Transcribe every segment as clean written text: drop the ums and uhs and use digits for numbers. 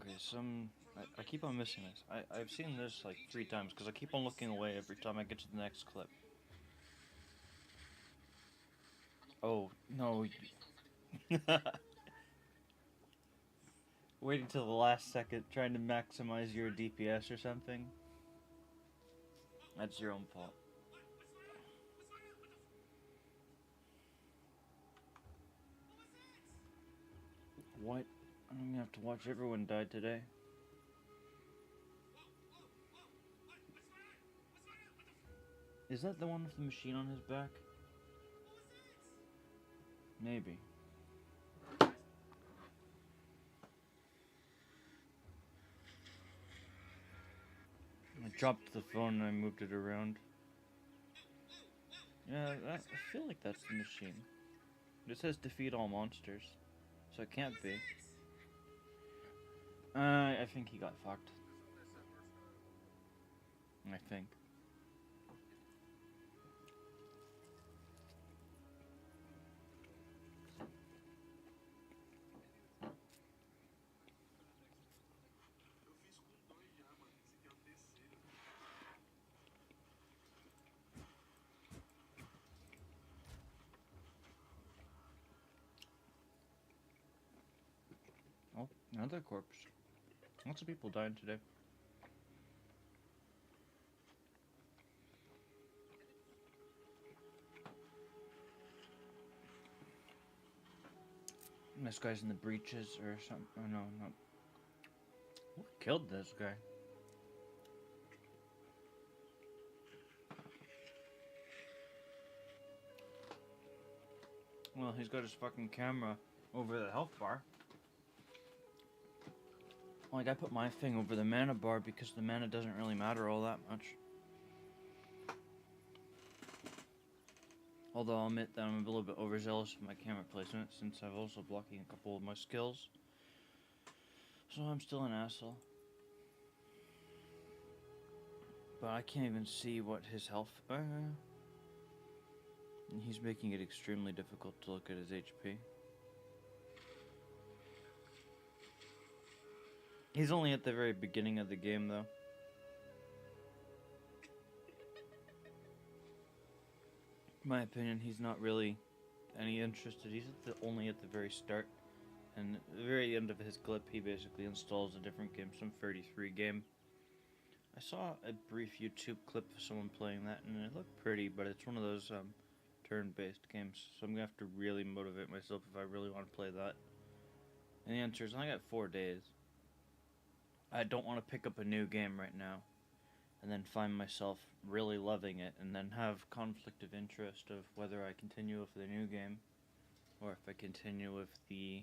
Okay, I keep on missing this. I've seen this like 3 times because I keep on looking away every time I get to the next clip. Oh, no. Waiting till the last second trying to maximize your DPS or something. That's your own fault. What? I'm gonna have to watch everyone die today. Is that the one with the machine on his back? Maybe. I dropped the phone and I moved it around. Yeah, I feel like that's the machine. It says defeat all monsters, so it can't be. I think he got fucked. I think. Oh, another corpse. Lots of people dying today. This guy's in the breaches or something. Oh no, no. Who killed this guy? Well, he's got his fucking camera over the health bar. Like, I put my thing over the mana bar because the mana doesn't really matter all that much. Although I'll admit that I'm a little bit overzealous with my camera placement since I'm also blocking a couple of my skills. So I'm still an asshole. But I can't even see what his health... he's making it extremely difficult to look at his HP. He's only at the very beginning of the game, though. In my opinion, he's not really any interested. He's only at the very start. And at the very end of his clip, he basically installs a different game, some 33 game. I saw a brief YouTube clip of someone playing that, and it looked pretty, but it's one of those turn-based games, so I'm gonna have to really motivate myself if I really want to play that. And the answer is, I got 4 days. I don't want to pick up a new game right now, and then find myself really loving it, and then have conflict of interest of whether I continue with the new game, or if I continue with the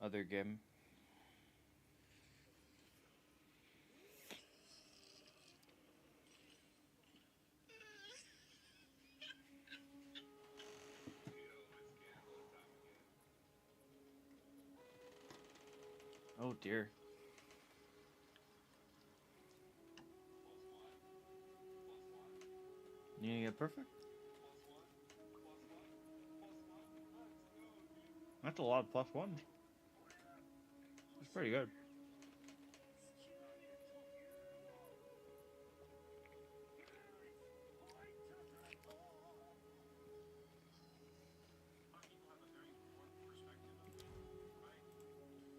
other game. Oh dear. You gonna get perfect? That's a lot of plus ones. That's pretty good.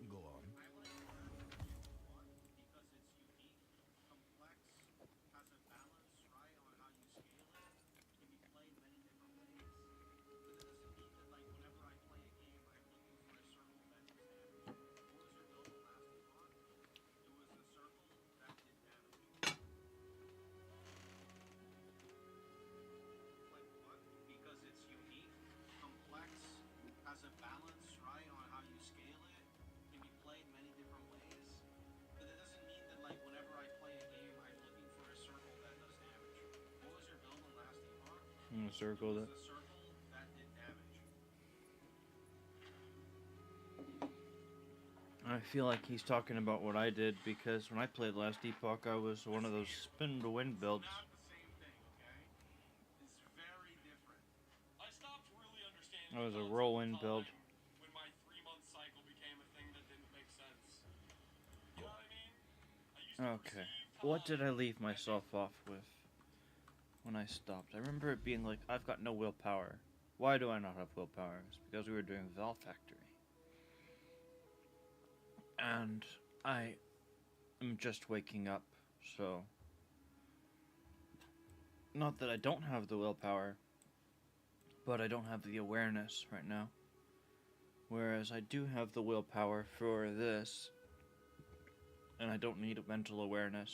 Go on. I'm gonna circle that. I feel like he's talking about what I did because when I played last Epoch, I was one of those spin to win builds. I was a whirlwind build. When my 3-month cycle became a thing that didn't make sense. Okay. What did I leave myself off with when I stopped? I remember it being like, I've got no willpower. Why do I not have willpower? It's because we were doing Valve Factory. And I am just waking up, so... Not that I don't have the willpower, but I don't have the awareness right now. Whereas I do have the willpower for this, and I don't need a mental awareness.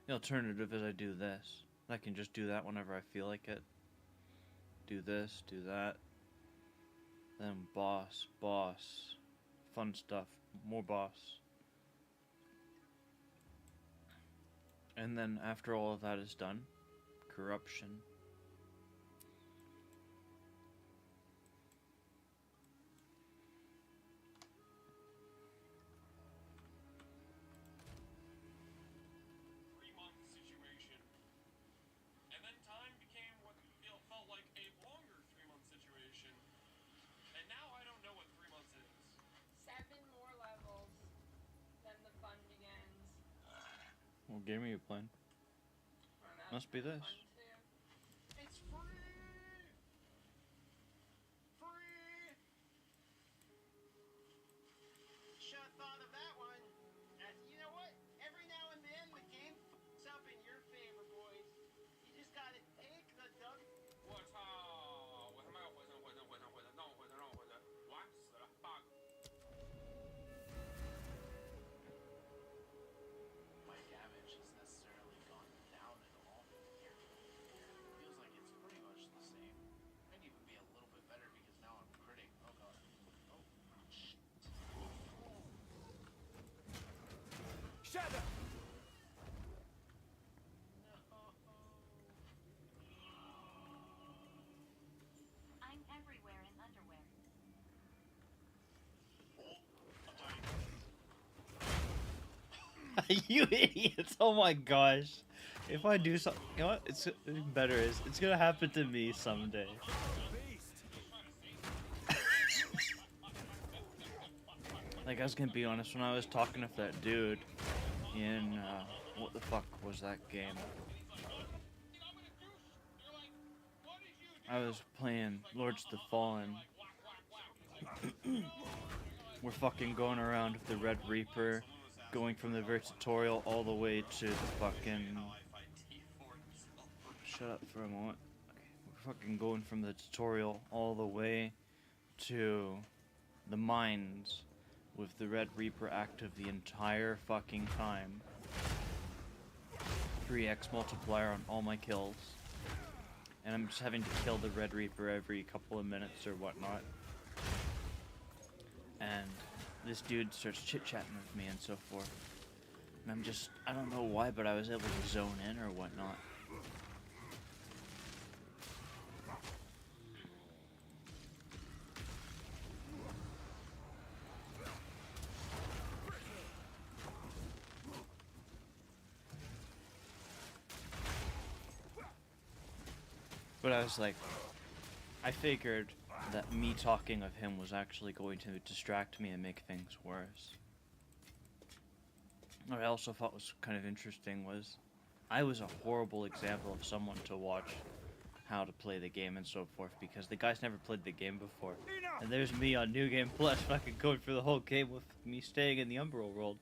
The alternative is I do this. I can just do that whenever I feel like it. Do this, do that. Then boss, boss. Fun stuff, more boss. And then after all of that is done, corruption. What game are you playing? Must be this. It's free! Free! Should've thought of that one. You know what? Every now and then the game f***s up in your favor, boys. You just gotta take the dub. 我操！我他妈要回城，回城，回城，回城，让我回城，让我回城，完死了 ，bug。My damage has necessarily gone down at all here. Feels like it's pretty much the same. Might even be a little bit better because now I'm critting. Oh god. Oh shit. Shadow. I'm everywhere in underwear. You idiots! Oh my gosh. If I do something, you know what? It's better is it's gonna happen to me someday. Like, I was gonna be honest, when I was talking with that dude in what the fuck was that game? I was playing Lords of the Fallen. We're fucking going around with the Red Reaper, going from the very tutorial all the way to the fucking... Shut up for a moment. Okay, we're fucking going from the tutorial all the way to the mines with the Red Reaper active the entire fucking time. 3x multiplier on all my kills. And I'm just having to kill the Red Reaper every couple of minutes or whatnot. And this dude starts chit-chatting with me and so forth. And I'm just, I don't know why, but I was able to zone in or whatnot. But I was like, I figured that me talking of him was actually going to distract me and make things worse. What I also thought was kind of interesting was, I was a horrible example of someone to watch how to play the game and so forth, because the guy's never played the game before. And there's me on New Game Plus fucking going for the whole game with me staying in the Umbral world.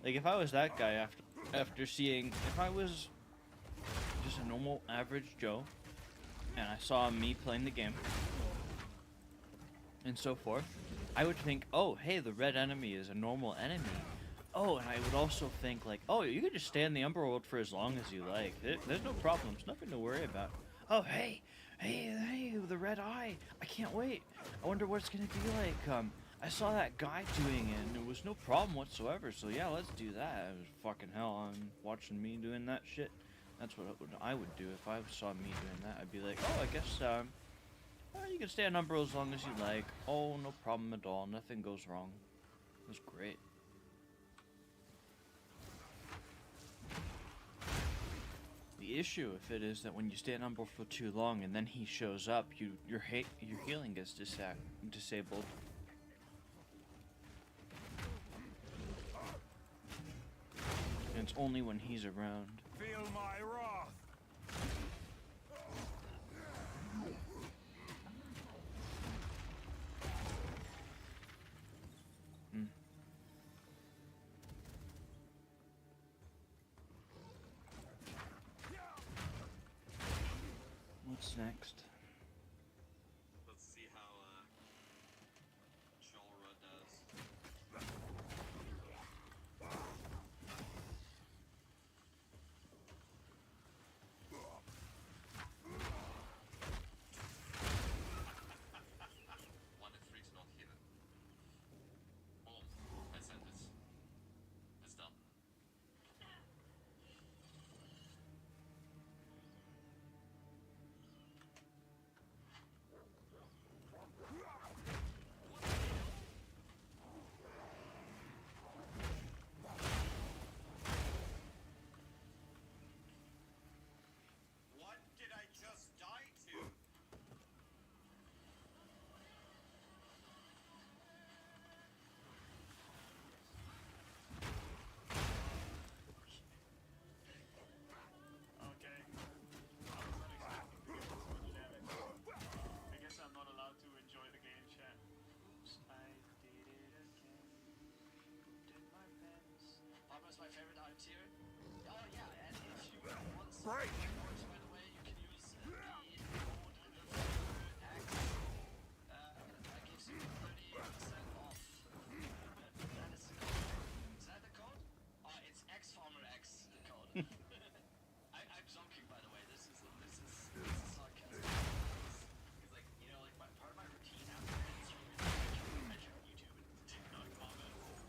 Like, if I was that guy after seeing, if I was just a normal average Joe, and I saw me playing the game, and so forth, I would think, oh, hey, the red enemy is a normal enemy. Oh, and I would also think, like, oh, you can just stay in the Umber World for as long as you like. There's no problems, nothing to worry about. Oh, hey, the red eye. I can't wait. I wonder what it's going to be like. I saw that guy doing it, and it was no problem whatsoever. So, yeah, let's do that. It was fucking hell. I'm watching me doing that shit. That's what I would do if I saw me doing that. I'd be like, oh, I guess, you can stay on Umber as long as you like. Oh, no problem at all. Nothing goes wrong. It was great. The issue with it is that when you stay in Umber for too long and then he shows up, your healing gets disabled. only when he's around. Feel my wrath. Hmm. What's next? Let's see how Jorah does. One that freaks not hidden. Boom. That's it. It's done. What did I just die to? Okay. I was not expecting to do so much damage. I guess I'm not allowed to enjoy the game, chat. Oops, I did it again. Did my best. Armor's my favorite item tier. Oh yeah, and if you want some Break. rewards, by the way, you can use the code X. That gives you 30% off. That is the code. Is that the code? Oh, it's X Farmer X, the code. I'm joking, by the way. This is sarcasm. It's like, you know, like part of my routine after this stream is I check YouTube and TikTok comments.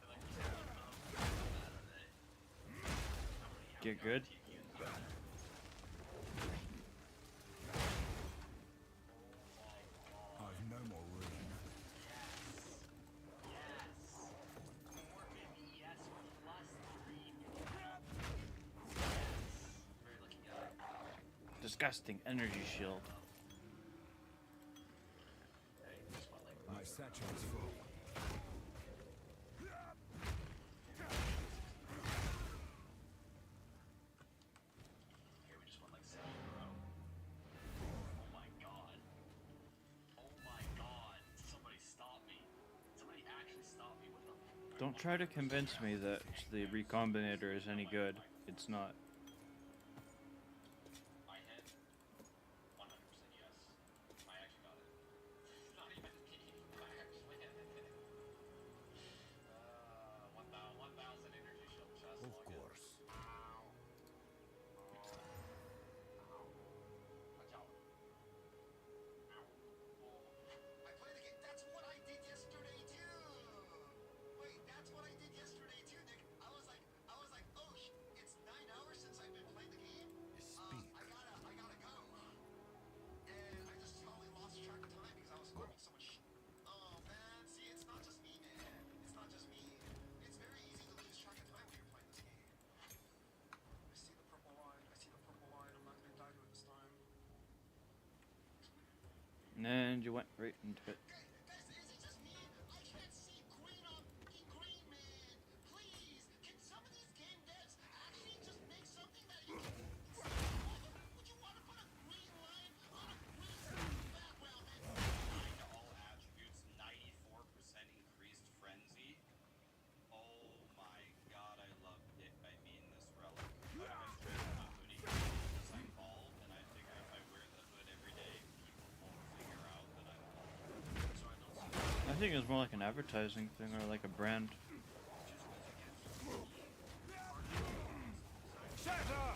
And like, Saturday. Get good. I've no more room. More baby, yes, plus 3. Very lucky guy. Disgusting energy shield. Hey, just want like My satchel's full. here we just won like 7 in a row. Oh my god. Oh my god. Somebody stop me. Somebody actually stop me. What the Don't try to convince me that the recombinator is any good. It's not. I hit 100% yes. I actually got it. Not even me. I actually hit it. 1,000 energy shield chest. Of Log in. course. Watch out. I played the game. That's what I did yesterday too. Wait, that's what I did yesterday too, Nick. I was like, oh, it's 9 hours since I've been playing the game. Speak. I gotta go. And I just totally lost track of time because I was farming so much. Oh man, see, it's not just me, man. It's not just me. It's very easy to lose track of time when you're playing this game. I see the purple line. I'm not gonna die to it this time. And you went right into it. Guys, is it just me? I can't see green on green, man. Please, can some of these game devs actually just make something that you can see? Would you want to put a green line on a green background, man? 9 to all attributes, 94% increased frenzy. Oh my god, I love it. I mean, this relic. But I've been trying to hoodie because I'm bald, and I figure if I wear the hood every day, people won't figure out that I'm bald. So I don't see I think it's more like an advertising thing or like a brand. Shatter!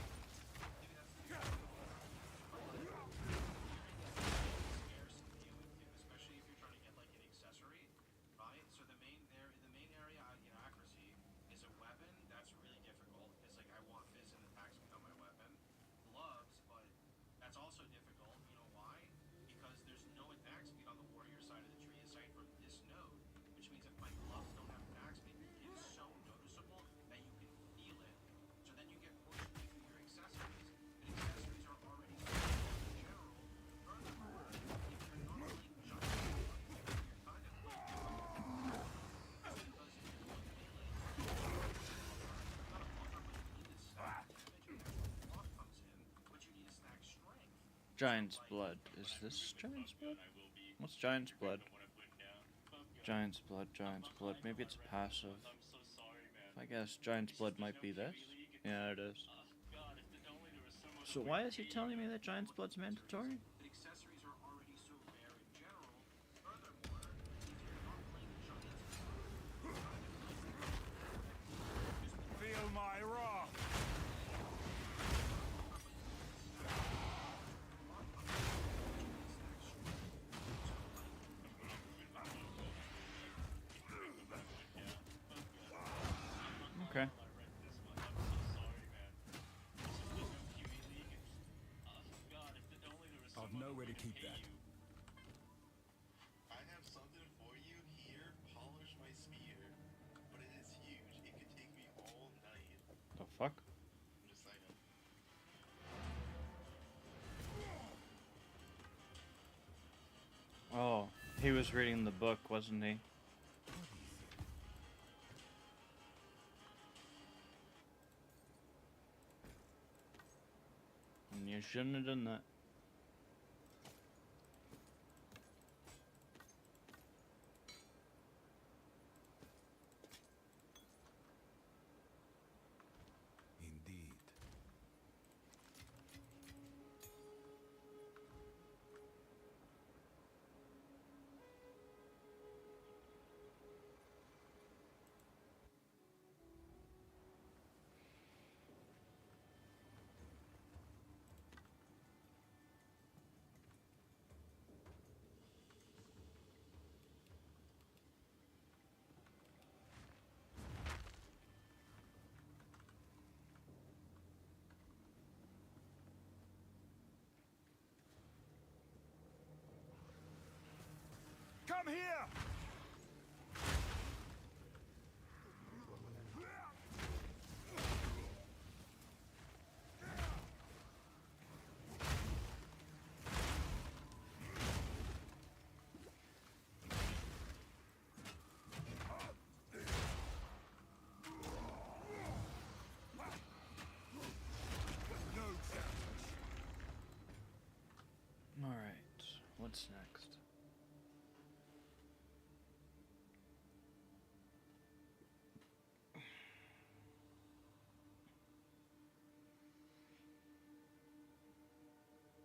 especially if you're trying to get like an accessory, right? So the main area in accuracy is a weapon. That's really difficult because like I want fizz and attack speed on my weapon. Gloves, but that's also difficult. You know why? Because there's no attack speed on the warrior side of the tree aside from this node, which means if my gloves don't have attack speed, Giant's blood. Is this Giant's blood? What's Giant's blood? Giant's blood, Giant's blood. Maybe it's passive. I guess Giant's blood might be this. Yeah, it is. So why is he telling me that Giant's blood's mandatory? Accessories are already so rare in general. Furthermore, if you're not playing Giants, Feel my wrath. Okay. I've nowhere to keep that. I have something for you here. Polish my spear. But it is huge. It could take me all night. The fuck? I'm just saying. Oh, he was reading the book, wasn't he? And you shouldn't have done that. Indeed. Come here! Alright, what's next?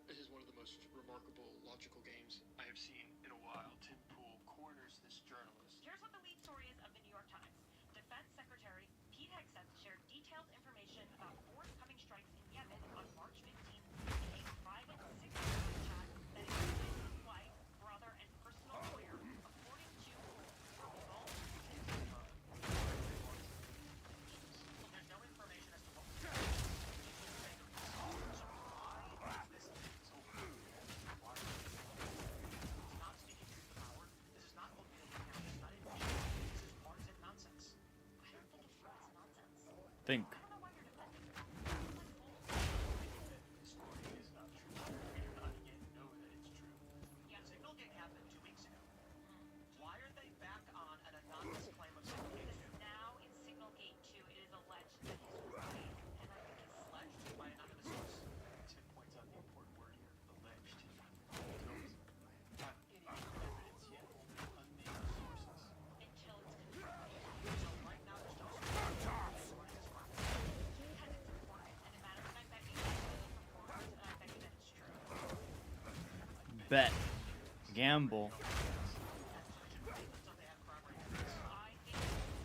This is one of the most remarkable logical games I have seen in a while. Tim Pool corners this journalist. Here's what the lead story is of the New York Times. Defense Secretary Pete Hegseth shared detailed information about forthcoming strikes in Yemen on March 15th in a private 6-hour chat that included his wife, brother, and personal lawyer, according to Revolt. There's no information as to what was said. So why is this so why He's not speaking truth to power. This is not open account. This is not impeachment. This is partisan nonsense. I don't think it's partisan nonsense. Think. I don't know why you're defending him. This story is not true. We do not yet know that it's true. Yeah. Signalgate happened 2 weeks ago. Why are they back on an anonymous claim of Signalgate? Now in Signalgate 2, it is alleged that he's lying, and I think it's Alleged by anonymous source. Tim points out the important word here, alleged. Not any evidence yet, only unnamed sources. until it's confirmed. So right now there's no source. Because it's important, and it matters, and I bet you that it's reporters, and I bet you that it's true. Bet. Gamble. So they have corroborating evidence. I think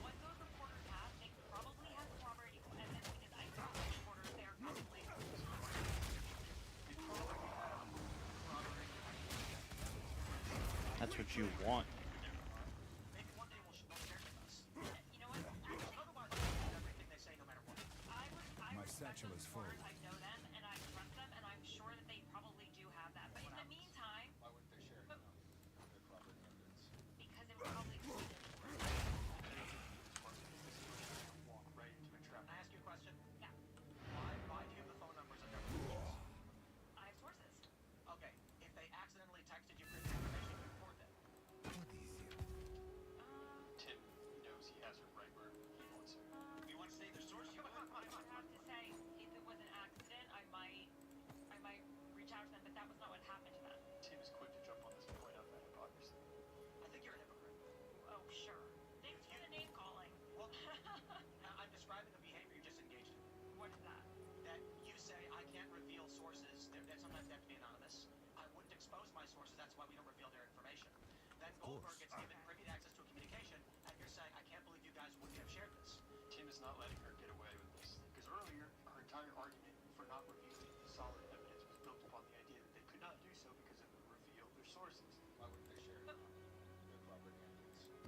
what those reporters have, they probably have corroborating evidence because I know the reporters, they are probably That's what you want. Maybe one day they'll share with us. you know what? Actually, Otherwise, they'll believe everything they say no matter what. I My respect satchel those is full. reporters. I know them, and I trust them, and I'm sure that they probably do have that. But in the meantime, Why wouldn't they share it now? They're corroborating evidence. because it would probably Walk right into a trap. Can I ask you a question? Yeah. Why do you have the phone numbers of everyone? I have sources. Okay, if they accidentally texted you cryptic information, you report them. Tim knows he has her right where he wants her. You want to say their source? I have to say, if it was an accident, I might reach out to them. But that that was not what happened to them. Tim is quick to jump on this and point out that hypocrisy. I think you're a hypocrite. Oh, sure. Thanks for the name calling. Well, I'm describing a behavior you just engaged in. What is that? That you say I can't reveal sources. That sometimes they have to be anonymous. I wouldn't expose my sources. That's why we don't reveal their information. Then Goldberg course. gets given privy access to a communication, and you're saying I can't believe you guys wouldn't have shared this. Tim is not letting her get away with this. Because earlier, her entire argument for not revealing solid evidence was built upon the idea that they could not do so because it would reveal their sources. Why wouldn't they share their propagandas?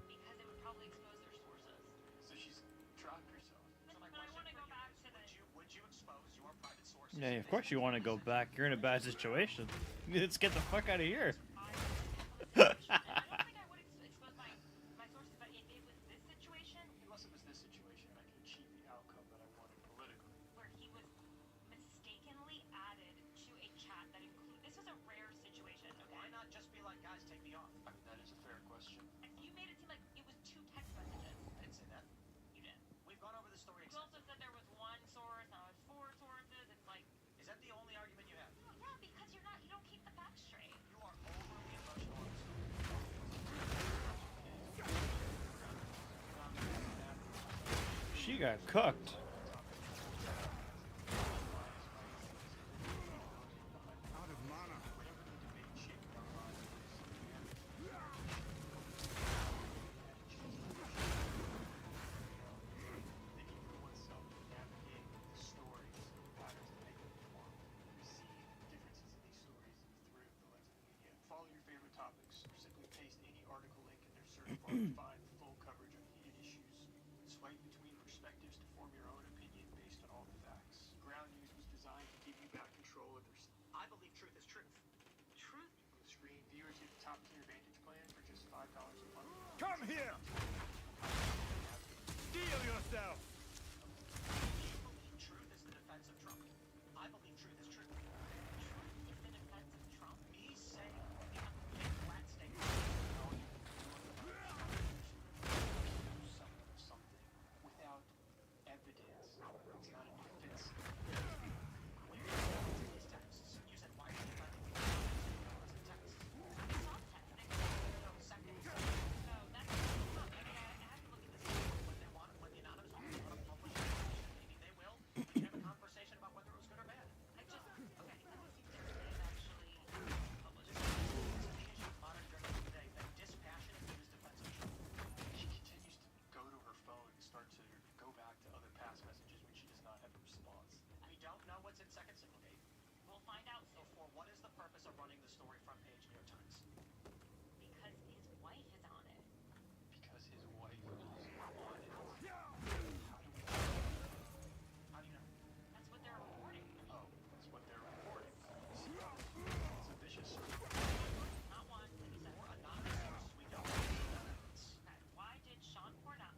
Because it would probably expose their sources. So she's trapped herself. So my But I question want to for go you back is, to the... would you expose your private sources? Yeah, of course you want to go back. You're in a bad situation. Let's get the fuck out of here. I don't think I would expose my sources, but if it was this situation Unless it was this situation, I could achieve the outcome that I wanted politically. where he was mistakenly added to a chat that included... This was a rare situation, okay? Why not just be like, guys, take me off? I mean, that is a fair question. You made it seem like it was 2 text messages. I didn't say that. You did. We've gone over the story You also extensively. said there was 1 source, now it's 4 sources. It's like, Is that the only argument you have? yeah, because you don't keep the facts straight. You are overly emotional on this story. She got cooked. Out of mana. Thinking for oneself and navigating the stories, patterns that make them form. We see differences in these stories through the lens of the media. Follow your favorite topics, or simply paste any article link in their search bar to find full coverage of heated issues. Swipe between perspectives to form your own opinion based on all the facts. Ground news was designed to give you back control of their I believe truth is truth. Truth. screen. Viewers get the top tier Vantage plan for just $5 a month. Come here! Steal yourself! You believe truth is the defense of Trump. I believe truth is truth. Truth is the defense of Trump. Me saying a flat statement. Someone or something without evidence. It's not a defense. These texts. You said, why are you defending me? It was the text. Some technically. No, second. No, that's not. I mean, I have to look at this. When they want, when the anonymous ones want to publish information, maybe they will. We can have a conversation about whether it was good or bad. I just... Okay, let me see if there's actually published. This is the issue of modern journalism today, that dispassionate news defense of Trump. She continues to go to her phone and start to go back to other past messages when she does not have a response. We don't know what's in second signal gate. We'll find out So soon. for what is the purpose of running the story front page New York Times? Because his wife is on it. Because his wife is on it. How do you know? That's what they're reporting. Oh, that's what they're reporting. It's a vicious circle. Not one, like you said. More anonymous sources we don't have any evidence. Okay, why did Sean Parnell,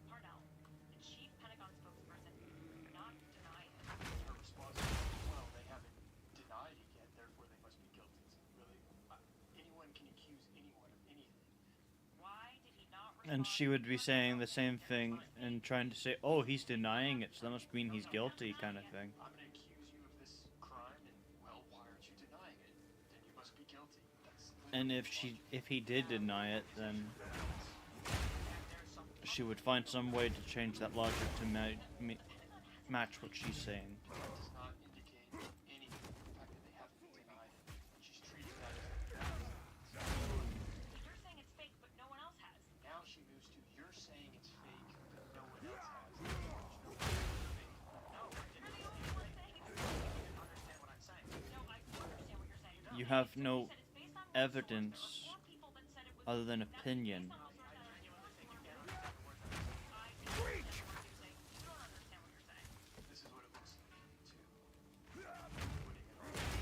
the chief Pentagon spokesperson, not deny it? Her response is, well, they haven't denied it yet, therefore they must be guilty. It's really, anyone can accuse anyone of anything. Why did he not And she would be saying the same thing and trying to say, oh, he's denying it, so that must mean he's guilty, kind of thing. I'm going to accuse you of this crime, and, well, why aren't you denying it? Then you must be guilty. That's And if he did deny it, then she would find some way to change that logic to match what she's saying. That does not indicate anything. The fact that they haven't denied it. She's treating that as You're saying it's fake, but no one else has. now she moves to you're saying it's fake, but no one else has. There's no fake. No, You're the only one saying it's fake. you didn't understand what I'm saying. No, I do understand what you're saying. You have So no you said it's based on one source. evidence There were 4 people that said it was other than that's opinion. based on one source that I I genuinely think you can't understand the word. I do understand what you're saying. You don't understand what you're saying. This is what it looks like, too. Putting it all together.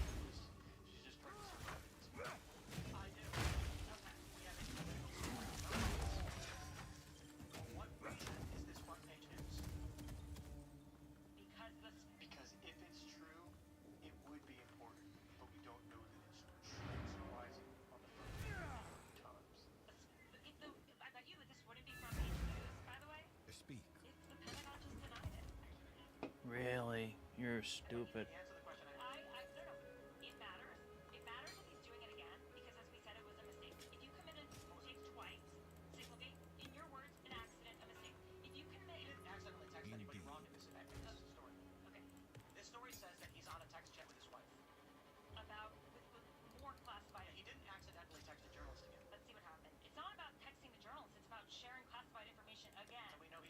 She's just trying to survive it. I do. Okay, we have a political story. For what reason is this front page news? Because Because if it's true, it would be important, but we don't know that it's true. It's rising on the front page of the New York Times. I bet you this wouldn't be front page news, by the way, Speak. if the Pentagon just denied it. Really? You're stupid. Answer the question I No. It matters. It matters if he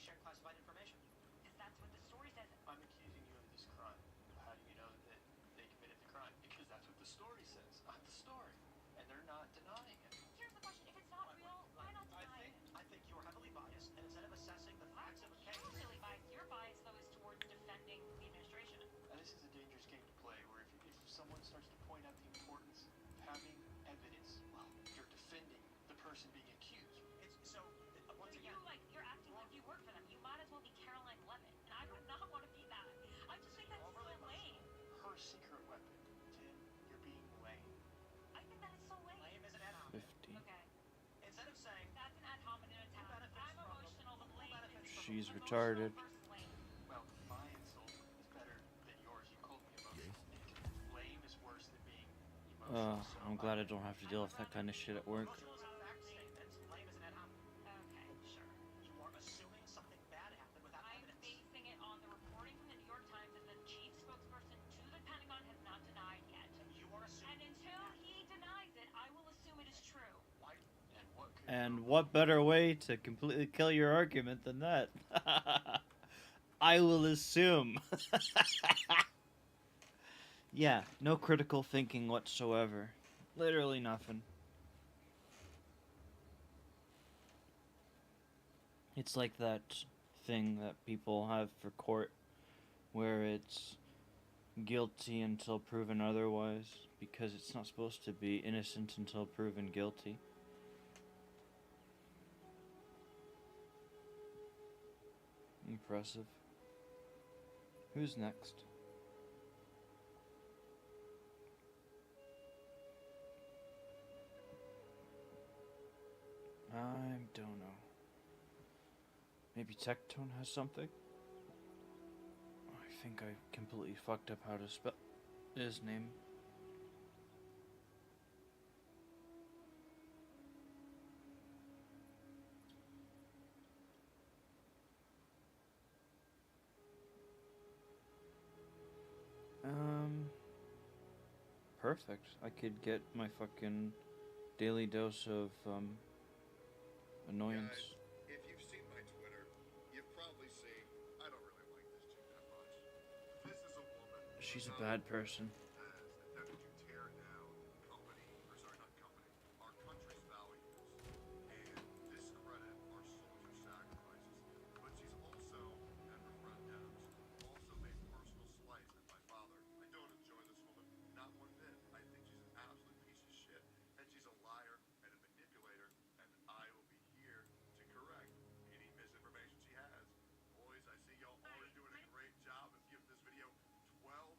sharing classified information. Because that's what the story says. I'm accusing you of this crime. How do you know that they committed the crime? Because that's what the story says, not the story. And they're not denying it. Here's the question: if it's not real, why not deny it? I think you are heavily biased, and instead of assessing the facts of a case, You're really biased. Your bias, though, is towards defending the administration. And this is a dangerous game to play, where if someone starts to point out the importance of having evidence, well, you're defending the person being accused. it's so once So again. you're acting like you work for them. You might as well be Caroline Levitt, and I would not want to be that. I just think that's so lame. Her secret weapon, Tim, you're being lame. I think that is so lame. Lame is an ad hominem. 50. Okay, Instead of saying that's an ad hominem attack. benefits I'm from emotional, but lame benefits is from She's emotional retarded. versus lame. Well, my insult is better than yours. You called me emotional. Lame is worse than being emotional. So I'm glad I don't have to deal with that kind of shit at work. emotional is a fact statement, lame is an ad hominem. Okay, sure. You are assuming something bad happened without I'm evidence. basing it on the reporting from the New York Times that the chief spokesperson to the Pentagon has not denied yet. You are assuming. And until he denies it, I will assume it is true. Why? And what could And what better way to completely kill your argument than that? I will assume. Yeah, no critical thinking whatsoever. Literally nothing. It's like that thing that people have for court where it's guilty until proven otherwise, because it's not supposed to be innocent until proven guilty. Impressive. Who's next? I don't know. Maybe Tectone has something? I think I completely fucked up how to spell his name. Perfect. I could get my fucking daily dose of annoyance. Guys, if you've seen my Twitter, you've probably seen I don't really like this chick that much. This is a woman. She's a bad person. Has attempted to tear down company, or sorry, not company, our country's values and discredit our soldier sacrifices. But she's also, and her friend Adams, also made personal slights at my father. I don't enjoy this woman, not one bit. I think she's an absolute piece of shit, and she's a liar and a manipulator, and I will be here to correct any misinformation she has. Boys, I see y'all already doing a great job of giving this video 12,000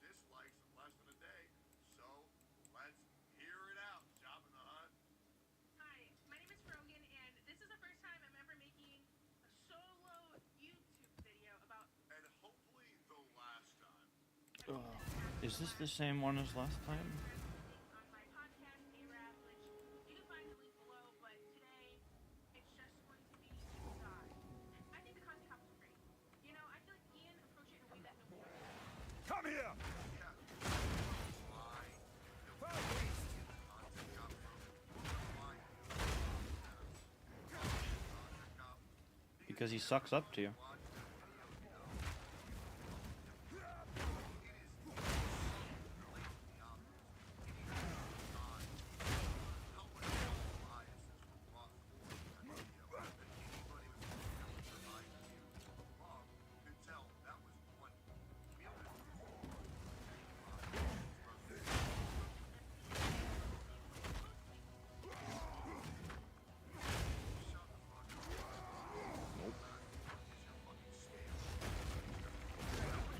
dislikes in less than a day. So let's hear it out. Job in the hunt. Hi, my name is Rogan, and this is the first time I'm ever making a solo YouTube video about. And hopefully the last time. Is this the same one as last time? On my podcast, A-Rap, which you can find the link below, but today it's just going to be God. I think the content topic is great. You know, I feel like Ian approached it in a way that nobody else did. Come here! Why? Fire beast! Content got broken. Why? Because he sucks up to you.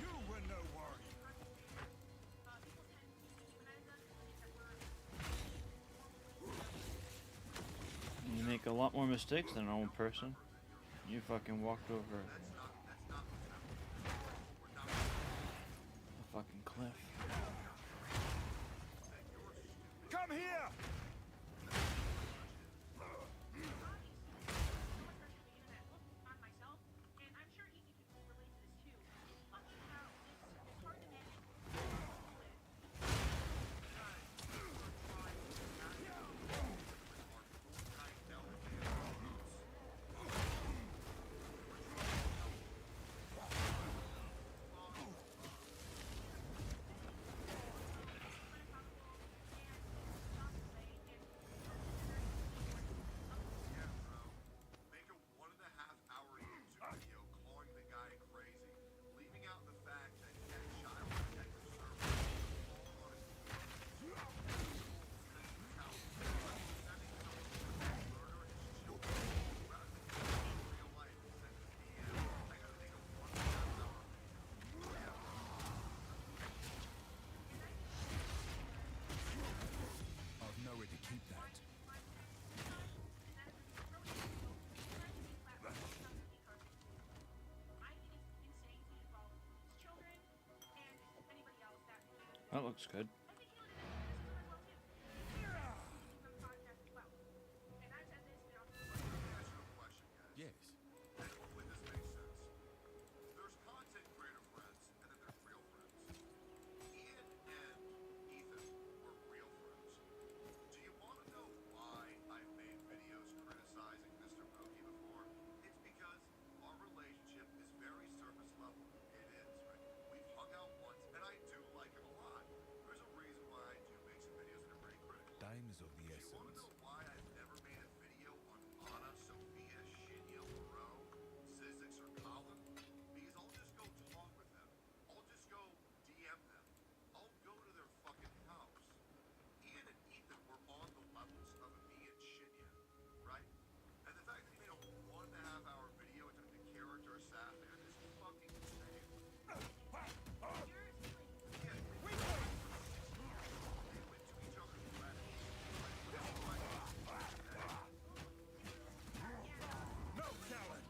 You were no worry. People tend to dehumanize us and think that we're You make a lot more mistakes than a normal person. You fucking walked over a fucking cliff. Come here! on myself, and I'm sure easy people relate to this too. Talking about it's hard to manage That looks good. I think he looks super well too. He's on the podcast as well. And I've said this, you know. Answer a question, guys. Yes. And hopefully this makes sense. There's content creator friends, and then there's real friends. Ian and Ethan were real friends. Do you want to know why I've made videos criticizing Mr. Pokey before? It's because our relationship is very surface level. It is, right? We've hung out once, and I do like him a lot. There's a reason why I do make some videos that are pretty critical. Time is of the Do you want to essence. know why I've never made a video on Anna, Sophia, Shinya, Moreau, Zizix, or Colin? Because I'll just go talk with them. I'll just go DM them. I'll go to their fucking house. Ian and Ethan were on the levels of me and Shinya, right? And the fact that he made a 1.5-hour video and took the character assassin is fucking insane. You're stealing. Yeah, they went to each other's wedding. No challenge.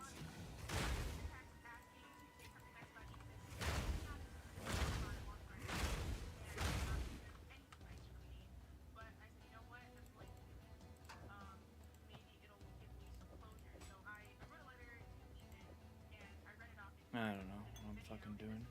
I don't know what I'm fucking doing.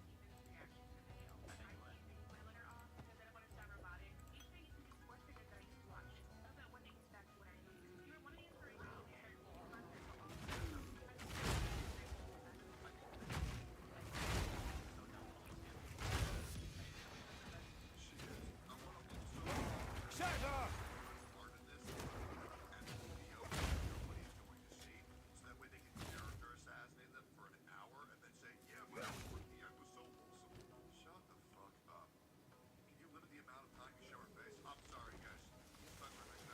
Shut up! Part of this and the video nobody's going to see, so that way they can character assassinate them for an hour and then say, yeah, but the end was so wholesome. Shut the fuck up. Can you limit the amount of time you show her face? I'm sorry, guys. Stuck with my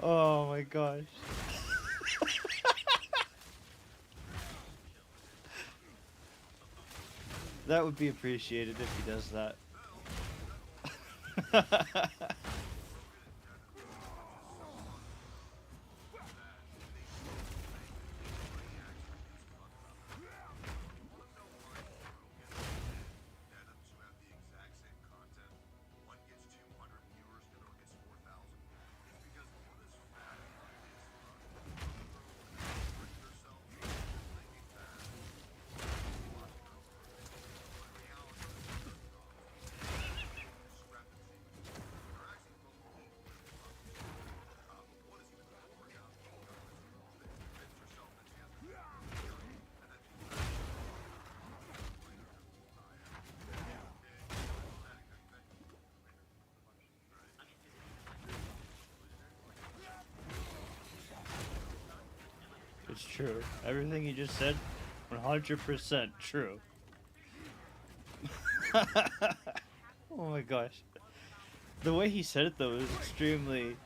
Oh my gosh. That would be appreciated if he does that. Deadums who have the exact same content. One gets 200 viewers, the other gets 4,000. It's because one is fat and one is yourself thinking that watching her. But in reality, there's discrepancy. They're actually both equally fucking but one is even more young because they convince yourself that she has a and then It's true. Everything you just said, 100% true. Oh my gosh. The way he said it though was extremely...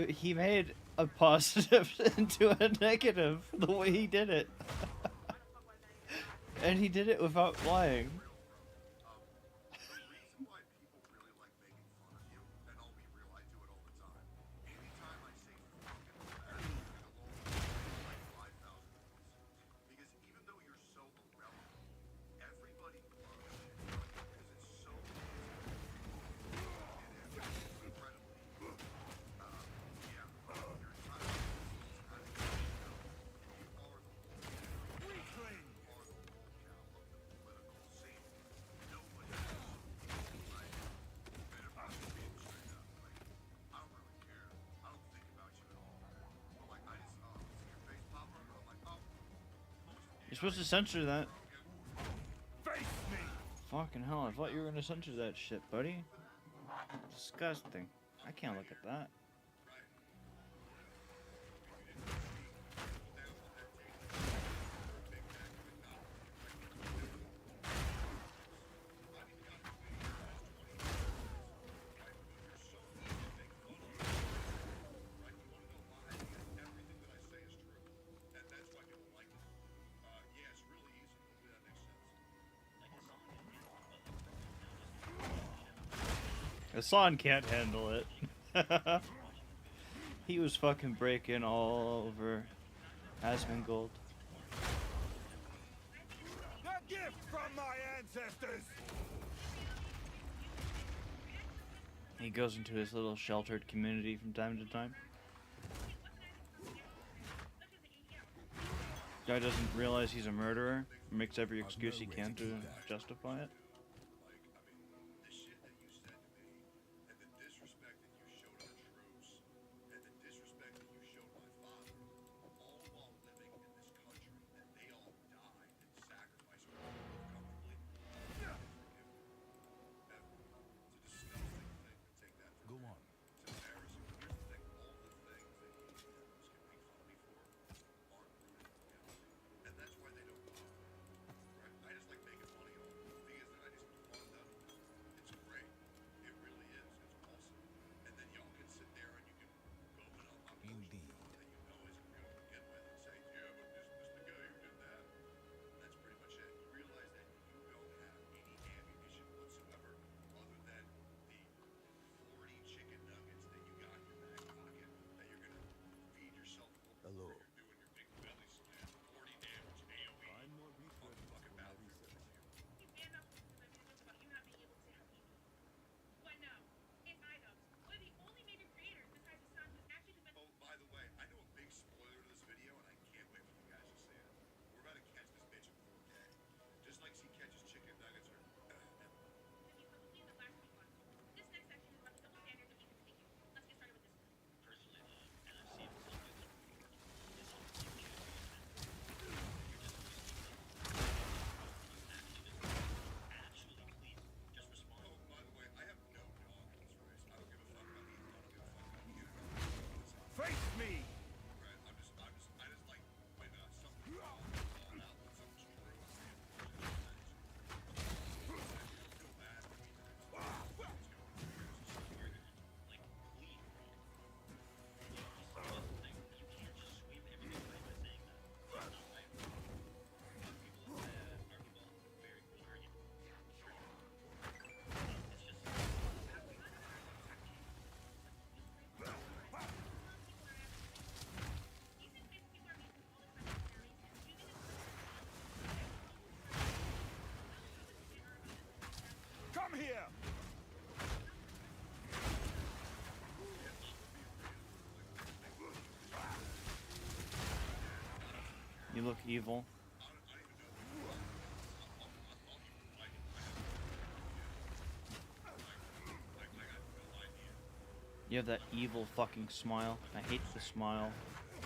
he made a positive into a negative, the way he did it. And he did it without lying. The reason why people really like making fun of you, and I'll be real, I do it all the time. Anytime I say fucking fat, it'll only get like 5,000 views. Because even though you're so irrelevant, everybody loves it because it's so easy. It is incredibly easy. Yeah, your entire business is kind of you are the Weakling! are the locale of the political scene. Nobody else, right? And if I'm just being straight up, like, I don't really care. I don't think about you at all. But like, I just, see your face pop up, and I'm like, oh. You're supposed to censor that. Face me! Fucking hell, I thought you were gonna censor that shit, buddy. Disgusting. I can't look at that. Everything that I say is true. And that's why people like it. Yeah, it's really easy. Hopefully that makes sense. Hassan can't handle it. He was fucking breaking all over Asmongold. A gift from my ancestors! He goes into his little sheltered community from time to time. Guy doesn't realize he's a murderer, makes every excuse he can to justify it. Like, I mean, the shit that you said to me, and the disrespect that you showed our troops, and the disrespect that you showed my father, all while living in this country, and they all died and sacrificed for us to live comfortably, I'll never forgive you. Ever. It's a disgusting thing to take that from Go me. on. It's embarrassing. But here's the thing, all the things that he and the others can make fun of me for aren't rooted in reality. And that's why they don't bother me. Right? I just like making money off it. The thing is that I just fund out of this. It's great. It really is. It's awesome. And then y'all can sit there and you can go in on my personal Indeed. phone that you know isn't good to begin with and say, yeah, but isn't this the guy who did that? And that's pretty much it. You realize that you don't have any ammunition whatsoever other than the 40 chicken nuggets that you got in your back pocket that you're going to feed yourself Hello. while you're doing your big belly slam. 40 damage AoE I'm more on research the fucking than my battlefield research. with you. And not because I made a joke about you not being able to say how easy it is. But no, it's iDubbbz, one of the only major creators besides his son who's actually been. Oh, by the way, I know a big spoiler to this video, and I can't wait for you guys to see it. We're about to catch this bitch in 4K. Just like she catches chicken nuggets or... never mind. To be publicly in the last few months. This next section is about the double standards of Ethan's thinking. Let's get started with this one. Personally, and I've seen some of it before, is on the YouTube actually please just respond. Oh, by the way, I have no dog in this race. I don't give a fuck about Ethan. I don't give a fuck about you. I don't give a fuck about Face me! Right? I just like when something falls out with some true I feel bad for me. Like, please, bro. You know, just that's the thing. You can't just sweep everything away by saying that. That's not right. Our people are very arrogant. It's just Ethan claims people are making all this unnecessary and using this Come here! You look evil. You have that evil fucking smile. I hate the smile.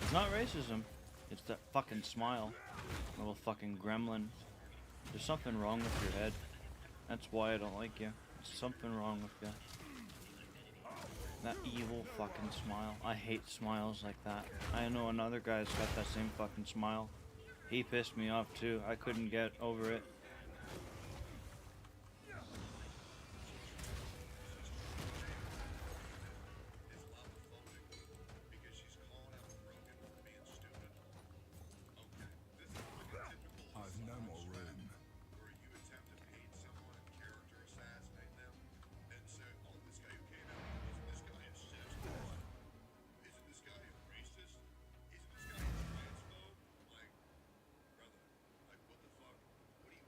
It's not racism. It's that fucking smile. Little fucking gremlin. There's something wrong with your head. That's why I don't like you. There's something wrong with you. That evil fucking smile. I hate smiles like that. I know another guy's got that same fucking smile. He pissed me off too. I couldn't get over it. Because she's calling out Rogan for being stupid. Okay, this is like a typical I've no more room. where you attempt to paint someone and character assassinate them and say, oh, this guy who came out, isn't this guy a sexist? Isn't this guy a racist? Isn't this guy a transphobe? Like, brother, like, what the fuck? What are you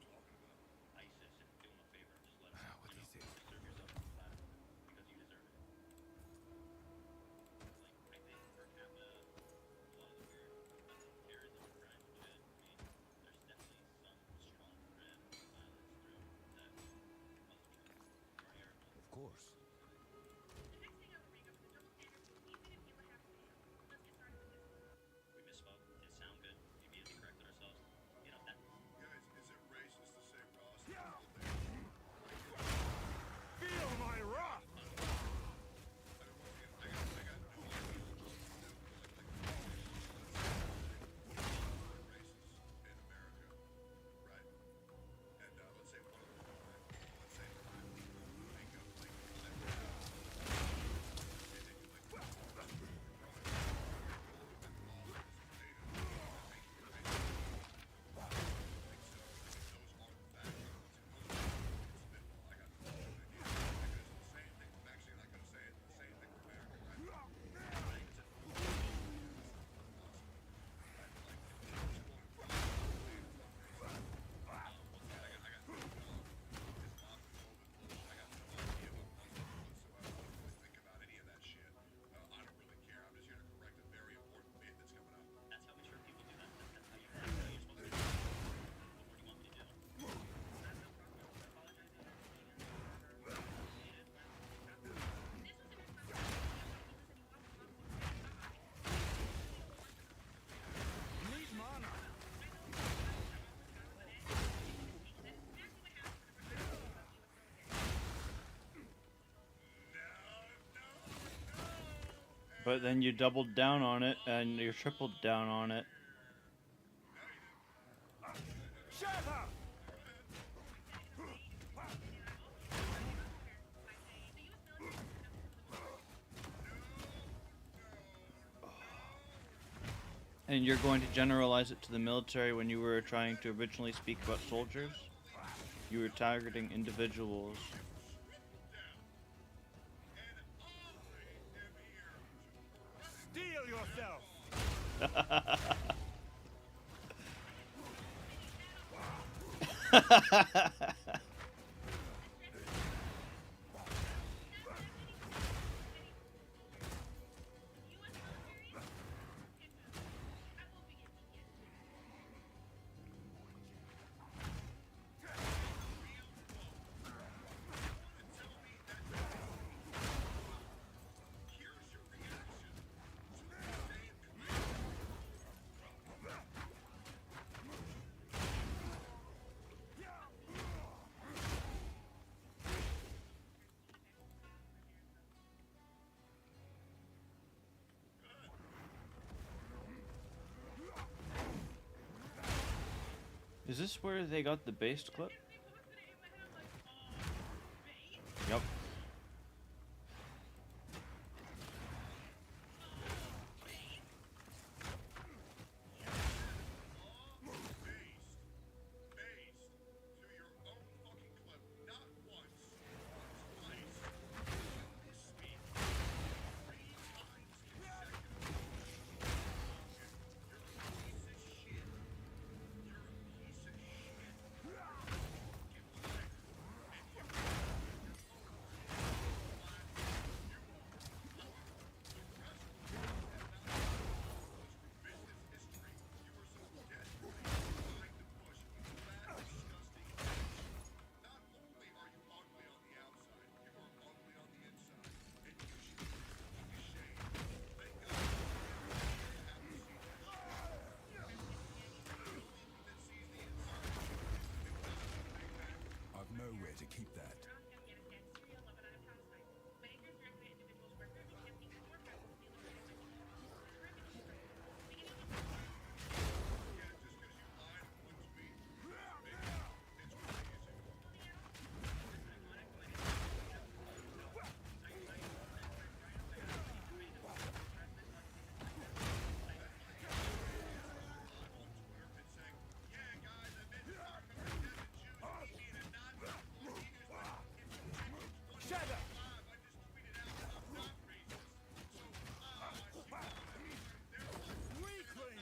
But then you doubled down on it and you tripled down on it. Shut up! And you're going to generalize it to the military when you were trying to originally speak about soldiers? You were targeting individuals. Steel yourself! Is this where they got the based clip? Yep. I've nowhere to keep that. Shut up! Weakling!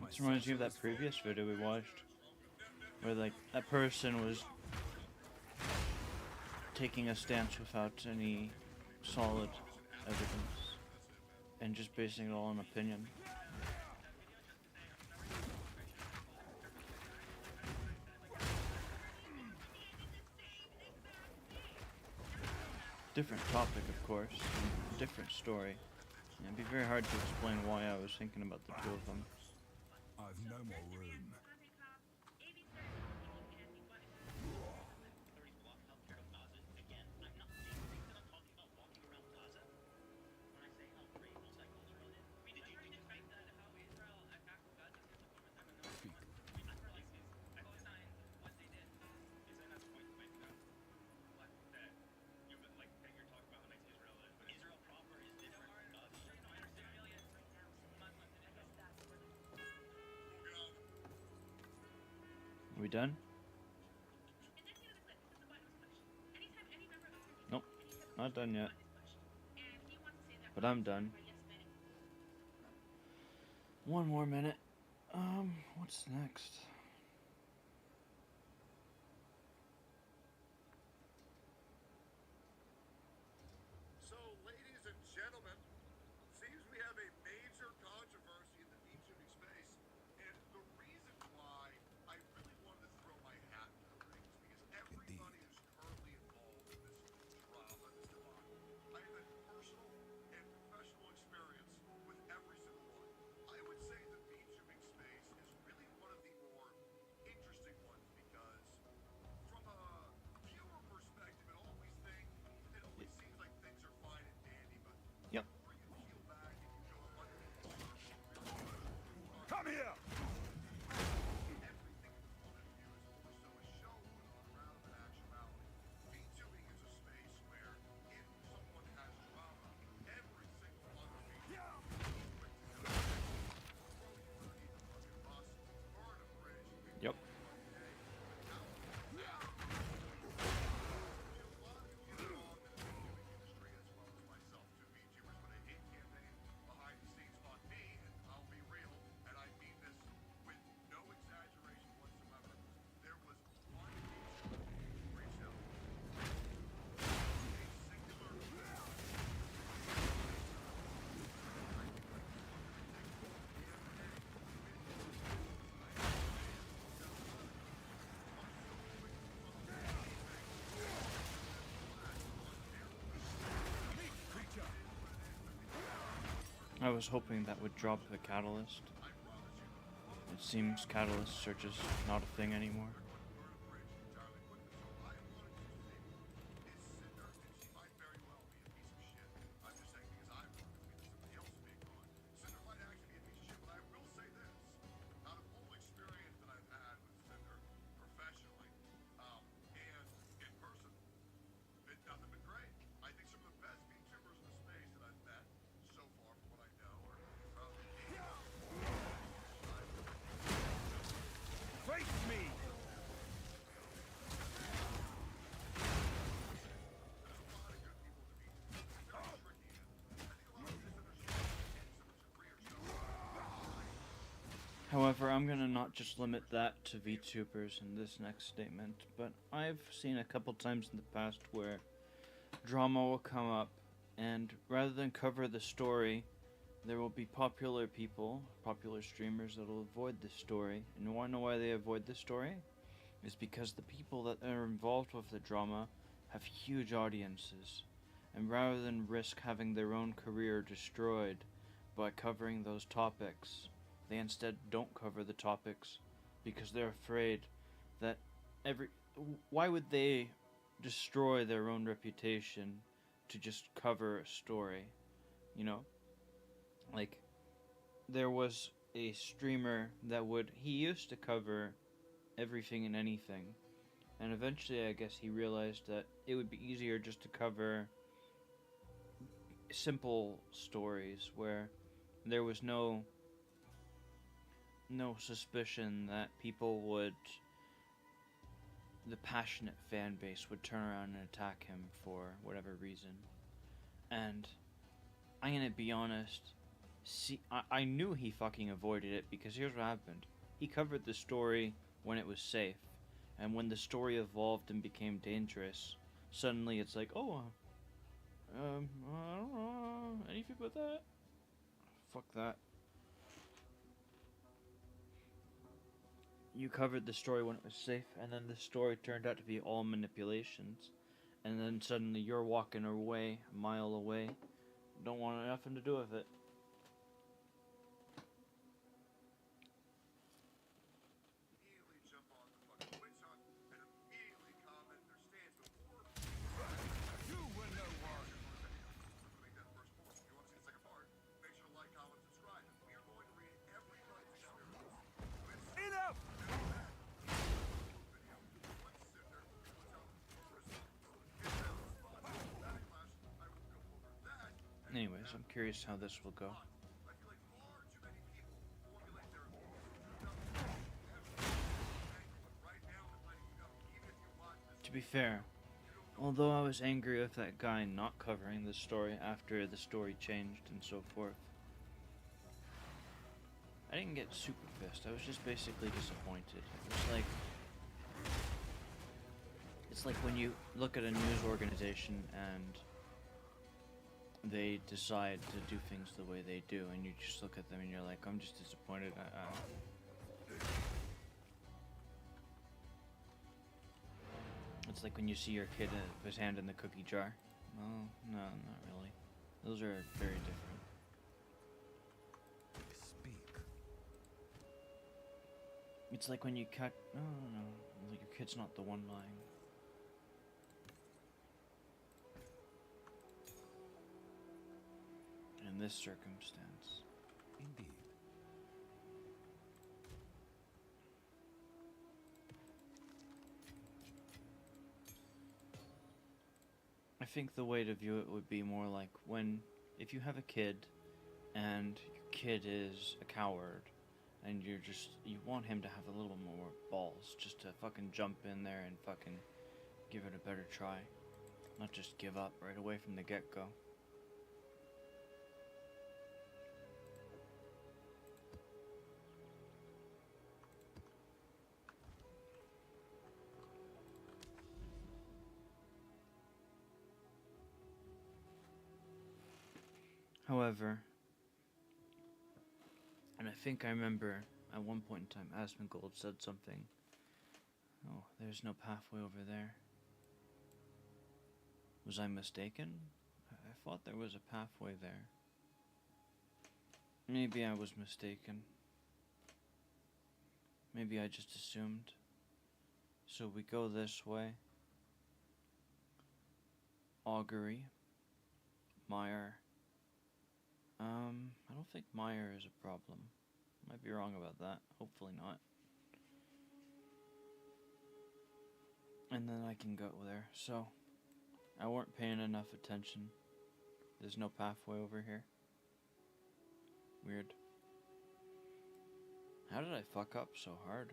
This reminds me of that previous video we watched, where like that person was taking a stance without any solid evidence and just basing it all on opinion. Different topic, of course, and different story. And it'd be very hard to explain why I was thinking about the two of them. I've no more room. 30s block healthcare to Gaza. Again, I'm not saying that I'm talking about walking around Gaza. When I say how great multicultural it is. Did you think that how Israel attacked Gaza in the former time of Speak. Palestine, what they did. Is that that's point to make what that you would like that you're talking about how nice Israel is, but Israel proper is different from Gaza. No, I understand. Civilians right now, Muslims, I guess that's where the Are we done? Nope, not done yet. But I'm done. One more minute. What's next? So, ladies and gentlemen, seems we have a major controversy in the beach shooting space, and the reason why I really wanted to throw my hat in the ring is because everybody who's currently involved in this drama, this debacle, I have had personal and professional experience with every single one. I would say the beach shooting space is really one of the more I was hoping that would drop the catalyst. It seems catalysts are just not a thing anymore. Nothing but great. I think some of the best VTubers in the space that I've met so far, from what I know, are probably Face me! However, I'm gonna not just limit that to VTubers in this next statement, but I've seen a couple times in the past where drama will come up, and rather than cover the story, there will be popular people, popular streamers that will avoid the story. And you wanna know why they avoid the story? It's because the people that are involved with the drama have huge audiences, and rather than risk having their own career destroyed by covering those topics, they instead don't cover the topics because they're afraid that why would they destroy their own reputation to just cover a story, you know? Like, there was a streamer that he used to cover everything and anything, and eventually I guess he realized that it would be easier just to cover simple stories where there was no suspicion that the passionate fan base would turn around and attack him for whatever reason. And I'm gonna be honest, I knew he fucking avoided it because here's what happened. He covered the story when it was safe, and when the story evolved and became dangerous, suddenly it's like, oh, I don't know, anything but that? Fuck that. You covered the story when it was safe, and then the story turned out to be all manipulations, and then suddenly you're walking away, a mile away, don't want nothing to do with it. immediately jump on the fucking witch hunt and immediately comment their stance before You were no one! make that first point. If you want to see the second part, make sure to like, comment, subscribe. We are going to read everybody's experience with Enough! video. Let's sit there and tell the results. Get down the spot. Backlash. I will go over that. Anyways, I'm curious how this will go. I feel like far too many people formulate their opinions right now and letting you go. Even if you watch this, To be fair, although I was angry with that guy not covering the story after the story changed and so forth, I didn't get super pissed. I was just basically disappointed. It's like when you look at a news organization and they decide to do things the way they do, and you just look at them and you're like, I'm just disappointed. It's like when you see your kid with his hand in the cookie jar. Well, no, not really. Those are very different. Speak. It's like when you cut. No, like your kid's not the one lying. In this circumstance. Indeed. I think the way to view it would be more like if you have a kid and your kid is a coward and you want him to have a little more balls just to fucking jump in there and fucking give it a better try. Not just give up right away from the get-go. However, and I think I remember at one point in time Asmongold said something. Oh, there's no pathway over there. Was I mistaken? I thought there was a pathway there. Maybe I was mistaken. Maybe I just assumed. So we go this way. Augury. Meyer. I don't think Meyer is a problem. Might be wrong about that. Hopefully not. And then I can go there. So, I weren't paying enough attention. There's no pathway over here. Weird. How did I fuck up so hard?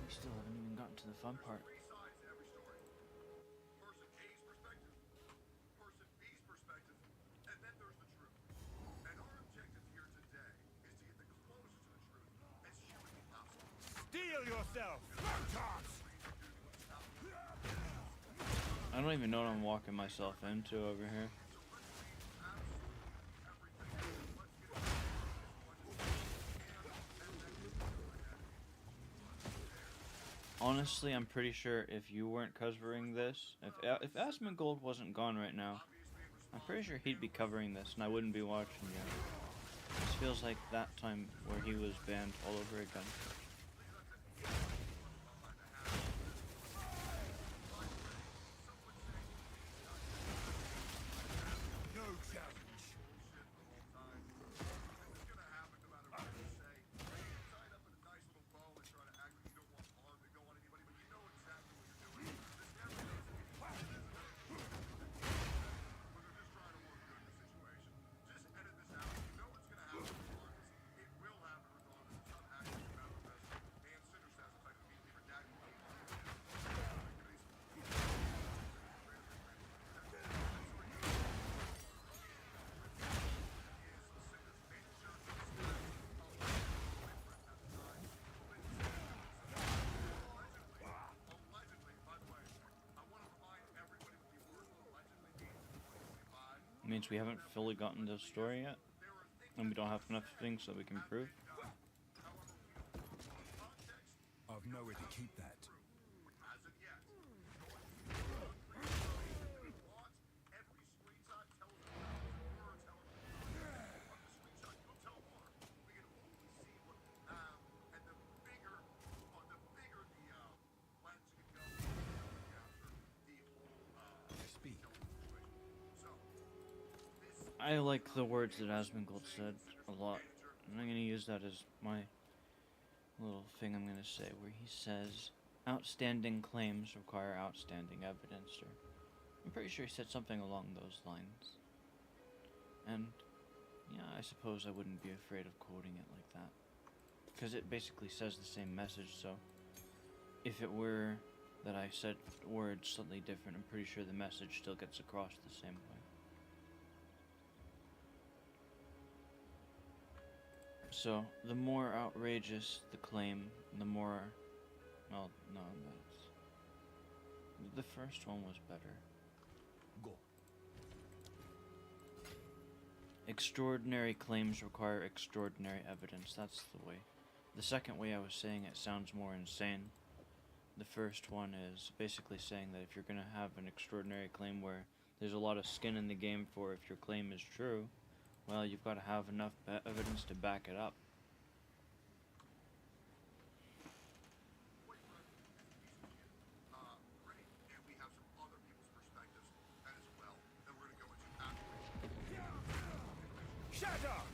We still haven't even gotten to the fun part. Three sides to every story. Person A's perspective, person B's perspective, and then there's the truth. And our objective here today is to get the closest to the truth as humanly possible. Steel yourself! Protoss! I don't even know what I'm walking myself into over here. Honestly, I'm pretty sure if you weren't covering this, if Asmongold wasn't gone right now, I'm pretty sure he'd be covering this and I wouldn't be watching it. This feels like that time where he was banned all over again. No challenge. Means we haven't fully gotten the story yet, and we don't have enough things that we can prove. I've nowhere to keep that. Speak. I like the words that Asmongold said a lot, and I'm going to use that as my little thing I'm going to say, where he says, outstanding claims require outstanding evidence, or I'm pretty sure he said something along those lines. And, yeah, I suppose I wouldn't be afraid of quoting it like that, because it basically says the same message, so if it were that I said words slightly different, I'm pretty sure the message still gets across the same way. So, the more outrageous the claim, the more... Well, no, that's... The first one was better. Go. Extraordinary claims require extraordinary evidence. That's the way. The second way I was saying it sounds more insane. The first one is basically saying that if you're going to have an extraordinary claim where there's a lot of skin in the game for if your claim is true, well, you've got to have enough evidence to back it up. Shut up!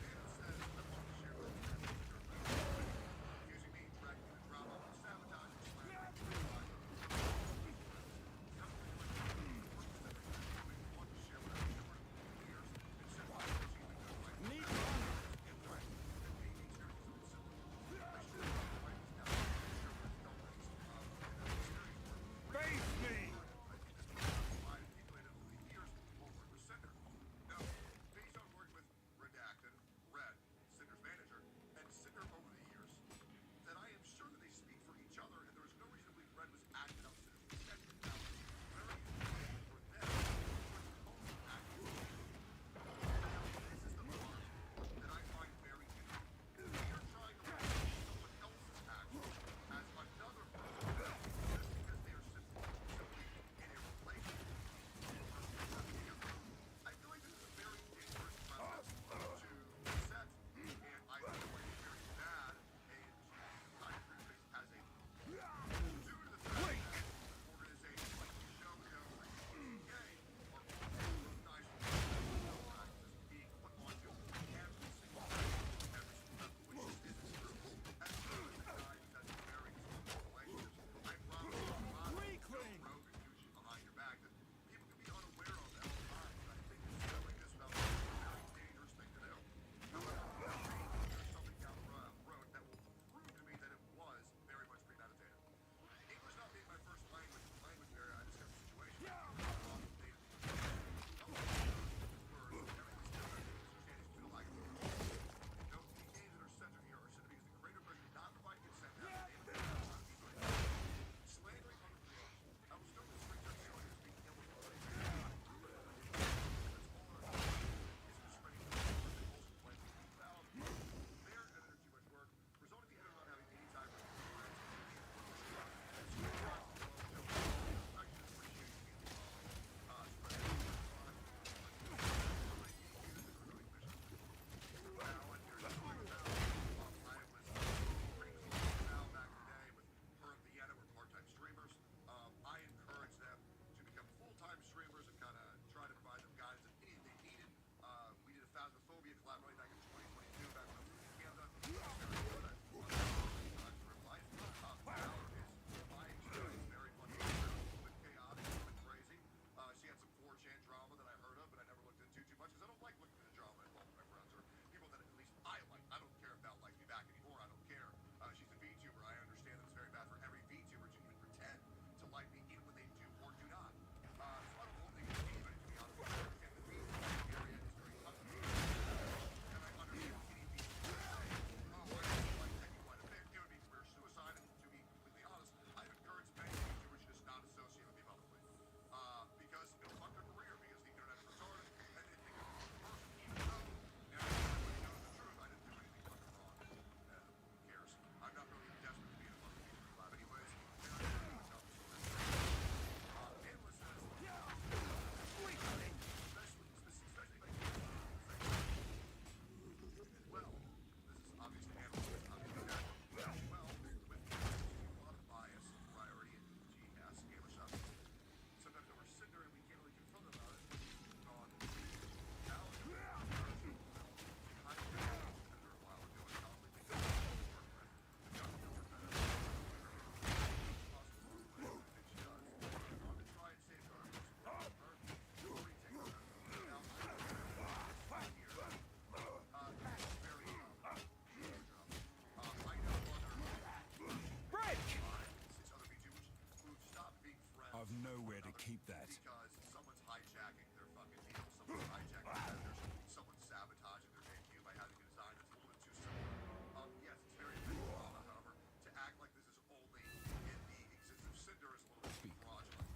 that. Because someone's hijacking their fucking deal, someone's hijacking their editors, someone's sabotaging their debut by having a design that's a little bit too similar. Yes, it's very petty drama, however, to act like this is only in the existence of Cinder is a little bit fraudulent.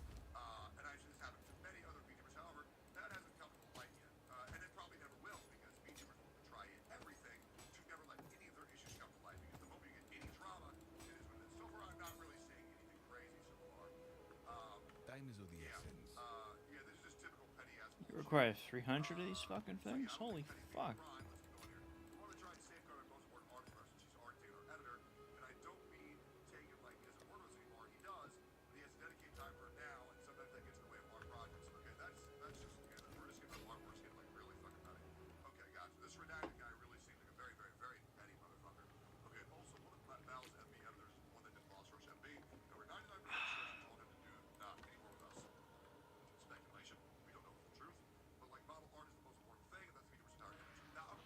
And I've seen this happen to many other VTubers, however, that hasn't come to the light yet. And it probably never will, because VTubers will try everything to never let any of their issues come to light, because the moment you get any drama, it is what it is. So far, I'm not really seeing anything crazy so far. Time is of the Yeah, essence. yeah, this is just typical petty ass It bullshit. requires 300 of these fucking So yeah, things? I don't Holy think petty fuck. Ryan, let's keep going here. We want to try and safeguard our most important artist for us, since she's art and our editor. And I don't mean take it like he doesn't work with us anymore. He does, but he has to dedicate time for it now, and sometimes that gets in the way of our projects. Okay, that's just again, we're just getting artwork's getting like really fucking petty. Okay, gotcha. This redacted guy really seems like a very, very, very petty motherfucker. Okay, also one of Val's MB editors is the one that did Boss Rush MB, and we're 99% sure she told him to do not anymore with us. Speculation. We don't know the full truth. But like model art is the most important thing, and that's VTuber's entire image. Now I'm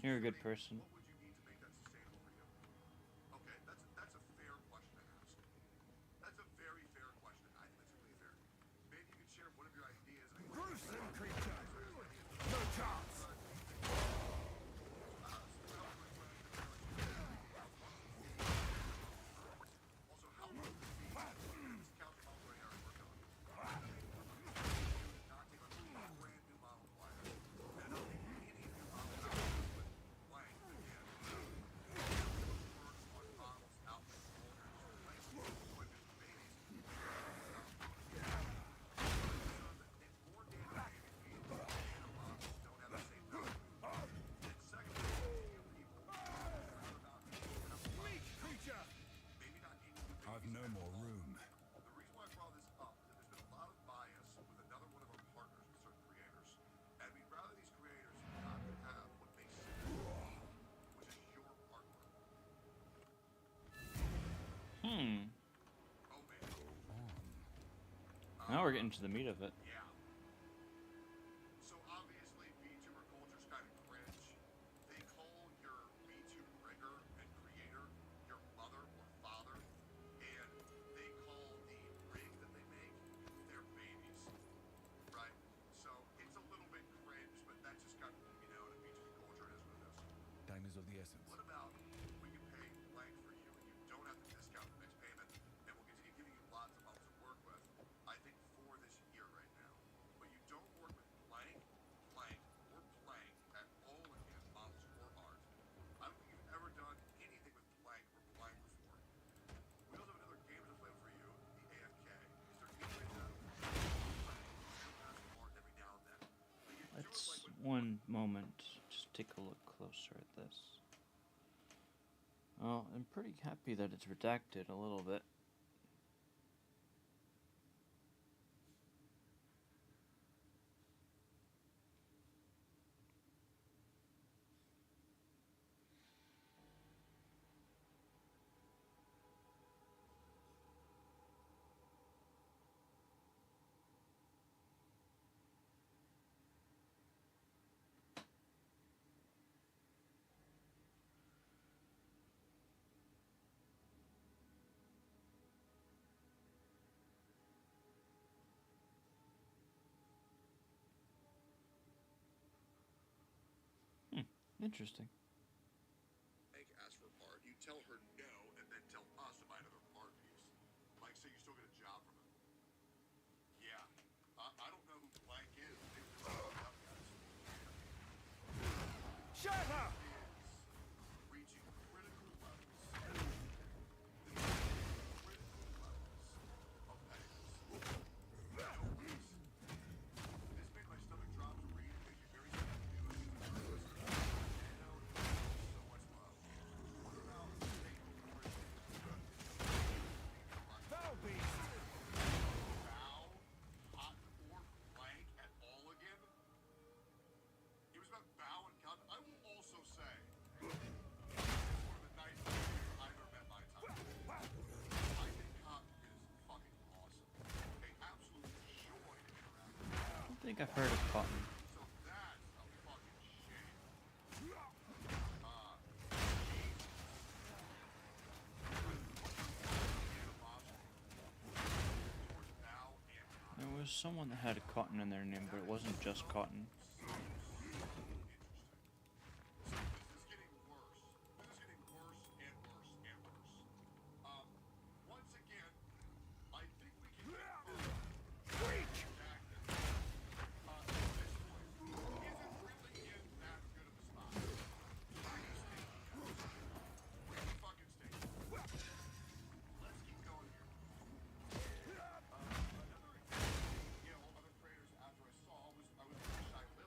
You're a good person. What would you need to make that sustainable for you? Okay, that's a fair question to ask. That's a very fair question. I think that's completely fair. Maybe you could share one of your ideas. And Gruesome creature! No chance! Also, how much would it be? This couch model right here I worked on. Not take a brand new model flyer. And not take any new model out with blank again. On models out with soldiers, playing with women, babies. It's more damage maybe and models don't have the same value. And secondly, people about Weak creature! maybe not any new babies. I've no more room. The reason why I brought this up is that there's been a lot of bias with another one of our partners with certain creators. And we'd rather these creators not have what makes sense, which is your partner. Oh man. Now we're getting to the meat of it. Yeah. So obviously VTuber culture's kind of cringe. They call your VTube rigger and creator your mother or father, and they call the rig that they make their babies, right? So it's a little bit cringe, but that's just kind of, you know, the VTuber culture is what it is. Time is of the essence. What about we can pay blank for you and you don't have to discount the next payment and we'll continue giving you lots of models to work with, I think for this year right now. But you don't work with blank, blank, or blank at all again, models or art. I don't think you've ever done anything with blank or blank before. We also have another game to play for you, the AFK. Is there any way that blank has art every now and then? Like, you do it Let's like with one moment. Just take a look closer at this. Well, I'm pretty happy that it's redacted a little bit. Interesting. Mike asks for art, you tell her no, and then tell us to buy another art piece. Mike, say you still get a job from him. Yeah. I don't know who Blank is. Maybe they're all up, guys. Shatter! Is reaching critical levels. Critical levels of pettiness. No worries. This made my stomach drop to read. It makes me very sad to do it. And now it's so much love. What about State Foul beast! Bow, hot, or blank at all again? It was about bow and gun. I will also say, this is one of the nicest things I've ever met in my time. I think Cotton is fucking awesome. A absolute joy to interact with. I don't think I've heard of Cotton. So that's a fucking shame. There was someone that had a Cotton in their name, but it wasn't just Cotton. So this is getting worse. This is getting worse and worse and worse. Once again, I think we can confirm Weak! Jack that this place isn't really in that good of a spot. Pretty stinky, guys. Pretty fucking stinky. Let's keep going here. Another example, you know, other creators after I saw was really Shy Lily.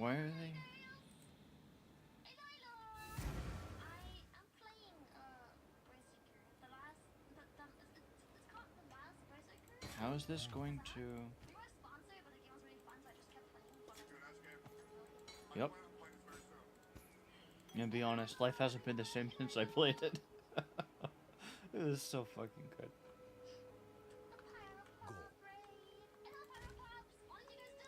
Why are they? Hello. I am playing Berserker. The last it's called the last Berserker. How is this going to? We were sponsored, but the game was really fun, so I just kept playing for like Dude, that's game. a Yep. million. I plan on playing this very soon. And to be honest, life hasn't been the same since I played it. It was so fucking good. A Pyrapop raid. Hello, Pyrapops. What did you guys do?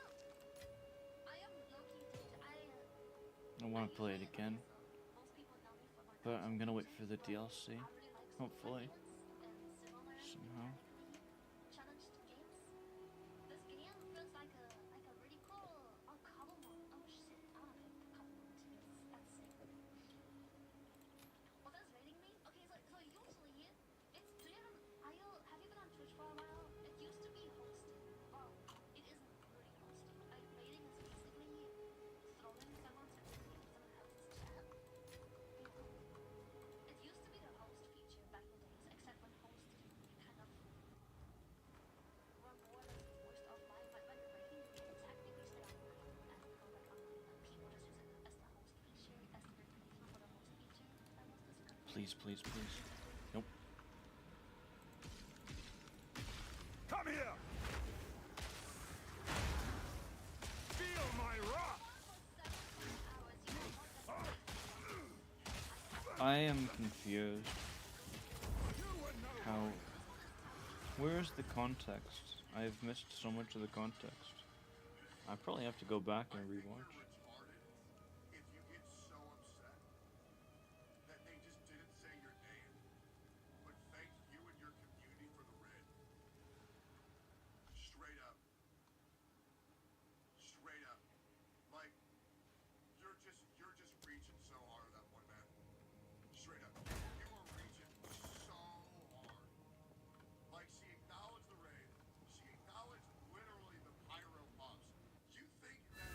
I am low-key, dude. I want to play it again, Most people know me for my but I'm gonna wait content for the creation, DLC. but I really like Hopefully, similar somehow. challenged games. This game feels like a really cool cover mode. Oh shit, I wanna play cover mode. Yes, that's sick. Well, that's rating me. Okay, so usually it's do you have you been on Twitch for a while? It used to be hosted. Well, it isn't really hosted. Like rating is basically throwing someone to someone else's chat. You know. It used to be the host feature back in the days, except when host kind of were more or less forced offline. But when rating, you can technically stay online and go like online, but people just use it as the host feature, as the replacement for the host feature. That was discouraged. Please, please, please. Nope. Come here! Feel my wrath! I am confused. How? Where's the context? I've missed so much of the context. I probably have to go back and rewatch. Retarded if you get so upset that they just didn't say your name, but thanked you and your community for the red. Straight up. Straight up. Like, you're just reaching so hard on that one, man. Straight up. You are reaching so hard. Like, she acknowledged the raid. She acknowledged literally the pyro pops. You think that,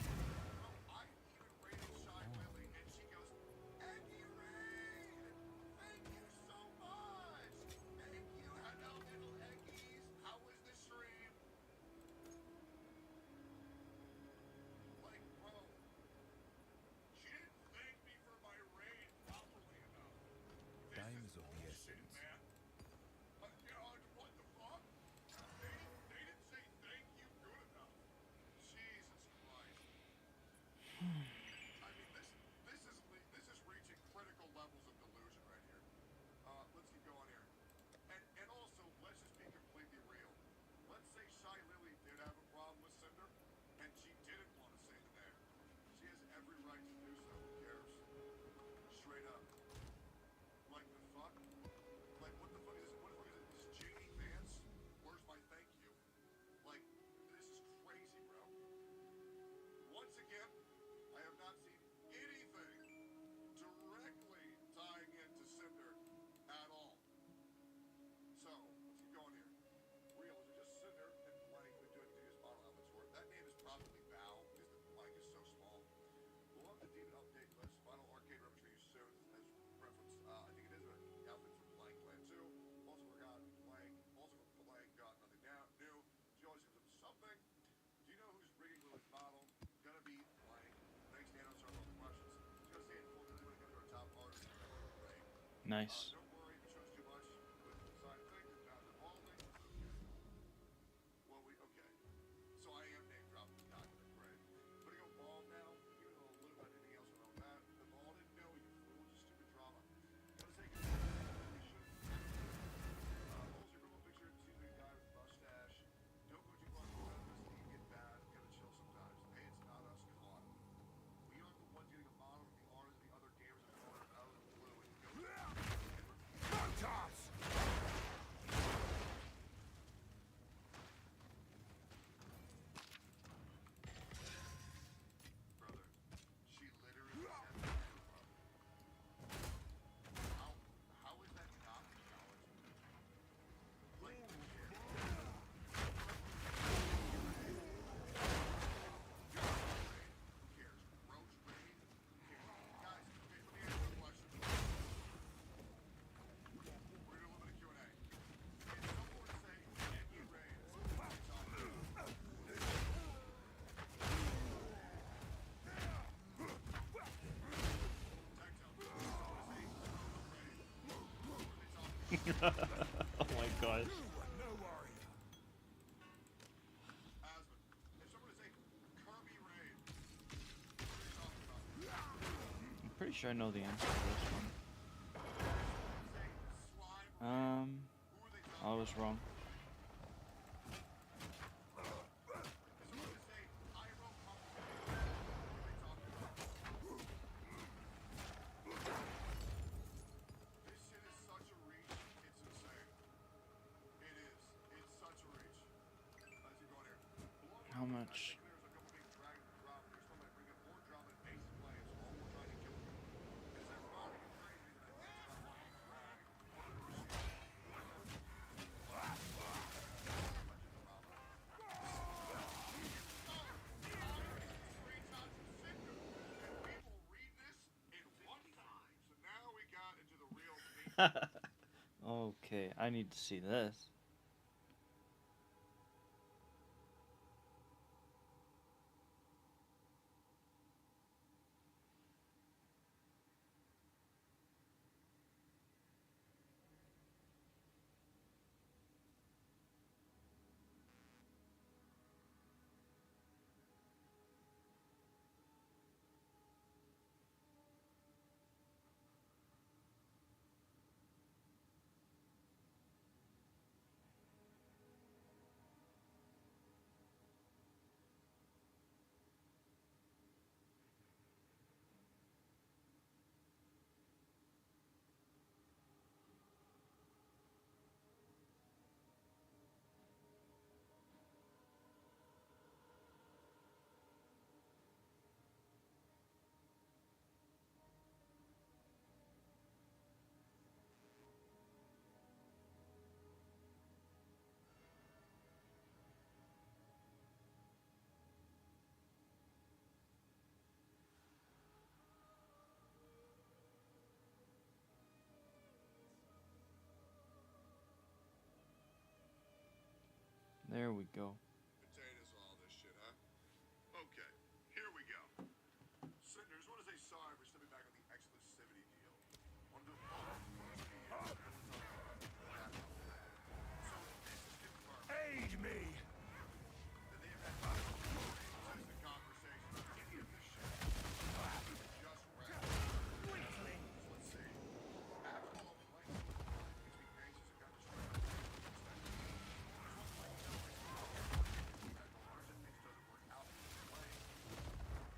bro, I even raided Shy Lily, and she goes, Eggy raid! Thank you so much! Thank you. Hello, little Eggies. How was the stream? Like, bro, she didn't thank me for my raid properly enough. This Time is is of the bullshit, essence. man. You know, what the fuck? They didn't say thank you good enough. Jesus Christ. I mean, this is reaching critical levels of delusion right here. Let's keep going here. And also, let's just be completely real. Let's say Shy Lily did have a problem with Cinder, and she didn't want to say the name. She has every right to do so. Who cares? Straight up. Like the fuck? Like what the fuck is this? What the fuck is it? This Genie Vance? Where's my thank you? Like, this is crazy, bro. Once again, I have not seen anything directly tying into Cinder at all. So, let's keep going here. Real, is it just Cinder and Blank been doing continuous model outfits for it? That name is probably Val, because the blank is so small. We'll have the demon update list. Final arcade reference for you soon as reference. I think it is the outfits for Blank Plan 2. Also forgot Blank. Also for Blank got nothing now new. She always comes up with something. Do you know who's rigging Lily's model? Gonna be Blank. Thanks, Nano. Sorry for all the questions. Just gonna say it full delivery when it comes to our top artist. Ray. Nice. Don't worry if it shows too much with the side thing. It's not evolving. Well, okay. So I am name dropping the document, great. Putting on ball now, even though a little about anything else around that. The ball didn't know, you fool, just stupid drama. Gotta say, we should. Also, your profile picture seems like a guy with a mustache. Don't go too far from the this thing get bad. Gotta chill sometimes. Hey, it's not us, come on. We aren't the ones getting a model from the artists and the other gamers that are out of the blue and go. Oh my gosh. No warrior. Asmund, if someone is a Kirby raid, what are you talking about? I'm pretty sure I know the answer to this one. Say slime raid. Who are they talking I was wrong. If someone is a Iroh Punk raid, what are they talking about? This shit is such a reach, it's insane. It is. It's such a reach. Let's keep going here. How much? I think there's a couple big dragons to drop. They're still gonna bring up more drama and Mace is playing, so all we're trying to kill them. It's ironic and crazy that I think about watching drag one of the screenshots of Cinder, and we will read this in one time. So now we got into the real meat. Okay, I need to see this. There we go. Potatoes, all this shit, huh? Okay, here we go. Cinder, just want to say sorry for stepping back on the exclusivity deal. Want to do So this is confirmed Aid me. that they have had no consistent conversations about any of this shit. Just rest. Weakling. So let's see. After all, playing so far makes me anxious and kind of stressed.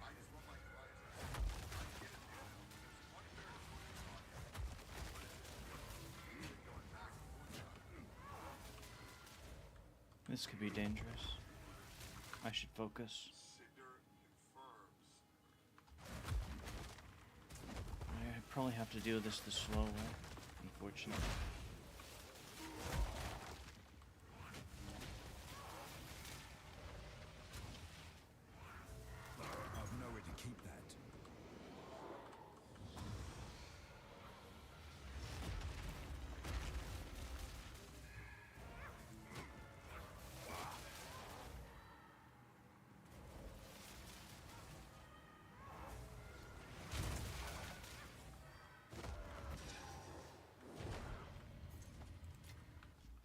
I just want my clients to say, I get it, man. It's unfair to put this on you. But it's just going back and forth about it. This could be dangerous. I should focus. Cinder confirms. I probably have to do this the slow way, unfortunately. I've nowhere to keep that.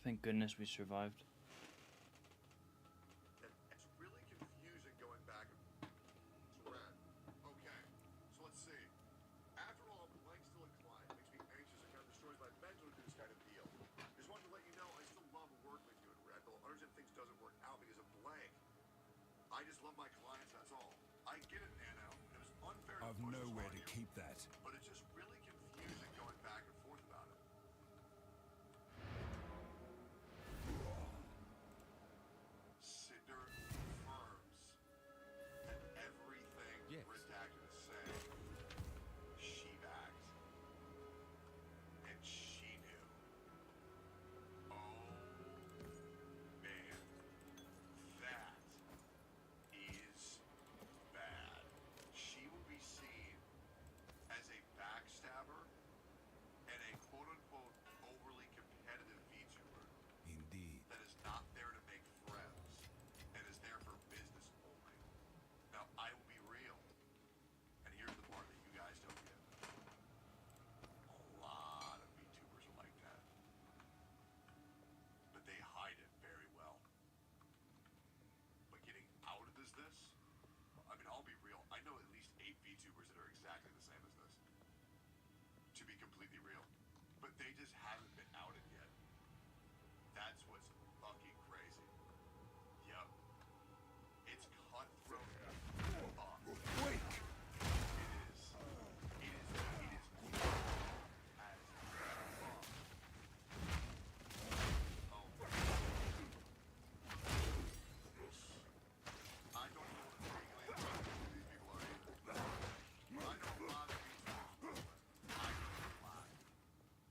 Thank goodness we survived. And it's really confusing going back and Brad. Okay, so let's see. After all, Blank still a client. Makes me anxious and kind of destroys my mental to do this kind of deal. Just wanted to let you know I still love working with you and Red. Though I understand things doesn't work out because of Blank. I just love my clients, that's all. I get it, Nano. It was unfair to I've push this nowhere on to you, keep that. but it's just really confusing going back and forth about it. Cinder confirms that everything Yes. Redacted is saying, she backed. And she knew. Oh, man. That is bad. She will be seen as a back to be completely real. But they just haven't been outed yet. That's what's fucking crazy. Yup. It's cutthroat. Fuck. Wait! It is. It is. It is as fuck. Oh. I don't know what the freaking lands of these people are either. I know a lot of VTubers. I know a lot.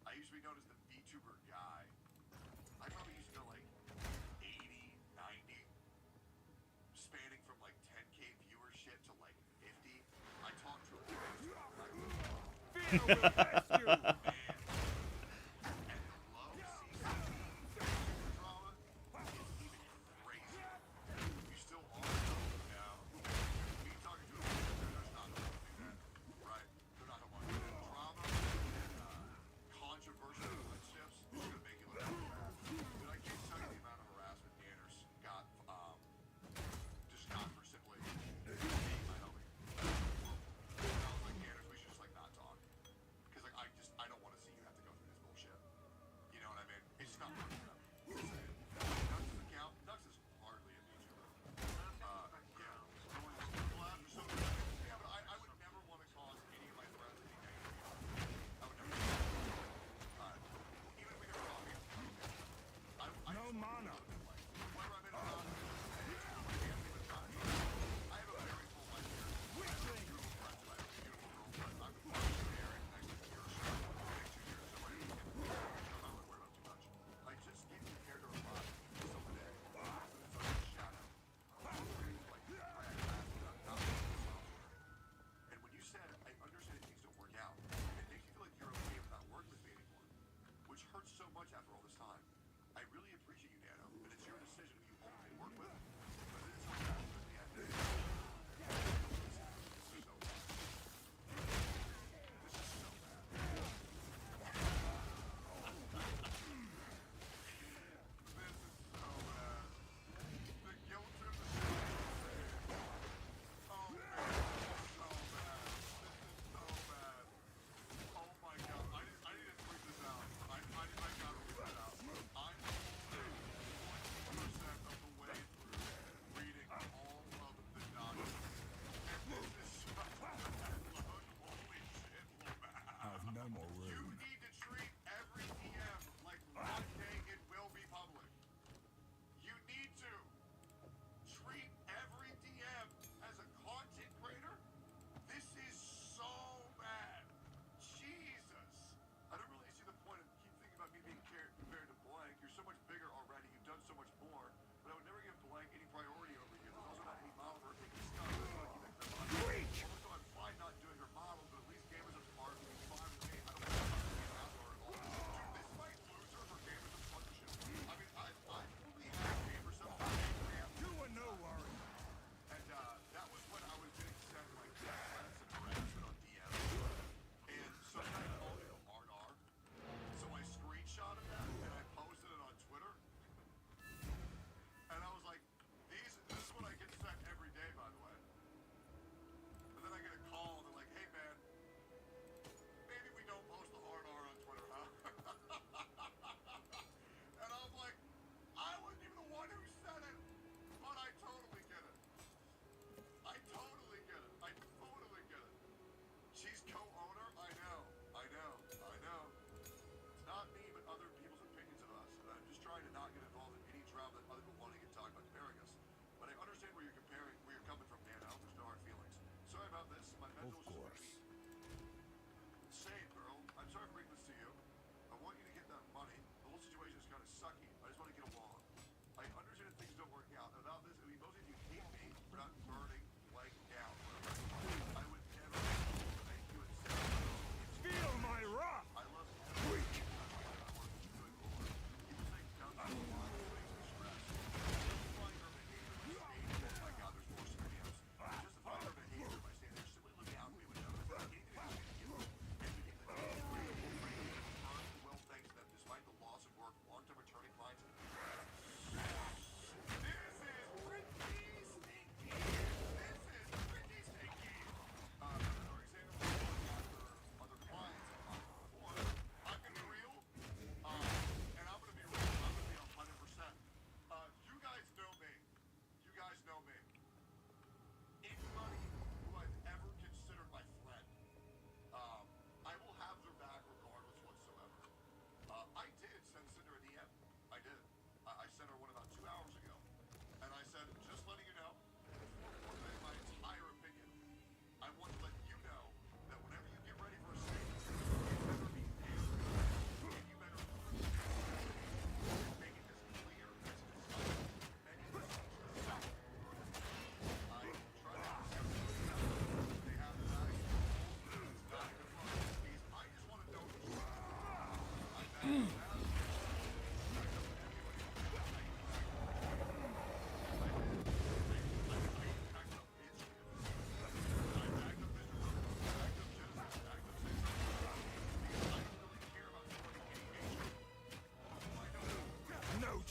I used to be known as the VTuber guy. I probably used to know like 80, 90, spanning from like 10K viewership to like 50. I talked to a Fear will rescue! man. And the low CCP drama is even crazier. You still are though now. Me talking to a man, they're just not gonna do that. Right? They're not gonna want to do that. Drama and controversial relationships is gonna make you look really bad. But I can't tell you the amount of harassment Danners got just got for simply being my homie. And I was like, Danners, we should just like not talk. Because like I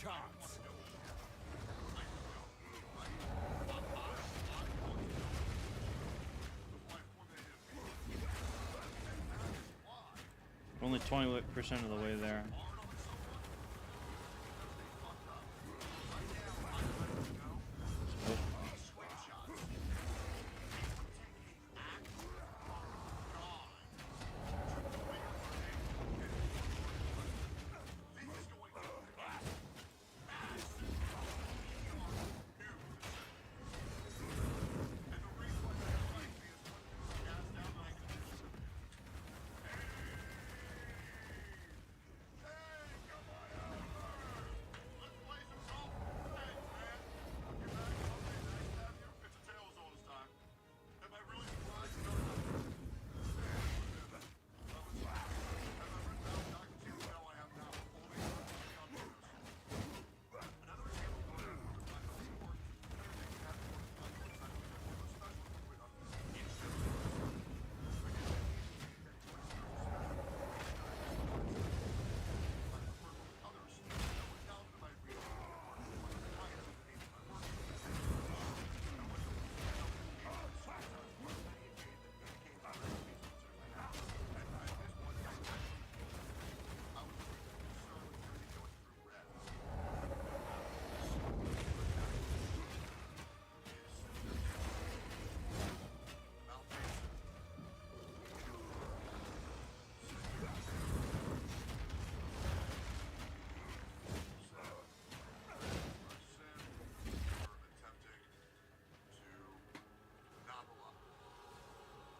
chance. Only 20% of the way there.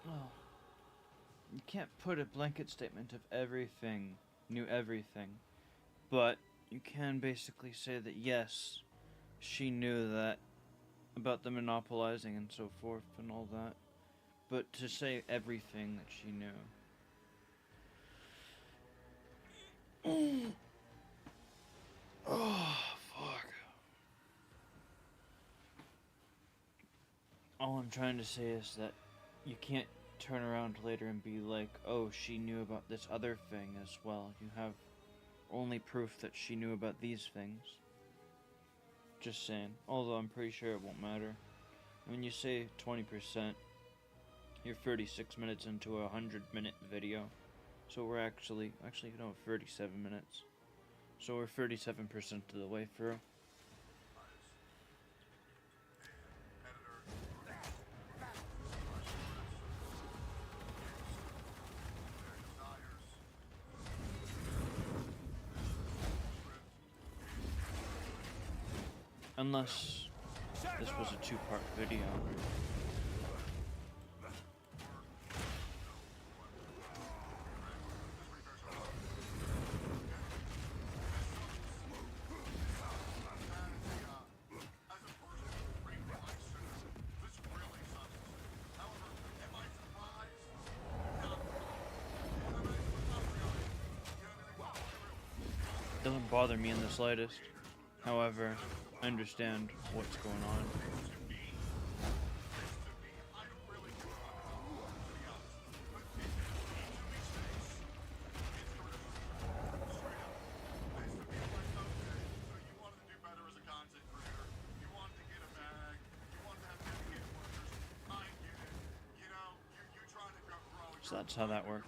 Well, you can't put a blanket statement of everything, knew everything, but you can basically say that yes, she knew that about the monopolizing and so forth and all that, but to say everything that she knew. Oh, fuck. All I'm trying to say is that you can't turn around later and be like, oh, she knew about this other thing as well. You have only proof that she knew about these things. Just saying. Although I'm pretty sure it won't matter. When you say 20%, you're 36 minutes into a 100-minute video. So we're actually, no, 37 minutes. So we're 37% of the way through. Unless this was a two-part video. Doesn't bother me in the slightest. However, I understand what's going on. So that's how that works.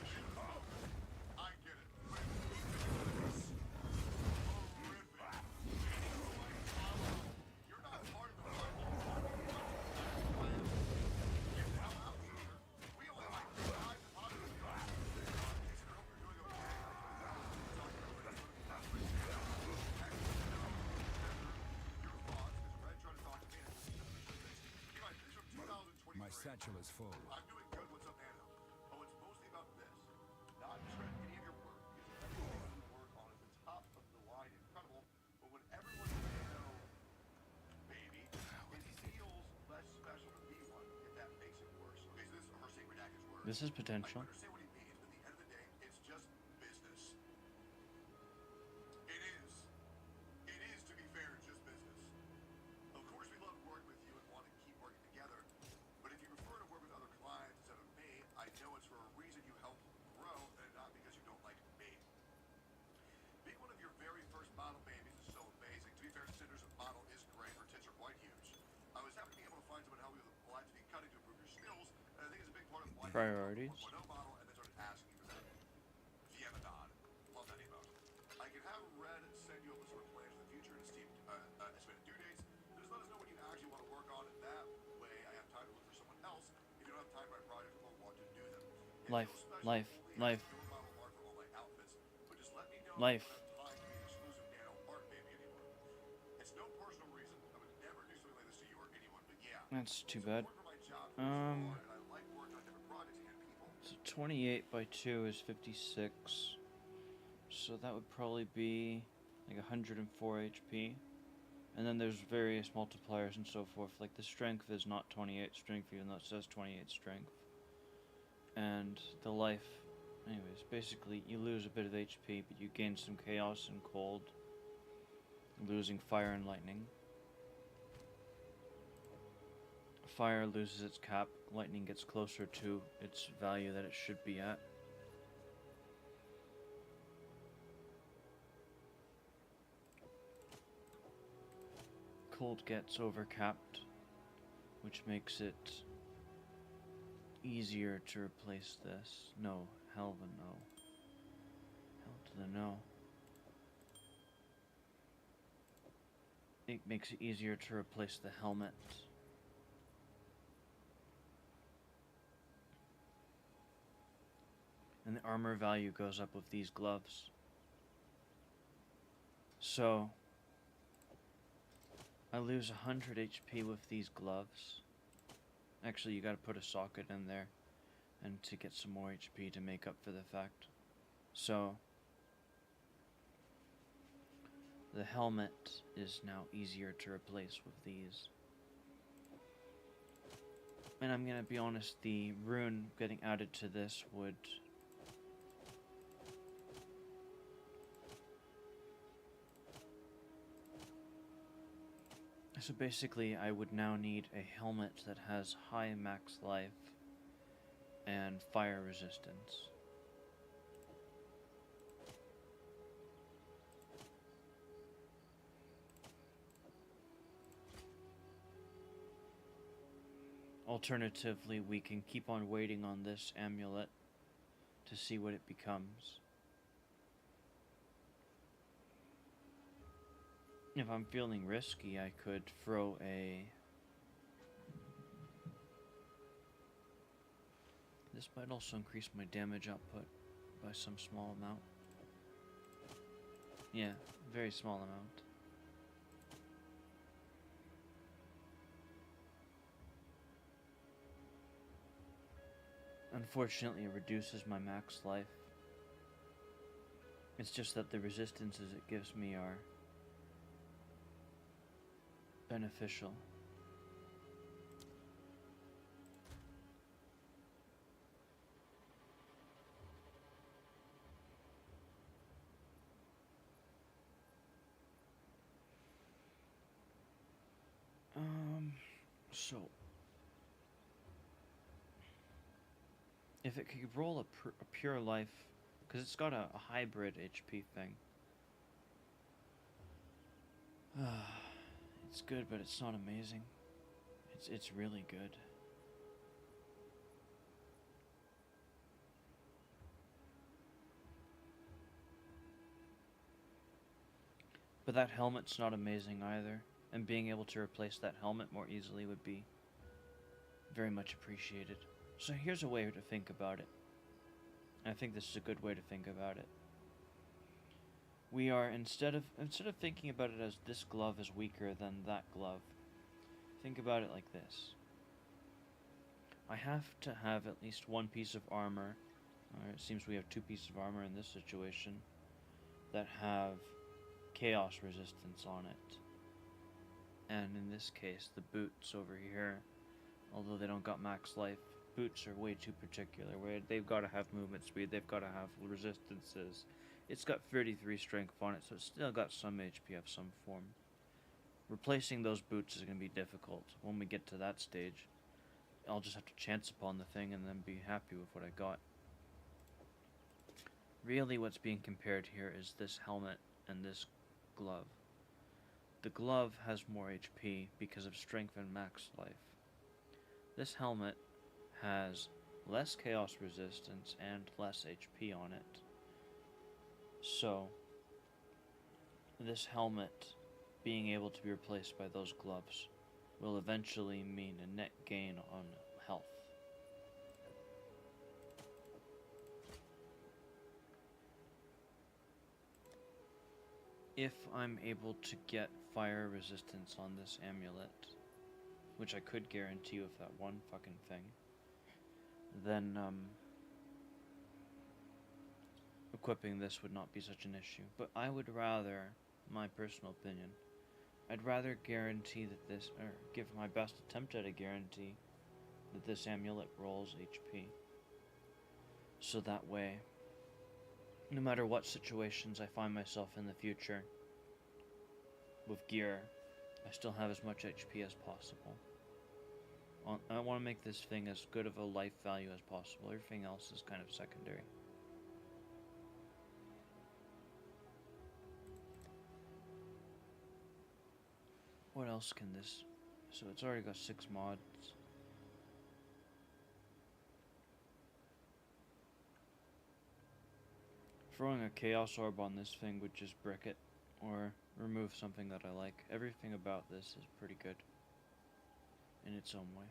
My satchel is full. I'm doing good. What's up, Nano? Oh, it's mostly about this. Not discredit any of your work, because everything you work on is the top of the line, incredible. But when everyone's Nano, baby, it feels less special to be one, if that makes it worse. Okay, so this is her sacred actor's words. This is potential. I understand what he means, but at the end of the day, it's just business. It is. It is, to be fair, just business. Of course, we love to work with you and want to keep working together. But if you prefer to work with other clients instead of me, I know it's for a reason you help grow and not because you don't like me. Being one of your very first model babies is so amazing. Priorities. A 1.0 model and then started asking for that. VM and nod. Love that emote. I can have Red send you a list of our plans for the future and estimated due dates. Just let us know when you actually want to work on it. That way I have time to look for someone else if you don't have time by project or want to do them. If Life, you'll special, life, only life, have your model art for all my outfits, but just let me know life. if you don't have time to be an exclusive nano art baby anymore. It's no personal reason. I would never do something like this to you or anyone, but yeah. That's too It's bad. important for my job to work so hard, and I like working on different projects and people. So 28 by 2 is 56. So that would probably be like 104 HP. And then there's various multipliers and so forth. Like the strength is not 28 strength, even though it says 28 strength. And the life, anyways, basically you lose a bit of HP, but you gain some chaos and cold, losing fire and lightning. Fire loses its cap, lightning gets closer to its value that it should be at. Cold gets overcapped, which makes it easier to replace this. No, hell of a no. Hell to the no. It makes it easier to replace the helmet. And the armor value goes up with these gloves. So I lose 100 HP with these gloves. Actually, you gotta put a socket in there and to get some more HP to make up for the fact. So the helmet is now easier to replace with these. And I'm gonna be honest, the rune getting added to this would so basically, I would now need a helmet that has high max life and fire resistance. Alternatively, we can keep on waiting on this amulet to see what it becomes. If I'm feeling risky, I could throw a... This might also increase my damage output by some small amount. Yeah, very small amount. Unfortunately, it reduces my max life. It's just that the resistances it gives me are beneficial. So if it could roll a pure life, because it's got a hybrid HP thing. It's good, but it's not amazing. It's really good. But that helmet's not amazing either, and being able to replace that helmet more easily would be very much appreciated. So here's a way to think about it. I think this is a good way to think about it. We are instead of thinking about it as this glove is weaker than that glove, think about it like this. I have to have at least one piece of armor, or it seems we have two pieces of armor in this situation, that have chaos resistance on it. And in this case, the boots over here, although they don't got max life, boots are way too particular, where they've got to have movement speed, they've got to have resistances. It's got 33 strength on it, so it's still got some HP of some form. Replacing those boots is going to be difficult. When we get to that stage, I'll just have to chance upon the thing and then be happy with what I got. Really what's being compared here is this helmet and this glove. The glove has more HP because of strength and max life. This helmet has less chaos resistance and less HP on it. So, this helmet being able to be replaced by those gloves will eventually mean a net gain on health. If I'm able to get fire resistance on this amulet, which I could guarantee with that one fucking thing, then equipping this would not be such an issue. But I would rather, my personal opinion, I'd rather guarantee that this, or give my best attempt at a guarantee that this amulet rolls HP. So that way, no matter what situations I find myself in the future with gear, I still have as much HP as possible. I want to make this thing as good of a life value as possible. Everything else is kind of secondary. What else can this... So it's already got 6 mods. Throwing a Chaos Orb on this thing would just brick it, or remove something that I like. Everything about this is pretty good in its own way.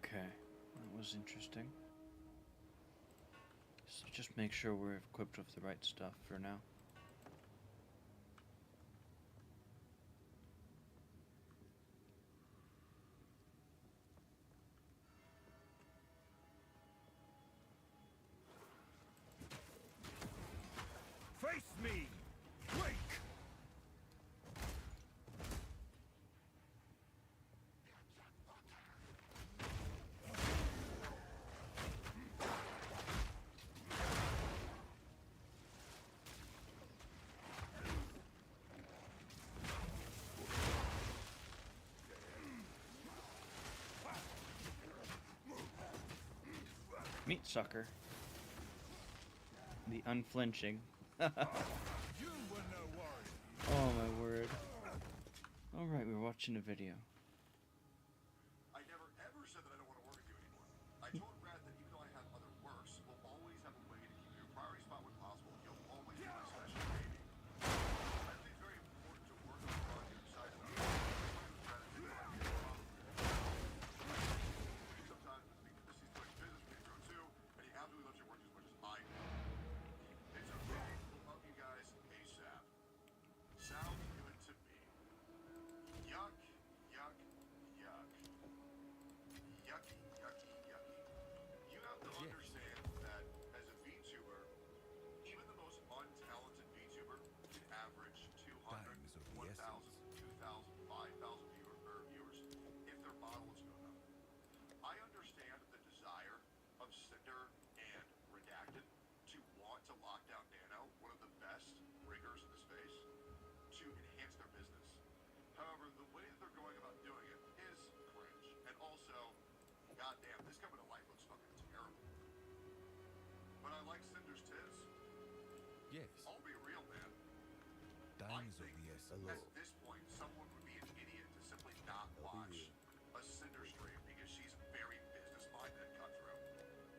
Okay, that was interesting. So just make sure we're equipped with the right stuff for now. Face me! Wake! Meat sucker. The unflinching. You were no warrior. Oh my word. Alright, we're watching a video. I never ever said that I don't want to work with you anymore. I told Brad that even though I have other works, we'll always have a way to keep you a priority spot when possible. You'll always be my special baby. I think it's very important to work on the project besides that. Sometimes it's because he's doing business with you too, and he absolutely loves your work as much as I do. It's okay. We'll love you guys ASAP. Sounds good to me. Yuck, yuck, yuck. Yucky, yucky, yucky. You have to understand that as a VTuber, even the most untalented VTuber can average 200, Times of the 1,000, essence. 2,000, 5,000 viewers if their model is good enough. I understand the desire of Cinder and Redacted to want to lock down Nano, one of the best riggers in the space, to enhance their business. However, the way that they're going about doing it is cringe. And also, goddamn, this coming to life looks fucking terrible. But I like Cinder's tips. Yes. I'll be real, man. Times of think the essence. at this point, someone would be an idiot to simply not watch a Cinder stream because she's very business-minded and cutthroat.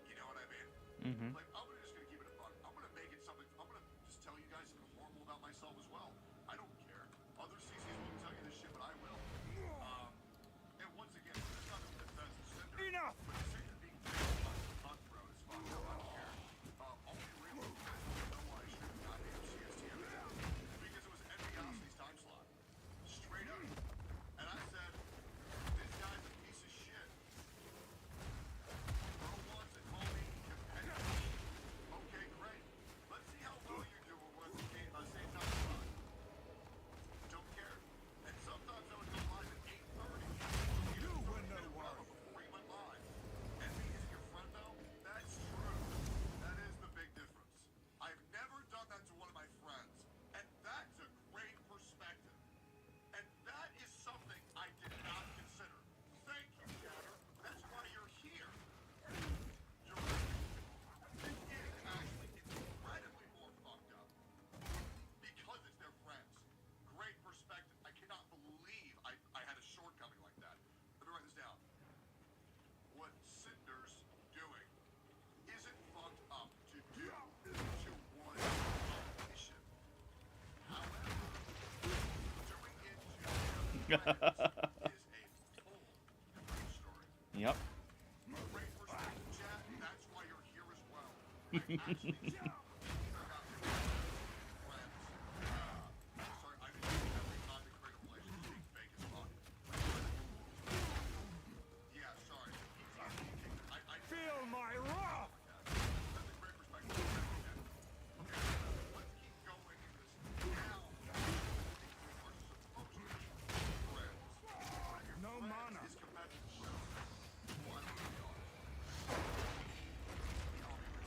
You know what I mean? Mm-hmm. Like, I'm just gonna keep it a buck. I'm gonna make it something. I'm gonna just tell you guys something horrible about myself as well. I don't care. Other CCs won't tell you this shit, but I will. And once again, it's not a defense of Cinder. Enough! But Cinder being cutthroat as fuck. I don't care. I'll be real with you guys. You know why I should not have CST every day? Because it was Enviosity's time slot. Straight up. And I said, this guy's a piece of shit. Bro wants to call me competitive. Dragons is a total different story. Yep. Great perspective, chat. That's why you're here as well. I actually about friends. Sorry, I mean every time they create a relationship being fake as fuck. Yeah, sorry. I Feel my wrath! That's a great perspective. Okay, let's keep going in this now. We are supposed to be friends. But if your No friend mana. is competitive, well, I don't know, to be honest.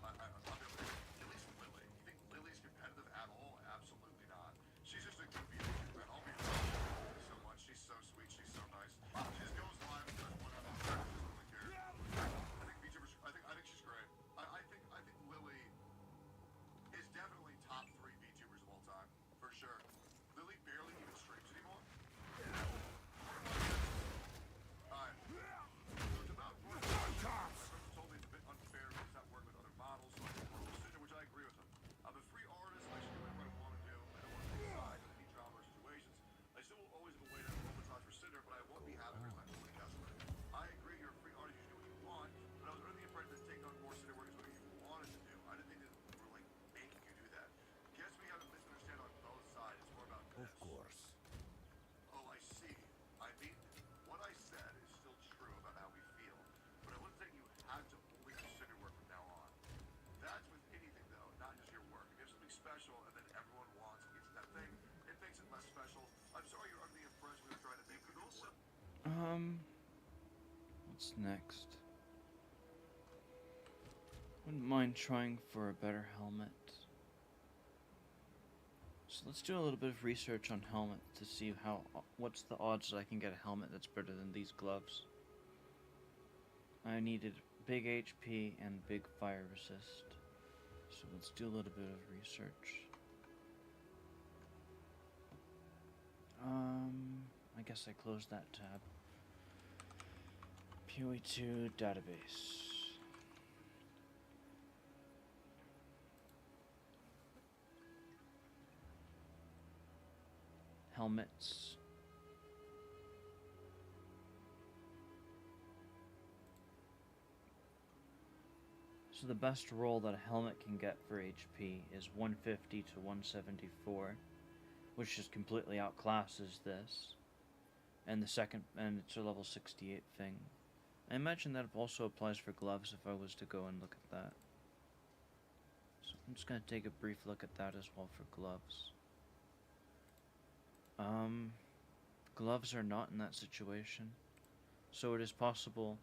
I'll be honest. At least Lily. You think Lily's competitive at all? Absolutely not. She's just a goofy Asian friend. I'll be honest. I love Lily so much. She's so sweet. She's so nice. She just goes live and does one other thing. She doesn't really care. I think she's great. I think Lily is definitely top 3 VTubers of all time, for sure. Lily barely even streams anymore. Alright. So it's about work. My friends told me it's a bit unfair because it's not working with other models, so I can work with Cinder, which I agree with them. I'm a free artist, I should do whatever I want to do. I don't want to take sides in any drama or situations. I still will always have a way to monetize for Cinder, but I won't be happy because I'm only customer. I agree you're a free artist, you should do what you want, but I was under the impression that taking on more Cinder work is what you wanted to do. I didn't think that we were like making you do that. Guess we have a misunderstanding on both sides. It's more about this. Of course. Oh, I see. I mean, what I said is still true about how we feel, but I wasn't saying you had to only consider work from now on. That's with anything, though, not just your work. If you have something special and then everyone wants and gets that thing, it makes it less special. I'm sorry you're under the impression we were trying to make you also. What's next? Wouldn't mind trying for a better helmet. So let's do a little bit of research on helmet to see what's the odds that I can get a helmet that's better than these gloves. I needed big HP and big fire resist. So let's do a little bit of research. I guess I closed that tab. POE2 database. Helmets. So the best roll that a helmet can get for HP is 150 to 174, which just completely outclasses this. And it's a level 68 thing. I imagine that also applies for gloves if I was to go and look at that. So I'm just going to take a brief look at that as well for gloves. Gloves are not in that situation. So it is possible.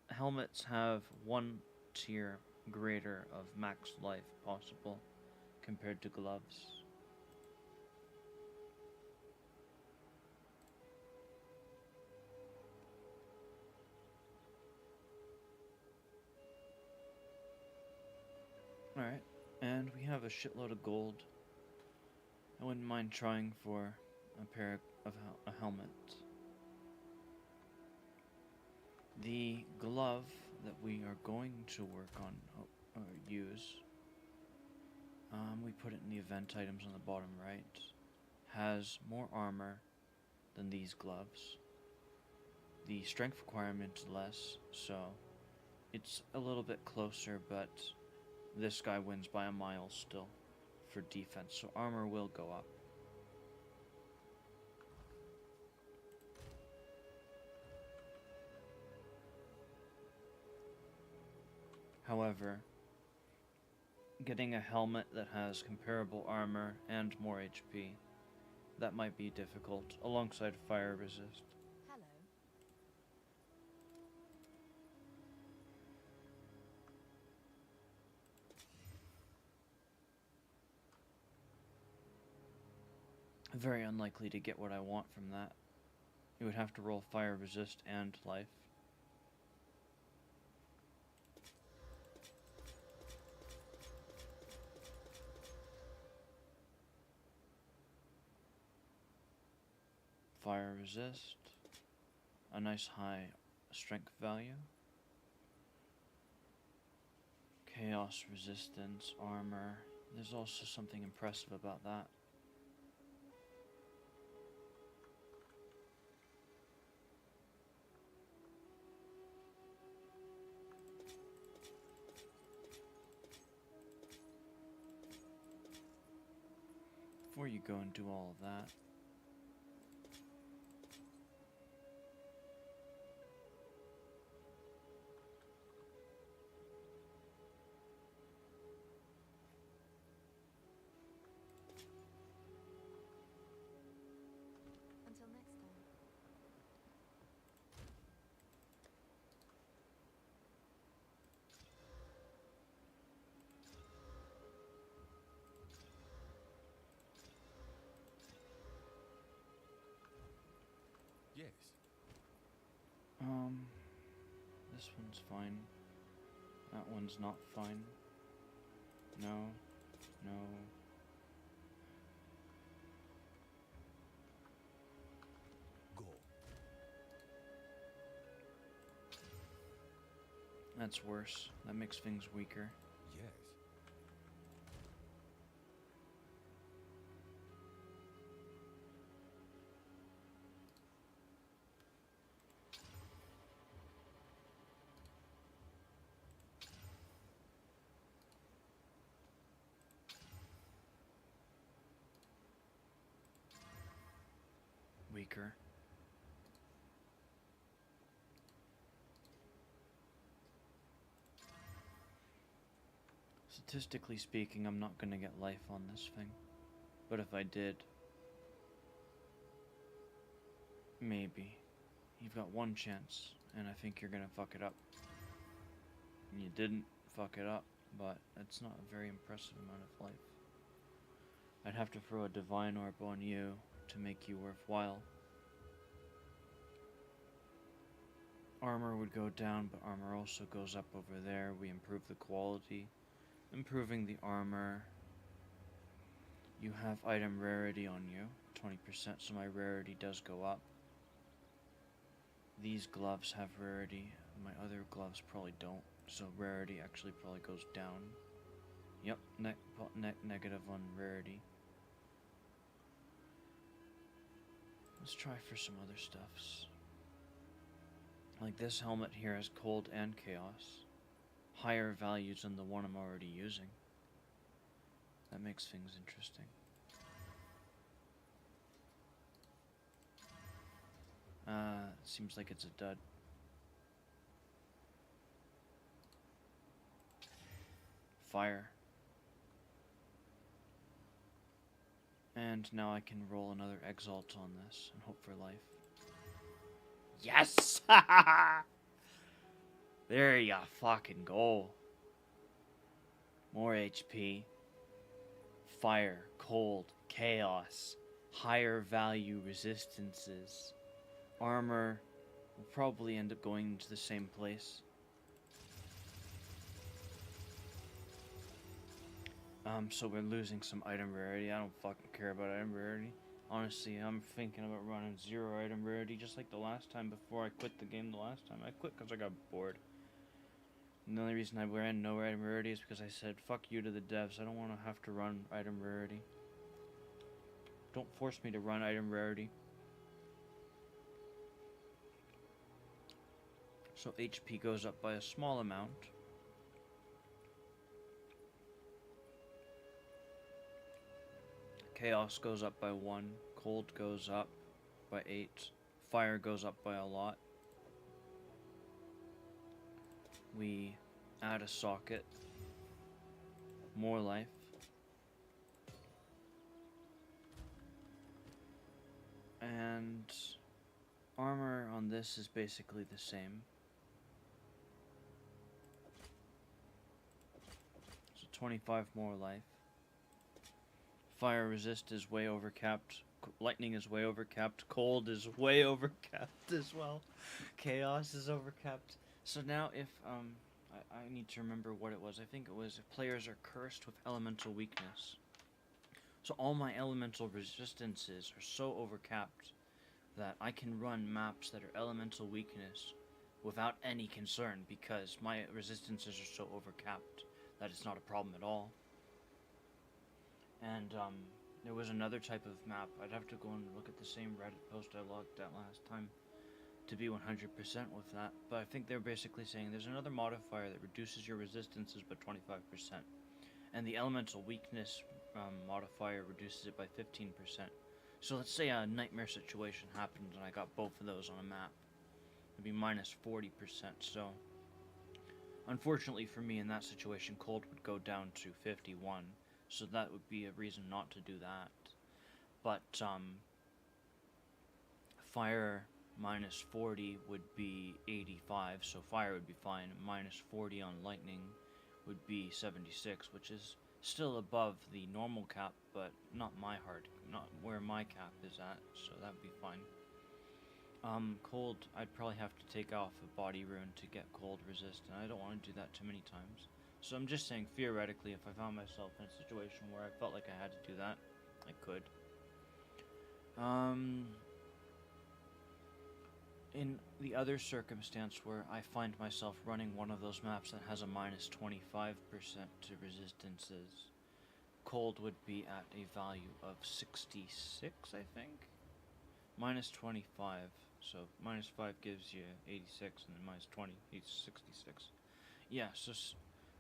Helmets have one tier greater of max life possible compared to gloves. Alright, and we have a shitload of gold. I wouldn't mind trying for a pair of a helmet. The glove that we are going to work on or use, we put it in the event items on the bottom right, has more armor than these gloves. The strength requirement is less, so it's a little bit closer, but this guy wins by a mile still for defense, so armor will go up. However, getting a helmet that has comparable armor and more HP, that might be difficult, alongside fire resist. Hello. Very unlikely to get what I want from that. You would have to roll fire resist and life. Fire resist, a nice high strength value, chaos resistance, armor. There's also something impressive about that. you go and do all of that, Until next time. Yes. this one's fine. That one's not fine. No, no. Go. That's worse. That makes things weaker. Yes. Weaker. Statistically speaking, I'm not gonna get life on this thing. But if I did, maybe. You've got one chance, and I think you're gonna fuck it up. And you didn't fuck it up, but it's not a very impressive amount of life. I'd have to throw a divine orb on you to make you worthwhile. Armor would go down, but armor also goes up over there. We improve the quality. Improving the armor. You have item rarity on you, 20%, so my rarity does go up. These gloves have rarity. My other gloves probably don't, so rarity actually probably goes down. Yep, negative on rarity. Let's try for some other stuffs. Like this helmet here has cold and chaos. Higher values than the one I'm already using. That makes things interesting. Seems like it's a dud. Fire. And now I can roll another exalt on this and hope for life. Yes! There you fucking go. More HP. Fire, cold, chaos, higher value resistances. Armor will probably end up going into the same place. So we're losing some item rarity. I don't fucking care about item rarity. Honestly, I'm thinking about running 0 item rarity just like the last time before I quit the game the last time. I quit because I got bored. And the only reason I ran no item rarity is because I said, fuck you to the devs. I don't want to have to run item rarity. Don't force me to run item rarity. So HP goes up by a small amount. Chaos goes up by 1. Cold goes up by 8. Fire goes up by a lot. We add a socket. More life. And armor on this is basically the same. So 25 more life. Fire resist is way overcapped. Lightning is way overcapped. Cold is way overcapped as well. Chaos is overcapped. So now if, I need to remember what it was. I think it was if players are cursed with elemental weakness. So all my elemental resistances are so overcapped that I can run maps that are elemental weakness without any concern because my resistances are so overcapped that it's not a problem at all. And there was another type of map. I'd have to go and look at the same Reddit post I looked at last time to be 100% with that. But I think they're basically saying there's another modifier that reduces your resistances by 25%. And the elemental weakness modifier reduces it by 15%. So let's say a nightmare situation happened and I got both of those on a map. It'd be minus 40%. So unfortunately for me in that situation, cold would go down to 51. So that would be a reason not to do that. But fire minus 40 would be 85, so fire would be fine. Minus 40 on lightning would be 76, which is still above the normal cap, but not where my cap is at, so that would be fine. Cold, I'd probably have to take off a body rune to get cold resist, and I don't want to do that too many times. So I'm just saying, theoretically, if I found myself in a situation where I felt like I had to do that, I could. In the other circumstance where I find myself running one of those maps that has a minus 25% to resistances, cold would be at a value of 66, I think? Minus 25, so minus 5 gives you 86, and then minus 20 is 66. Yeah, so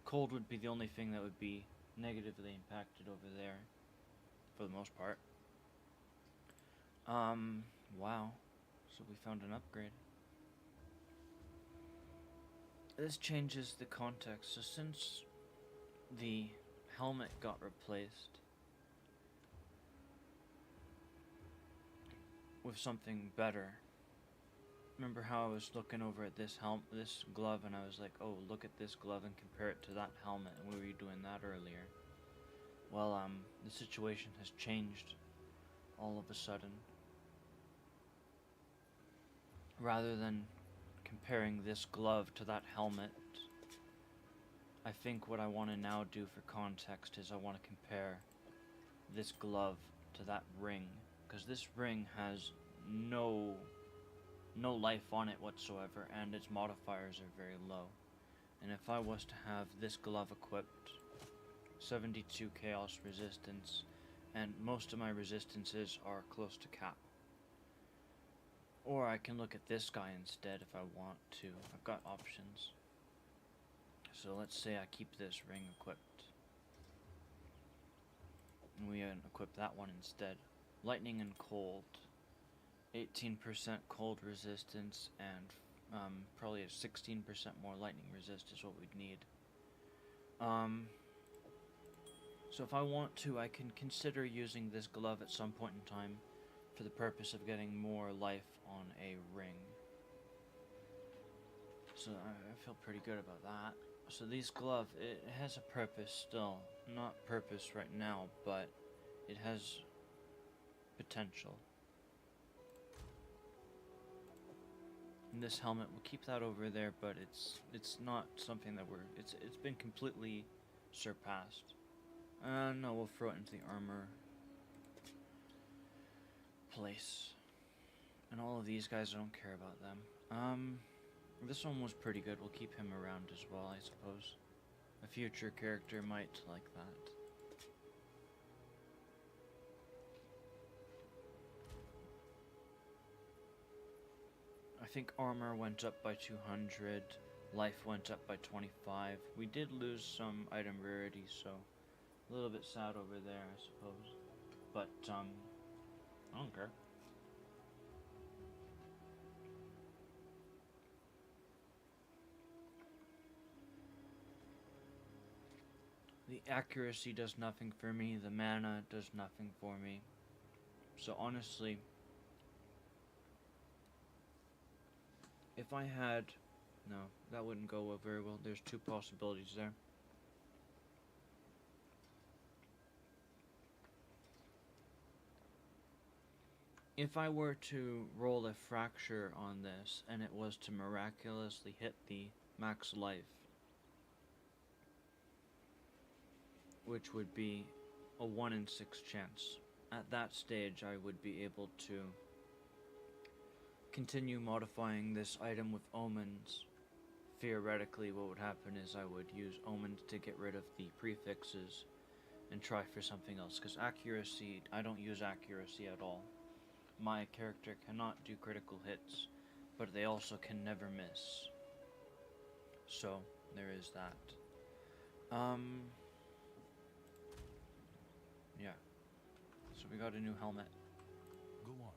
cold would be the only thing that would be negatively impacted over there, for the most part. Wow. So we found an upgrade. This changes the context. So since the helmet got replaced with something better, remember how I was looking over at this glove, and I was like, oh, look at this glove and compare it to that helmet, and we were doing that earlier. Well, the situation has changed all of a sudden. Rather than comparing this glove to that helmet, I think what I want to now do for context is I want to compare this glove to that ring, because this ring has no life on it whatsoever, and its modifiers are very low. And if I was to have this glove equipped, 72 chaos resistance, and most of my resistances are close to cap. Or I can look at this guy instead if I want to. I've got options. So let's say I keep this ring equipped. And we equip that one instead. Lightning and cold. 18% cold resistance and probably a 16% more lightning resist is what we'd need. So if I want to, I can consider using this glove at some point in time for the purpose of getting more life on a ring. So I feel pretty good about that. So this glove, it has a purpose still. Not purpose right now, but it has potential. And this helmet, we'll keep that over there, but it's not something that it's been completely surpassed. No, we'll throw it into the armor place. And all of these guys, I don't care about them. This one was pretty good. We'll keep him around as well, I suppose. A future character might like that. I think armor went up by 200, life went up by 25. We did lose some item rarity, so a little bit sad over there, I suppose. But, I don't care. The accuracy does nothing for me, the mana does nothing for me. So honestly, if I had... No, that wouldn't go very well. There's two possibilities there. If I were to roll a fracture on this, and it was to miraculously hit the max life, which would be a 1 in 6 chance, at that stage I would be able to continue modifying this item with omens. Theoretically, what would happen is I would use omens to get rid of the prefixes and try for something else, because accuracy, I don't use accuracy at all. My character cannot do critical hits, but they also can never miss. So, there is that. Yeah. So we got a new helmet. Go on.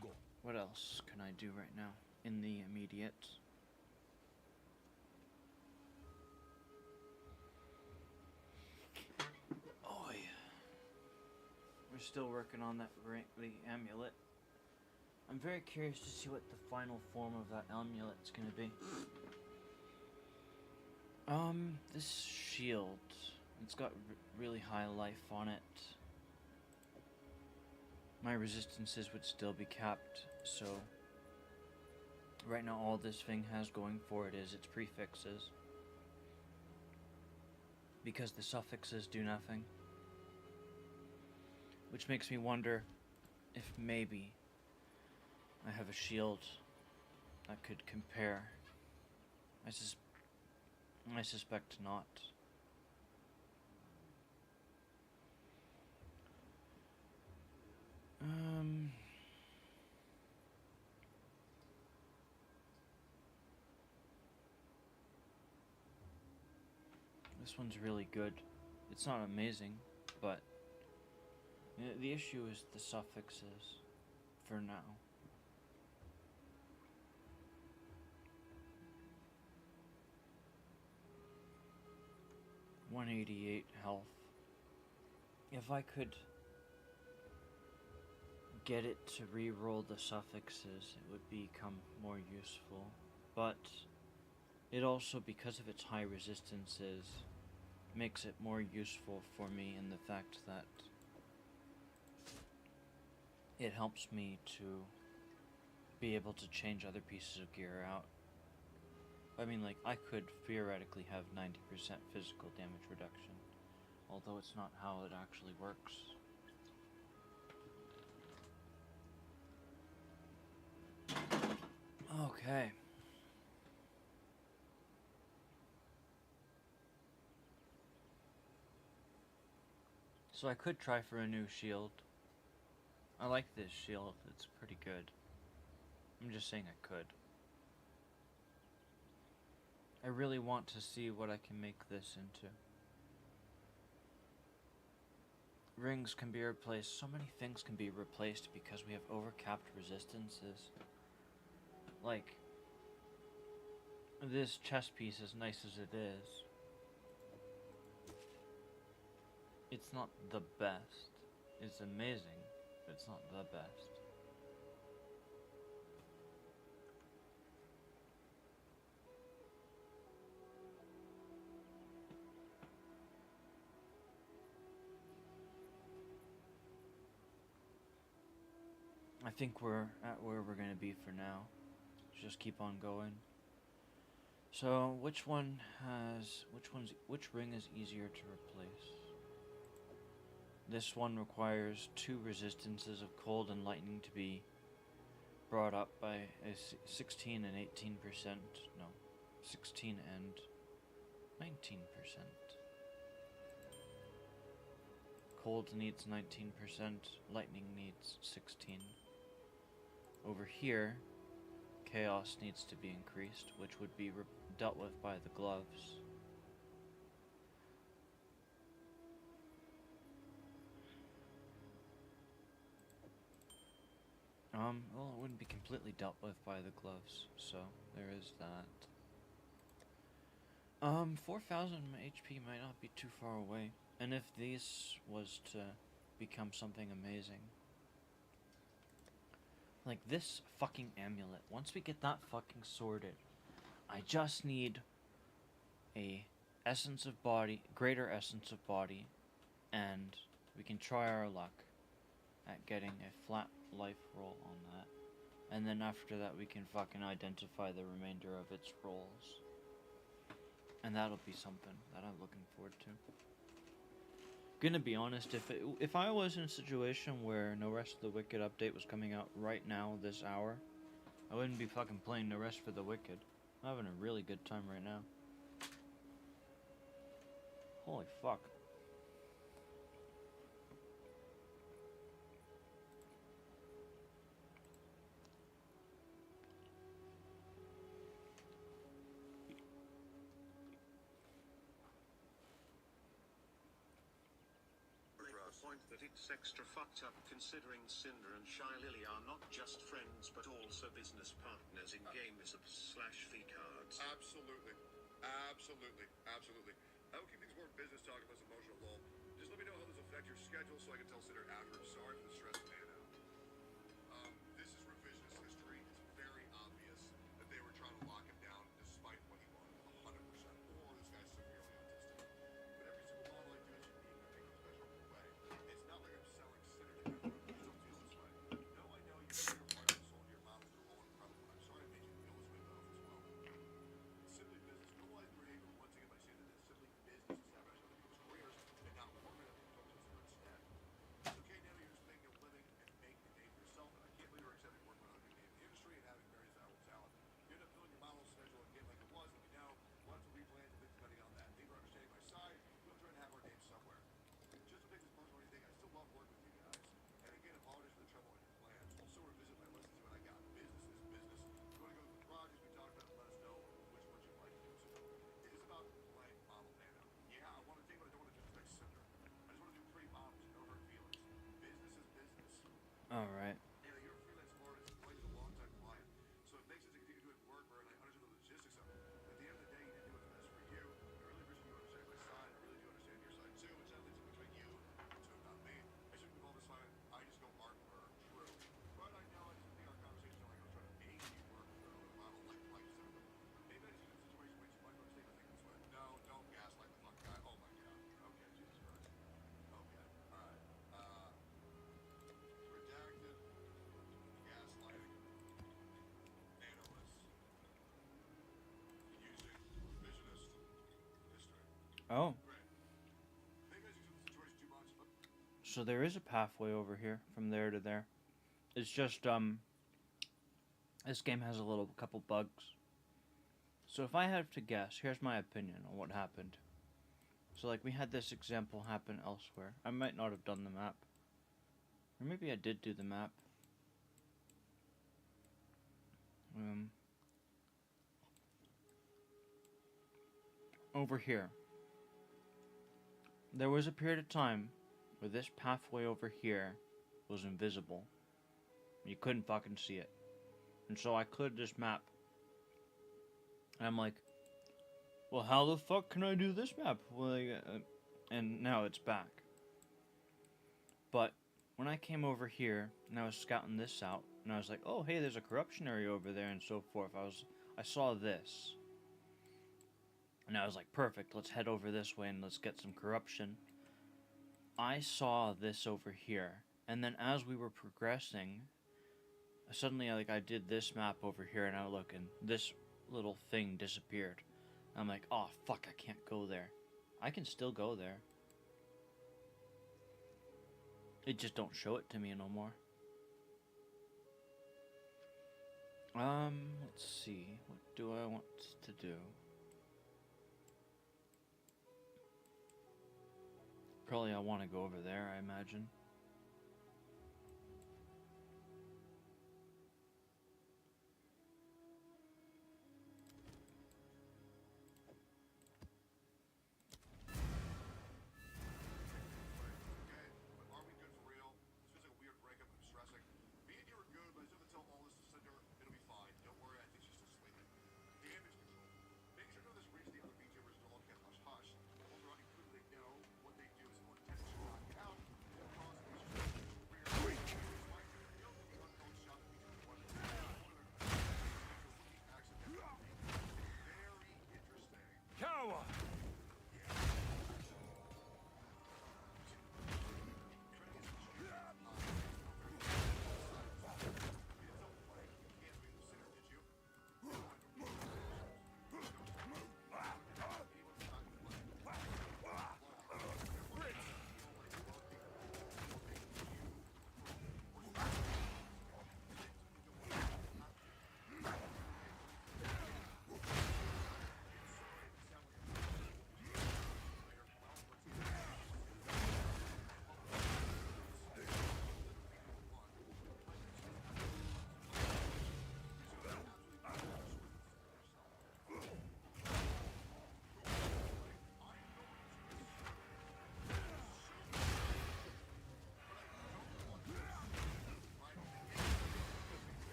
Go. What else can I do right now in the immediate? Oh yeah. We're still working on the amulet. I'm very curious to see what the final form of that amulet's gonna be. This shield. It's got really high life on it. My resistances would still be capped, so right now all this thing has going for it is its prefixes. Because the suffixes do nothing. Which makes me wonder if maybe I have a shield that could compare. I suspect not. This one's really good. It's not amazing, but the issue is the suffixes for now. .188 health. If I could get it to re-roll the suffixes, it would become more useful. But it also, because of its high resistances, makes it more useful for me in the fact that it helps me to be able to change other pieces of gear out. I mean, like, I could theoretically have 90% physical damage reduction, although it's not how it actually works. Okay. So I could try for a new shield. I like this shield, it's pretty good. I'm just saying I could. I really want to see what I can make this into. Rings can be replaced. So many things can be replaced because we have overcapped resistances. Like, this chest piece, as nice as it is, it's not the best. It's amazing, but it's not the best. I think we're at where we're gonna be for now. Just keep on going. So, which ring is easier to replace? This one requires 2 resistances of cold and lightning to be brought up by a 16 and 18%. No, 16 and 19%. Cold needs 19%, lightning needs 16. Over here, chaos needs to be increased, which would be dealt with by the gloves. Well, it wouldn't be completely dealt with by the gloves, so there is that. 4,000 HP might not be too far away, and if this was to become something amazing, like this fucking amulet, once we get that fucking sorted, I just need a essence of body, greater essence of body, and we can try our luck at getting a flat life roll on that. And then after that we can fucking identify the remainder of its rolls. And that'll be something that I'm looking forward to. Gonna be honest, if I was in a situation where No Rest for the Wicked update was coming out right now, this hour, I wouldn't be fucking playing No Rest for the Wicked. I'm having a really good time right now. Holy fuck. point that it's extra fucked up considering Cinder and Shy Lily are not just friends but also business partners in game/fee cards. Absolutely. Absolutely. Absolutely. I will keep things more business talk and less emotional, lol. Just let me know how this affects your schedule so I can tell Cinder afterwards. Sorry for the stress, man. This is revisionist history. It's very obvious that they were trying to lock him down despite what he wanted, 100%. Or this guy's severely autistic. But every single model I do is unique. I make them special way. It's not like I'm selling Cinder to everyone. Please don't feel this way. No, I know you feel your heart and soul to your models. They're all incredible. I'm sorry I made you feel this way, though, as well. It's simply business. Normalize behavior once again by saying that it's simply business to sabotage other people's careers and not working on people talking to Cinder instead. It's okay now you're just making a living and making a name for yourself, and I can't believe you're accepting working with other big names in the industry and having various valuable talent. You end up filling your model schedule again like it was, let me know. We'll have to replan to fit depending on that. Thank you for understanding my side. We'll try to have our name somewhere. Just to take this personal or anything, I still love working with you guys. And again, apologies for the trouble on your plans. Also revisit my list and see what I got. Business is business. If you want to go through the projects we talked about, let us know which ones you'd like to do. So it is about playing model Nano. Yeah, I want to take, but I don't want to just fix Cinder. I just want to do pretty models, no hurt feelings. Business is business. All right. You know, you're a freelance artist, and Blake is a long-time client, so it makes sense to continue doing work where, and I understand the logistics of it. But at the end of the day, you need to do what's best for you. I really appreciate you understanding my side. I really do understand your side too. It's not something between you two, not me. I shouldn't involve this fine. I just go art for true. But I know I just think our conversation like I was trying to make you work with another model like Cinder. Maybe I just use the situation way too much, but I'm still thinking this way. No, don't gaslight the fucking guy. Oh my god. Okay, Jesus Christ. Okay. Alright. Redacted. Gaslighting. Analyst. Using revisionist history. Oh, Great. Maybe I just use the situation too much. so there is a pathway over here from there to there. It's just this game has a couple bugs. So if I have to guess, here's my opinion on what happened. So like we had this example happen elsewhere. I might not have done the map. Or maybe I did do the map. Over here. There was a period of time where this pathway over here was invisible. You couldn't fucking see it. And so I cleared this map. And I'm like, well, how the fuck can I do this map? Well, and now it's back. But when I came over here and I was scouting this out, and I was like, oh, hey, there's a corruption area over there and so forth. I saw this. And I was like, perfect, let's head over this way and let's get some corruption. I saw this over here. And then as we were progressing, suddenly I did this map over here and I look and this little thing disappeared. I'm like, oh fuck, I can't go there. I can still go there. It just don't show it to me no more. Let's see. What do I want to do? Probably I want to go over there, I imagine. Okay, but are we good for real? This feels like a weird breakup and I'm stressing. Me and you are good, but I still have to tell all this to Cinder. It'll be fine. Don't worry, I think she's still sleeping. Damage control. Making sure none of this reaches the other VTubers and all kept hush hush. While they're unclear, they know what they do is more intense to knock it out. It will cause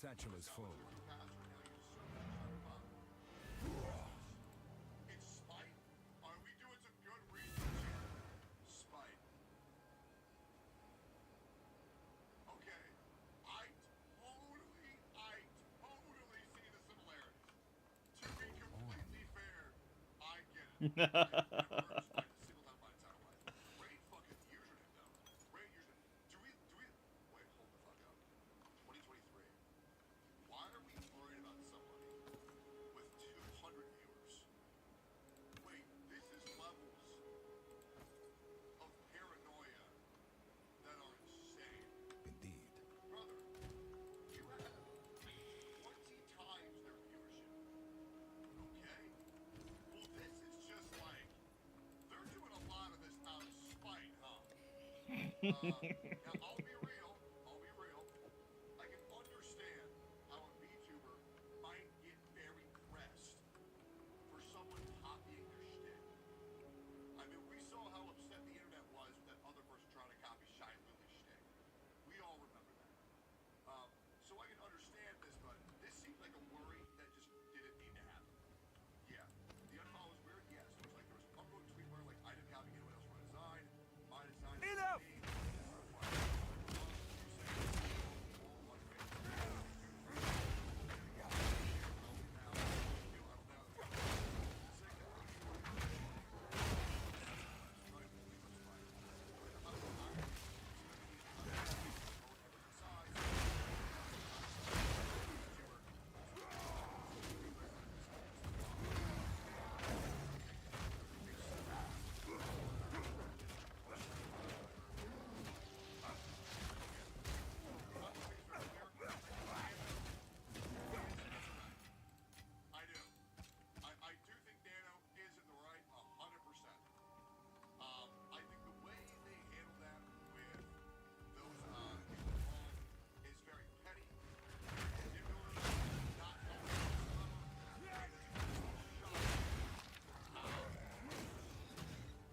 satchel is full. It's spite? Are we doing some good research here? Spite. Okay. I totally see the similarities. To be completely fair, I get it. I've never heard of spite a single time in my entire life. Great fucking username though. Great username. Wait, hold the fuck up. 2023. Why are we worried about somebody with 200 viewers? Wait, this is levels of paranoia that are insane. Indeed. Brother, you have 20 times their viewership. Okay? Well, this is just like, they're doing a lot of this out of spite, huh? Now, I'll be real. I can understand how a VTuber might get very pressed for someone copying their shtick. I mean, we saw how upset the internet was with that other person trying to copy Shy Lily's shtick. We all remember that. So I can understand this, but this seems like a worry that just didn't need to happen. Yeah, the unfollow was weird. Yes, it was like there was an upvote tweet where like I didn't copy anyone else for my design. My design is Enough! me. I do think Nano is in the right 100%. I think the way they handle that with those people involved is very petty, manipulative, not always clever, and it's shocking.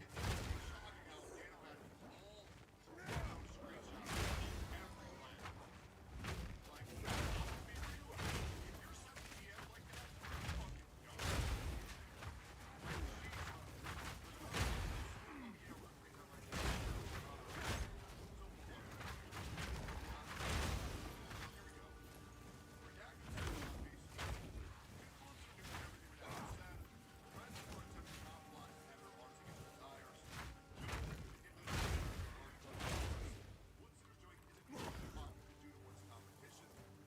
It's shocking how Nano had all those screenshots everywhere. Like, I'm gonna be real. If you're sending DMs like that, you're fucking dumb.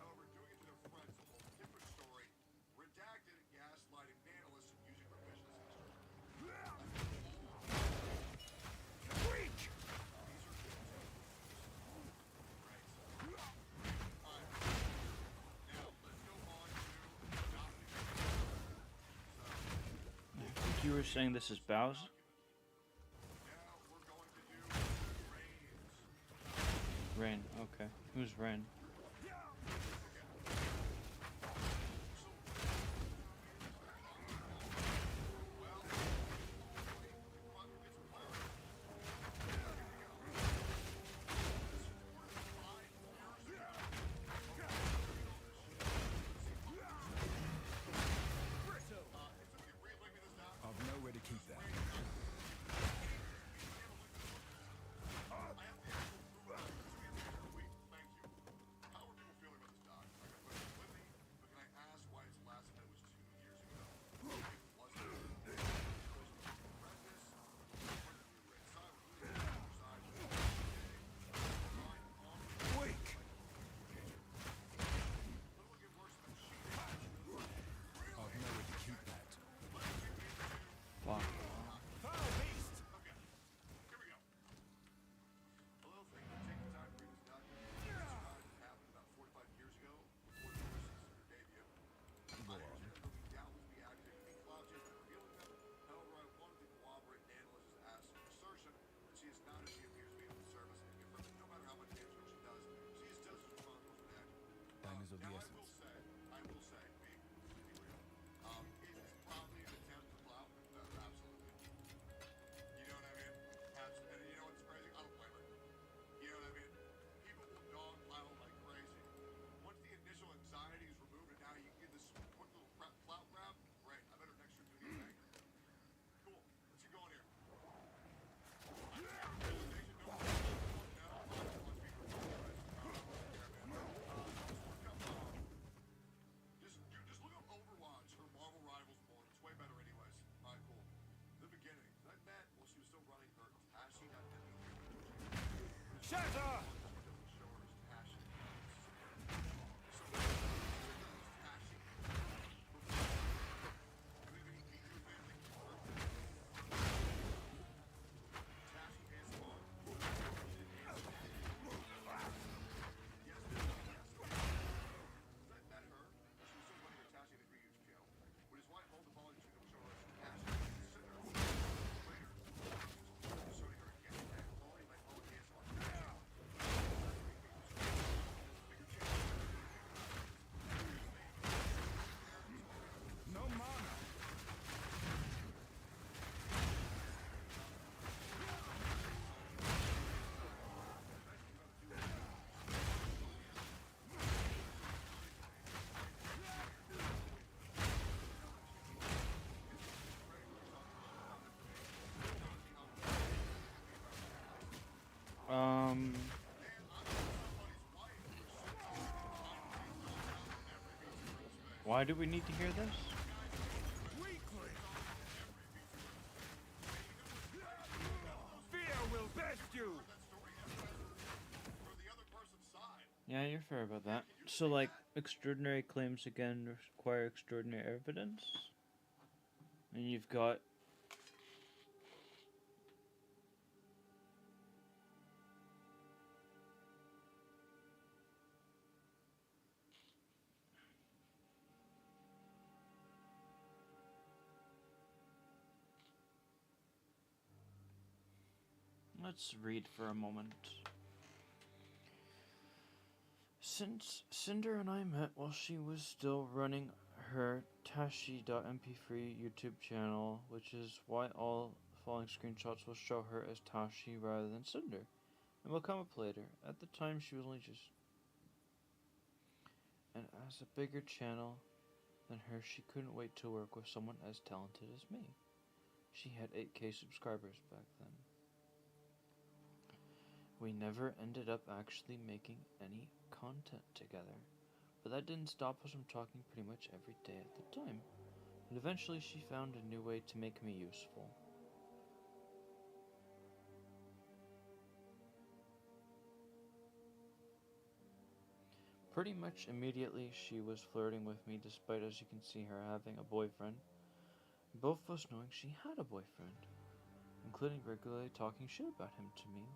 However, doing it to their friends is a whole different story. Redacted, gaslighting, vandalism, using revisionist history. Freak! These are good takes. Right. Alright. Now, let's go on to adopting. I think you were saying this is Bowser? Now we're going to do raids. Rain, okay. Who's Rain? I've nowhere to keep that. I have the actual proof of it, so we have the tweet. Thank you. Shatter! No mana! Um. Why do we need to hear this? Weakling! Fear will best you! Yeah, you're fair about that. So, like, extraordinary claims again require extraordinary evidence? And you've got. Let's read for a moment. Since Cinder and I met while she was still running her Tashi.mp3 YouTube channel, which is why all following screenshots will show her as Tashi rather than Cinder, and will come up later. At the time, she was only just. And as a bigger channel than her, she couldn't wait to work with someone as talented as me. She had 8K subscribers back then. We never ended up actually making any content together, but that didn't stop us from talking pretty much every day at the time. And eventually she found a new way to make me useful. Pretty much immediately she was flirting with me, despite, as you can see, her having a boyfriend. Both of us knowing she had a boyfriend, including regularly talking shit about him to me,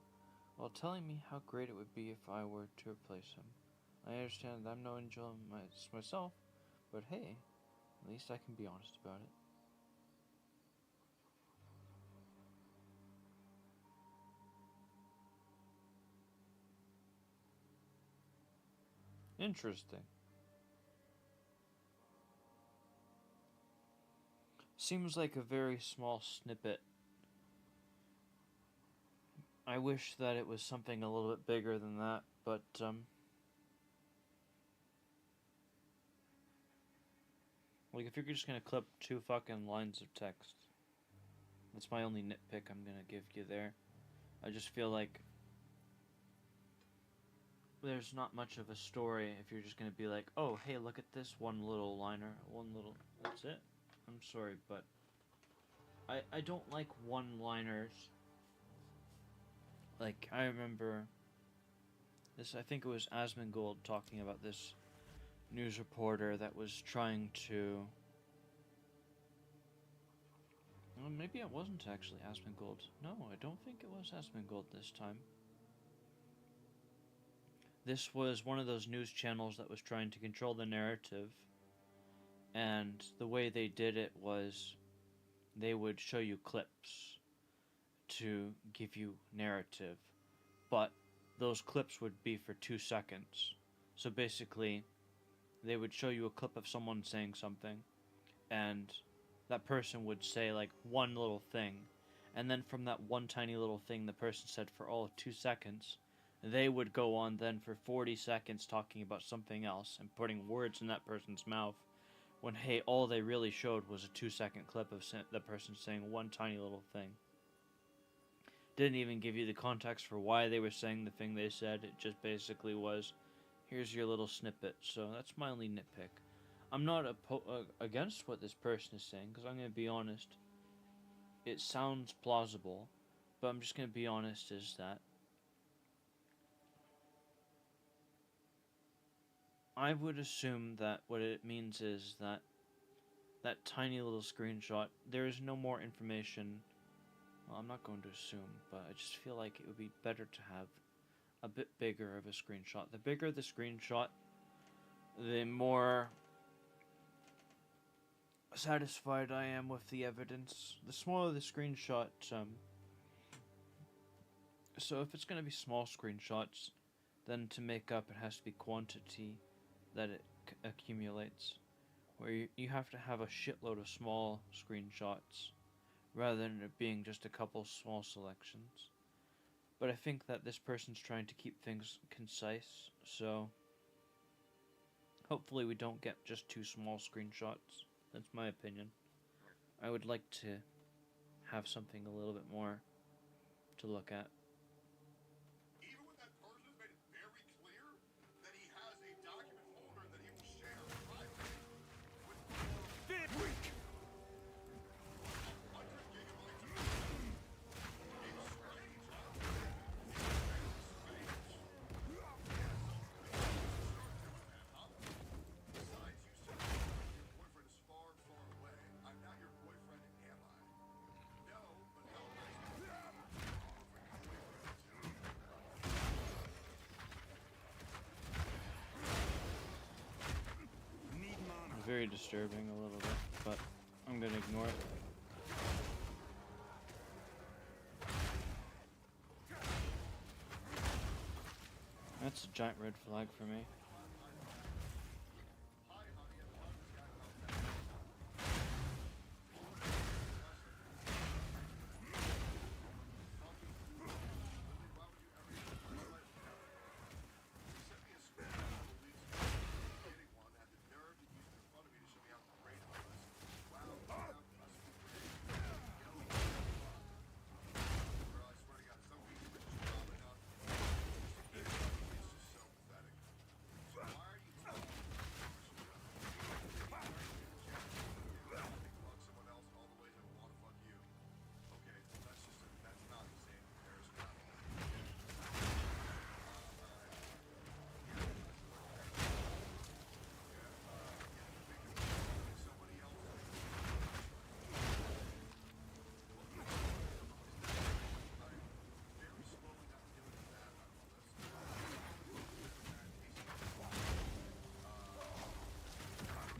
while telling me how great it would be if I were to replace him. I understand I'm no angel myself, but hey, at least I can be honest about it. Interesting. Seems like a very small snippet. I wish that it was something a little bit bigger than that, but, like, if you're just gonna clip 2 fucking lines of text, that's my only nitpick I'm gonna give you there. I just feel like there's not much of a story if you're just gonna be like, oh, hey, look at this one little liner, that's it. I'm sorry, but I don't like one-liners. Like, I remember this, I think it was Asmongold talking about this news reporter that was trying to. Well, maybe it wasn't actually Asmongold. No, I don't think it was Asmongold this time. This was one of those news channels that was trying to control the narrative, and the way they did it was they would show you clips to give you narrative, but those clips would be for 2 seconds. So basically, they would show you a clip of someone saying something, and that person would say like one little thing, and then from that one tiny little thing the person said for all of 2 seconds, they would go on then for 40 seconds talking about something else and putting words in that person's mouth, when hey, all they really showed was a 2-second clip of the person saying one tiny little thing. Didn't even give you the context for why they were saying the thing they said. It just basically was, here's your little snippet. So that's my only nitpick. I'm not against what this person is saying, because I'm going to be honest. It sounds plausible, but I'm just going to be honest is that I would assume that what it means is that that tiny little screenshot, there is no more information. Well, I'm not going to assume, but I just feel like it would be better to have a bit bigger of a screenshot. The bigger the screenshot, the more satisfied I am with the evidence. The smaller the screenshot, so if it's going to be small screenshots, then to make up it has to be quantity that it accumulates. Where you have to have a shitload of small screenshots rather than it being just a couple small selections. But I think that this person's trying to keep things concise, so hopefully we don't get just 2 small screenshots. That's my opinion. I would like to have something a little bit more to look at. Even when that person has made it very clear that he has a document folder that he will share privately with This week. 100 gigabytes of data. It's strange, huh? It's very strange. Besides, you said your boyfriend is far, far away. I'm not your boyfriend, am I? No, but how nice would it be for your boyfriend too? Need mana. Very disturbing a little bit, but I'm gonna ignore it. That's a giant red flag for me. Hi, honey, I'm talking to this guy about that. Why would you ever even try to do that? He sent me a screenshot a couple weeks ago. Getting one had the nerve to use it in front of me to show me how great I was. Wow, you have us great. Yo, bro, I swear to God, some weeks are just dumb enough. It's just so pathetic. So why are you telling me? Fuck someone else in all the ways I would want to fuck you. Okay, well that's not the same comparison. Somebody else. I'm very slowly not doing that out of all this.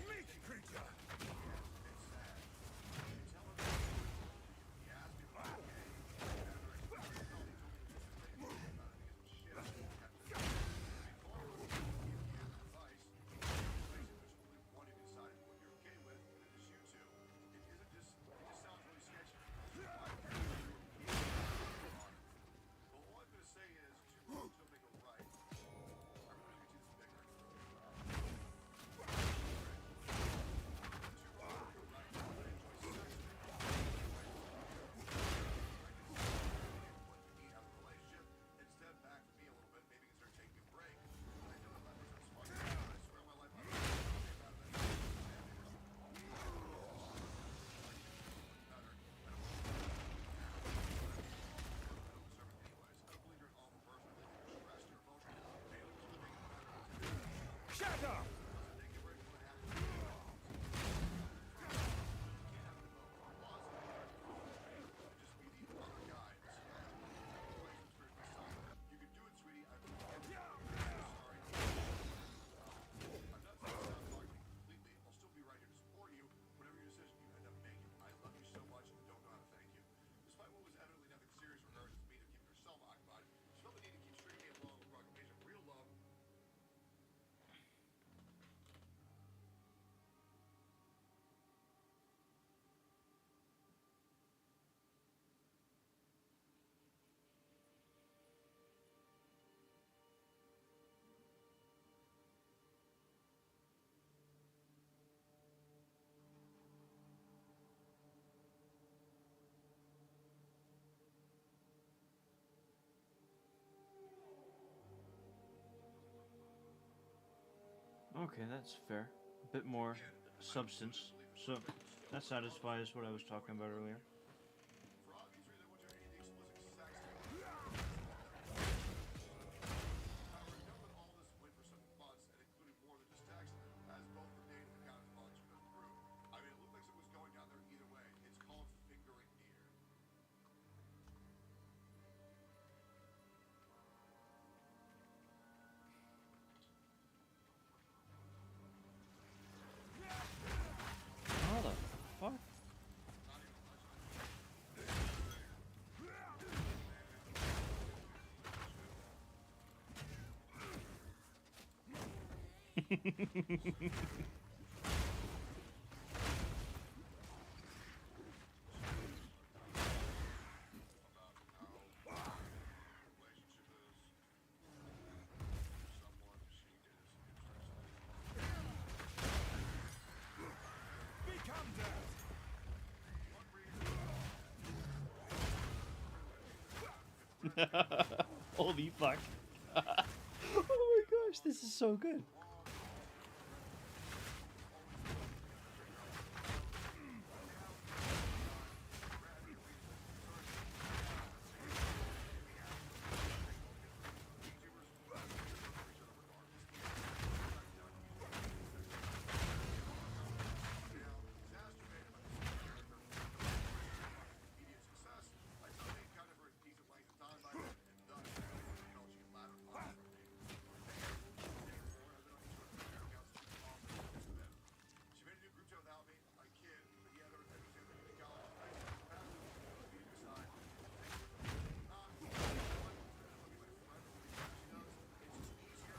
Meat creature. It's sad. You tell him he asked me if I was gay. After I told him, he told me he was just related about it because it was shit. Before I was able to give you advice, there's only one you decided what you're okay with, and it is you two. It just sounds really sketchy. Why can't you do it? Well, all I'm gonna say is two wrongs don't make a right. I really wish I could see this bigger. Shut up. You can do it, sweetie. I'm sorry. I'm not saying stop talking to me completely. I'll still be right here to support you. Whatever your decision you end up making. I love you so much and don't know how to thank you. Despite what was evidently nothing serious regarding this mean of keeping yourself occupied, you felt the need to keep stringing me along with proclamation of real love. Okay, that's fair. A bit more substance. So that satisfies what I was talking about earlier. For obvious reason, I won't turn any of the explicit sex. However, I know that all this went for several months and included more than just relationship is someone she is interested Become death. Holy fuck. Oh my gosh, this is so good. immediate success. I thought they counted for a decent length of time by then, and thus felt she ladder climbed from me. She made a new group chat without me. I kid, but yeah, there was that same thing in college. I passed the meeting aside. Not what I want to be my friend or what she does. It's just easier.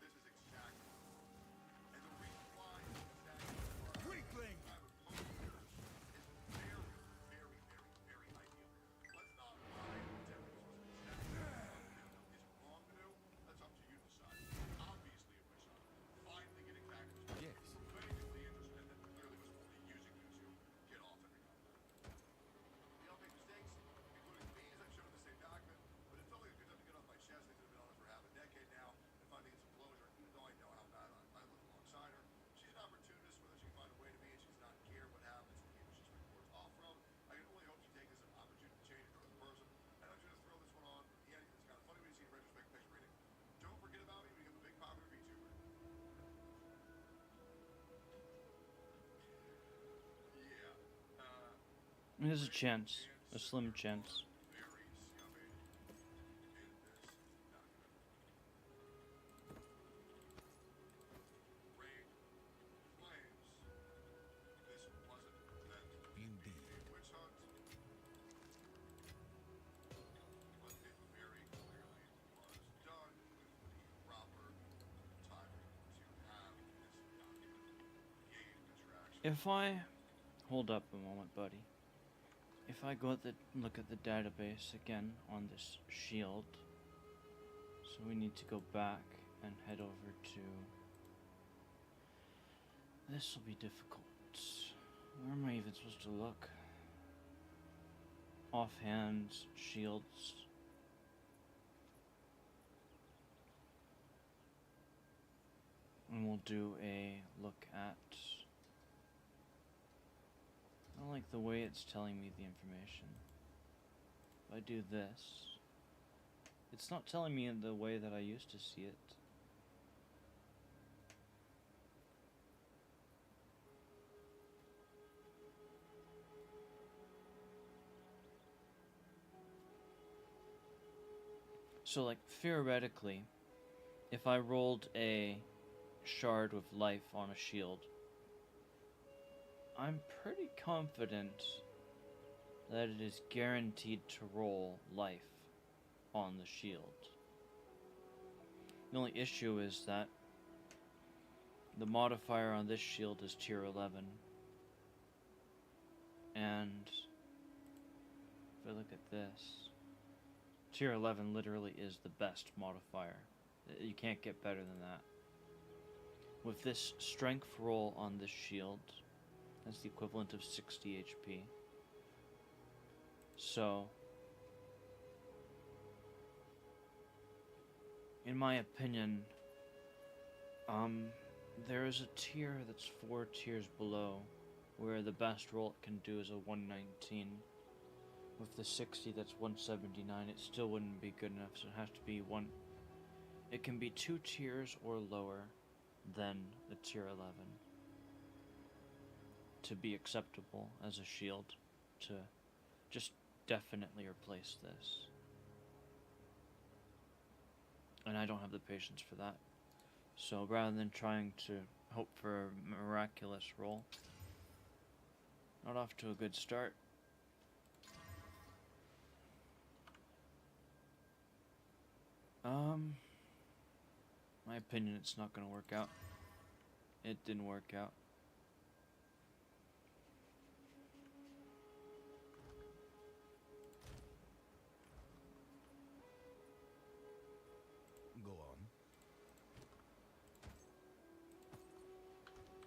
This is exactly. And the reason why is exactly Weakling. is very, very, very, very ideal. Let's not lie and pretend this wasn't exactly what I wanted to do. Is it wrong to do? That's up to you to decide. Obviously, it was finally getting back to this Yes. basically interested, and then clearly was only using you to get off every now and then. We all make mistakes, including me, as I've shown in the same document, but it felt like a good time to get off my chest. Things have been on it for half a decade now, and finally get some closure, even though I know how bad I look alongside her. She's an opportunist, whether she can find a way to be, and she does not care what happens in the game she reports off from. I can only hope she takes this as an opportunity to change and grow as a person, and I'm just going to throw this one on. Yeah, it's kind of funny when you see in retrospect picture reading. Don't forget about me, become a big popular VTuber. Yeah, There's a chance. A slim chance. very scummy in this document. Rain claims this wasn't meant to be Indeed. a witch hunt, but it very clearly was done with the proper timing to have this document gain traction. If I hold up a moment, buddy. If I go at the look at the database again on this shield, so we need to go back and head over to. This will be difficult. Where am I even supposed to look? Offhand, shields. And we'll do a look at. I don't like the way it's telling me the information. If I do this, it's not telling me in the way that I used to see it. So, like, theoretically, if I rolled a shard with life on a shield, I'm pretty confident that it is guaranteed to roll life on the shield. The only issue is that the modifier on this shield is tier 11. And if I look at this, tier 11 literally is the best modifier. You can't get better than that. With this strength roll on this shield, that's the equivalent of 60 HP. So, in my opinion, there is a tier that's 4 tiers below, where the best roll it can do is a 119. With the 60, that's 179. It still wouldn't be good enough, so it has to be one. It can be 2 tiers or lower than the tier 11 to be acceptable as a shield. To just definitely replace this. And I don't have the patience for that. So rather than trying to hope for a miraculous roll, not off to a good start. My opinion, it's not going to work out. It didn't work out. Go on.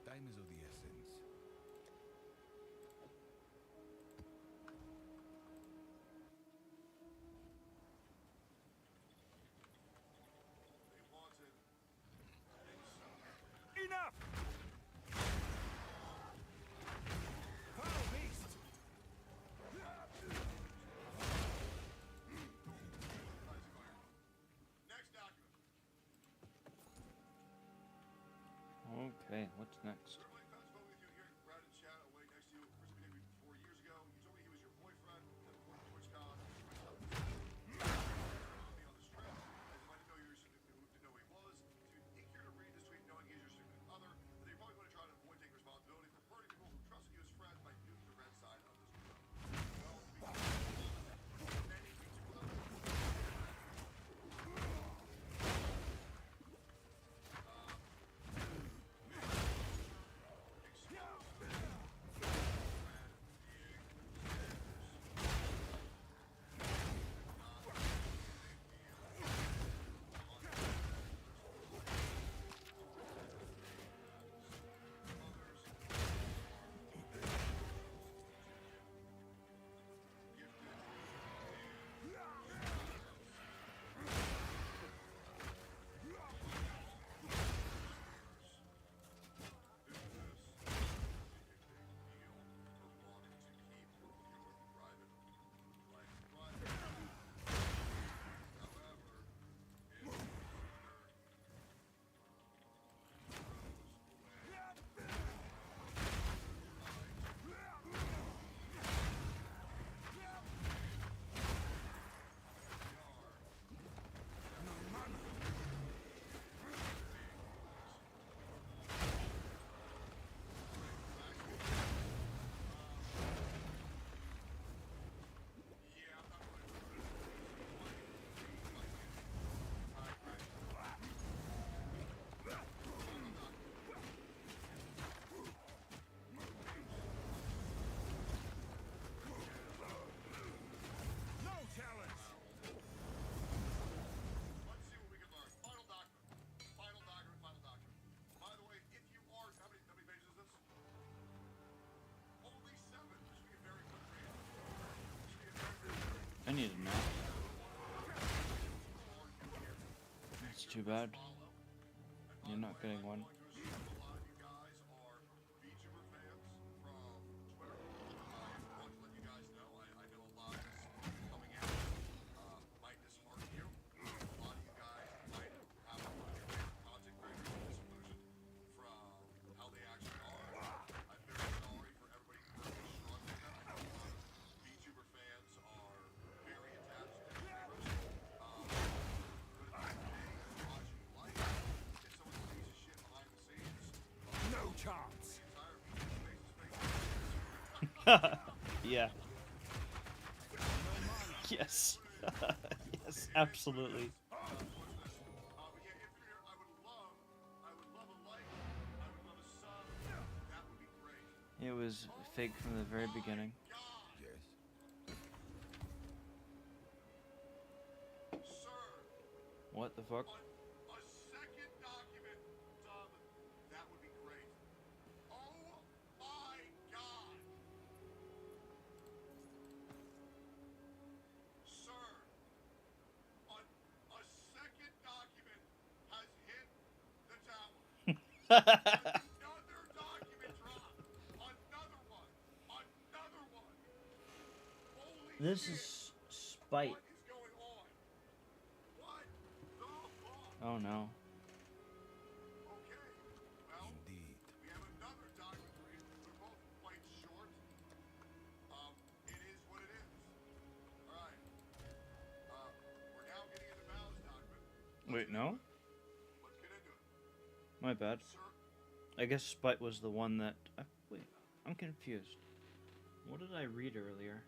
Time is of the essence. They wanted Enough! Foul beast! next document. Okay, what's next? Sir Mike Pence spoke with you here, Brad and chat away next to you. First we did 4 years ago. You told me he was your boyfriend at TwitchCon. Me on the strip, as if I didn't know you didn't know who he was. To ink here to read this tweet knowing he is your significant other, that you probably want to try to avoid taking responsibility for hurting people who trusted you as friends by nuking the red side of this world. Well, to be many weeks ago. No challenge! Let's see what we can learn. Final document. Final document. Final document. By the way, if you are, how many pages is this? Only 7. This should be a very quick read. This should be a very I need a nap. That's too bad. You're not getting one. A lot of you guys are VTuber fans from Twitter. I want to let you guys know, I know a lot of this coming out might dishearten you. A lot of you guys might have a lot of your favorite content creators disillusioned from how they actually are. I'm very sorry for everybody currently struggling. I know a lot of VTuber fans are very attached to their creators. But at the end of the day, watching life, if someone's a piece of shit behind the scenes, No chance! the entire VTuber space is Yeah. Yes. Yes, absolutely. if you're here, I would love a like, I would love a sub. That would be great. It was fake from the very beginning. God, Yes. sir, What the fuck? a second document, sub. That would be great. Oh my God, sir, a second document has hit the tower. Another document dropped. Another one. Another one. Holy This shit. is spite. What is going on? What the fuck? Oh no. Okay. Well, Indeed. we have another document for you. They're both quite short. It is what it is. All right. We're now getting into Val's document. Wait, No? Let's get into it. My bad. Sir, I guess Spite was the one that... wait, I'm confused. What did I read earlier?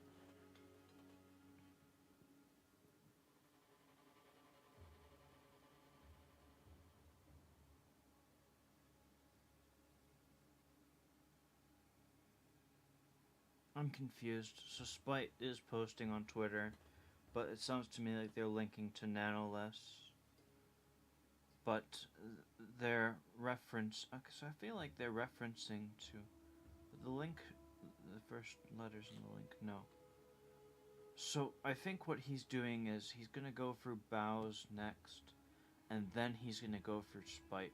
I'm confused. So Spite is posting on Twitter, but it sounds to me like they're linking to Nanoless. But their reference... Because I feel like they're referencing to... The link... The first letters in the link, no. So I think what he's doing is he's going to go for Bows next, and then he's going to go for Spite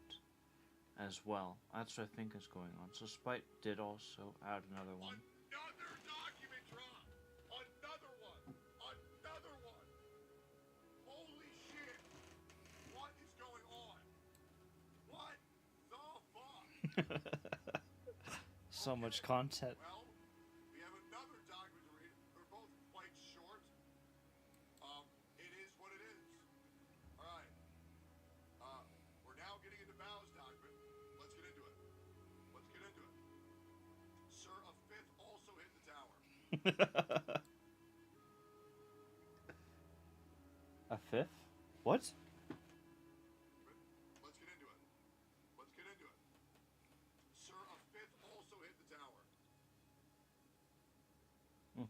as well. That's what I think is going on. So Spite did also add another one. another document drop. Another one. Another one. Holy shit. What is going on? What the fuck? So much content. Well, we have another document to read. They're both quite short. It is what it is. All right. We're now getting into Bow's document. Let's get into it. Let's get into it. Sir, a fifth also hit the tower. A fifth? What? Let's get into it. Let's get into it. Sir, a fifth also hit the tower.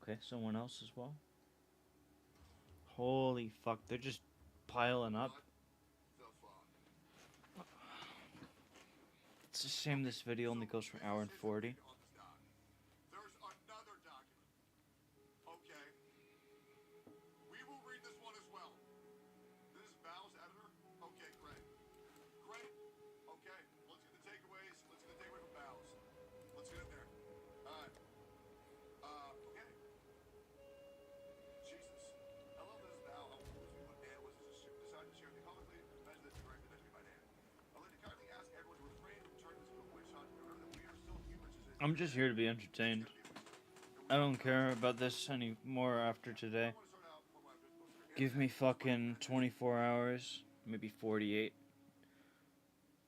Okay, someone else as well. Holy fuck, they're just piling up. What the fuck? It's a shame this video only goes for an hour and 40. On this doc. There's another document. Okay. We will read this one as well. This is Bow's editor. Okay, great. Great. Okay. Let's get the takeaways. Let's get the takeaway from Bow's. Let's get in there. Alright. Okay. Jesus. Hello, this is Bow. I will lose me what Dan was decided to share with me publicly. Imagine this directed eventually by Dan. I'd like to kindly ask everyone to refrain from turning this into a witch hunt. Remember that we are still humans. I'm just here to be entertained. I don't care about this anymore after today. Give me fucking 24 hours, maybe 48.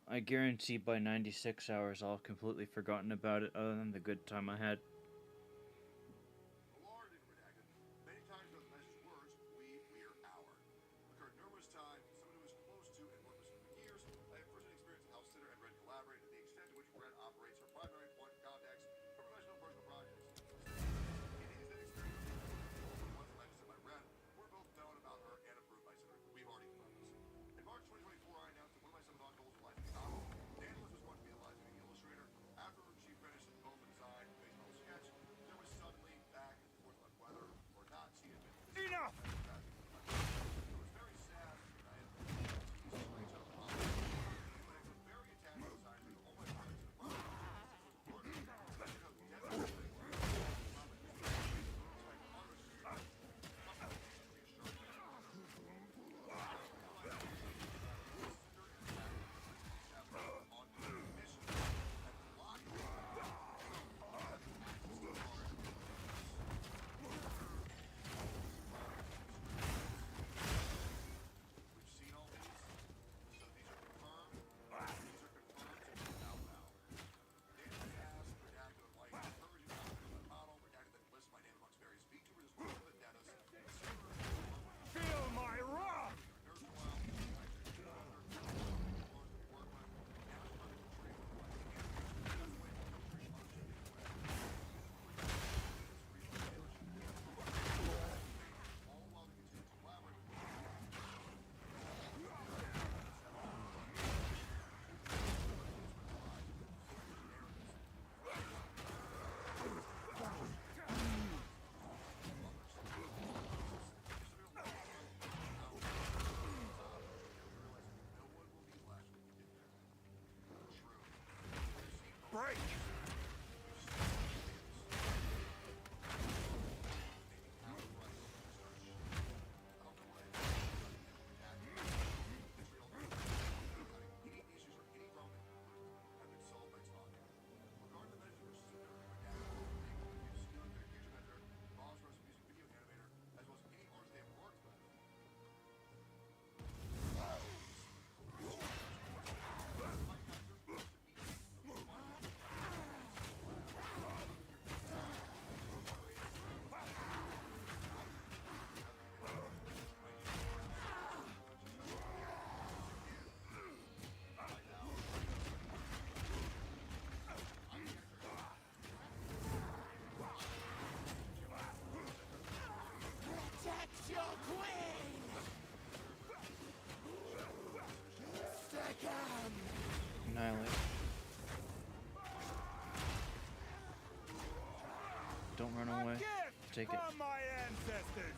I guarantee by 96 hours I'll have completely forgotten about it other than the good time I had. Lord in redacted. Many times those measures words, we are our. Occurred numerous times. Someone who is close to and worked with for years. I have personally experienced how Sitter and Red collaborate and the extent to which Red operates her primary point of contacts for professional personal projects. It is that experience. Once mentioned by Red, we're both known about her and approved by Sitter. We've already confirmed this. In March 2024, I announced that one of my son-in-law goals was life novel. Daniels was going to be a live video illustrator. After she finished both the design and based on the sketch, there was suddenly back and forth on whether or not she had been. Enough! It was very sad. I had to reach out to Bob. But I was very attached to design for all my friends in the project. It was important. We've seen all these, so these are confirmed. These are confirmed to be out now. Daniel has redacted like encouraging documents on model, redacted that lists my name amongst various VTubers as well as the data. Feel my wrath! Break! Don't run A away. gift Take it. from my ancestors.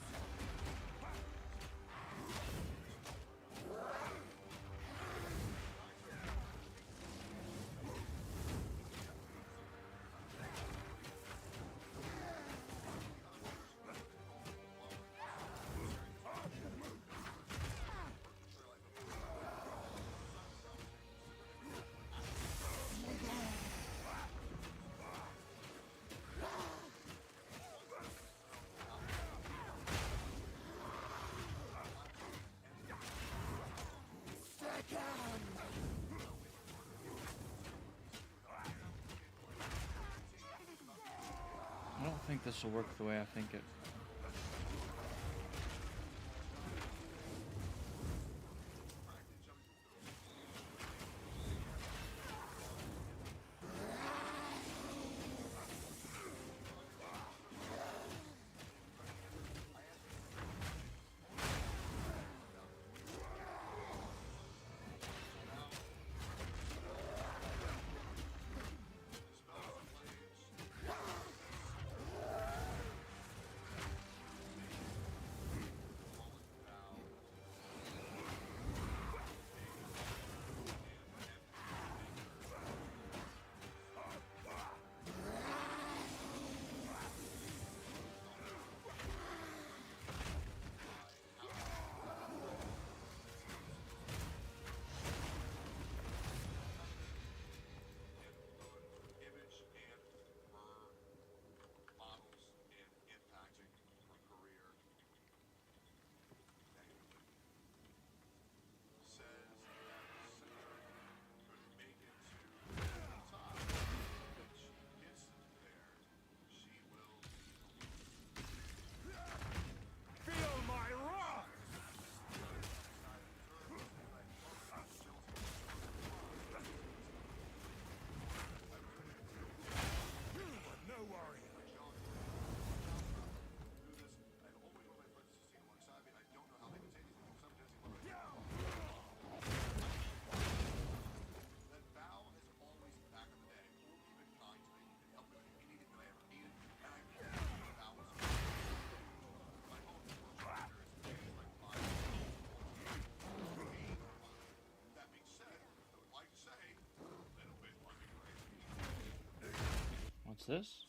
I don't think this will work the way I think it. Image and her models and impacting her career. Says that Cinder could make it to the top. When she gets there, she will Feel my wrath. No warrior. do this. I've always wanted my friends to sing alongside me. I don't know how they can say these things. Sometimes they look that Val has always, back in the day, only been kind to me and helped me with anything that I ever needed. And I knew Val was my own personal experience is like mine. That being said, I would like to say a little bit fucking crazy. What's this?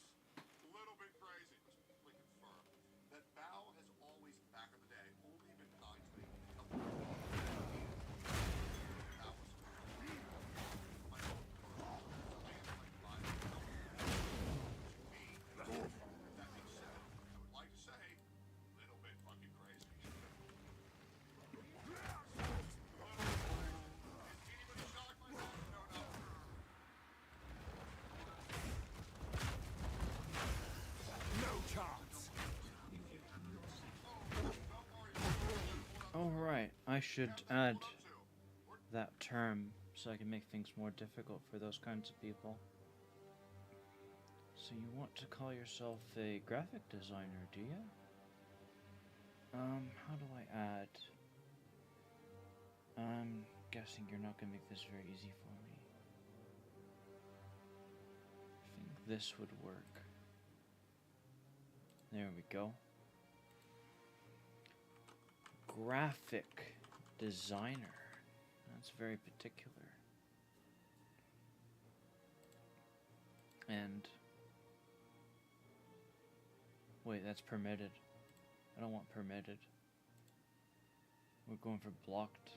Little bit crazy, but completely confirmed that Val has always, back in the day, only been kind to me and helped me with anything that was my own personal experience, like mine, to me. That being said, I would like to say a little bit fucking crazy. Is anybody shocked by that? No, no. No chance. Alright, I should add that term so I can make things more difficult for those kinds of people. So you want to call yourself a graphic designer, do you? How do I add? I'm guessing you're not gonna make this very easy for me. I think this would work. There we go. Graphic designer. That's very particular. And wait, that's permitted. I don't want permitted. We're going for blocked.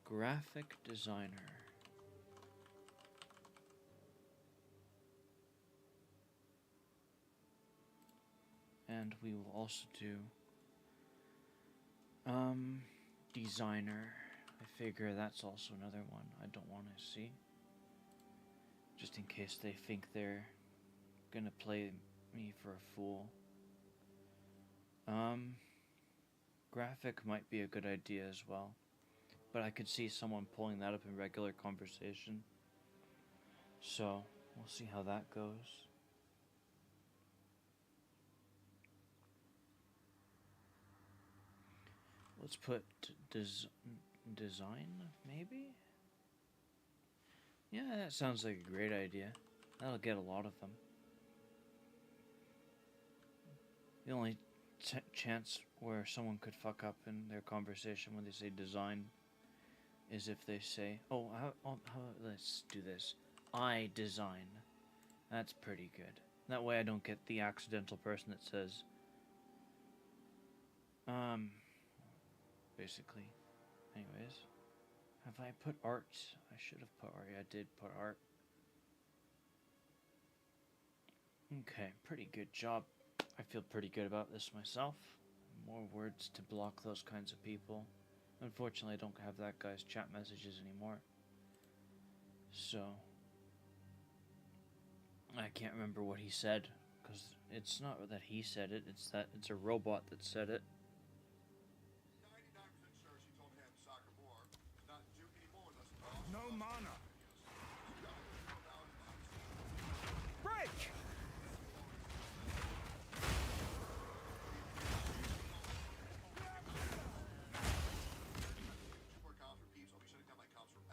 Graphic designer. And we will also do designer. I figure that's also another one I don't want to see. Just in case they think they're gonna play me for a fool. Graphic might be a good idea as well. But I could see someone pulling that up in regular conversation. So, we'll see how that goes. Let's put design, maybe? Yeah, that sounds like a great idea. That'll get a lot of them. The only chance where someone could fuck up in their conversation when they say design is if they say, "Oh, let's do this. I design." That's pretty good. That way I don't get the accidental person that says, basically. Anyways, have I put art? I should have put art. Yeah, I did put art. Okay, pretty good job. I feel pretty good about this myself. More words to block those kinds of people. Unfortunately, I don't have that guy's chat messages anymore. So, I can't remember what he said, because it's not that he said it, it's that it's a robot that said it. 99% sure she told him Sakamura not to do any more with us. Boss. No mana. Break! Break!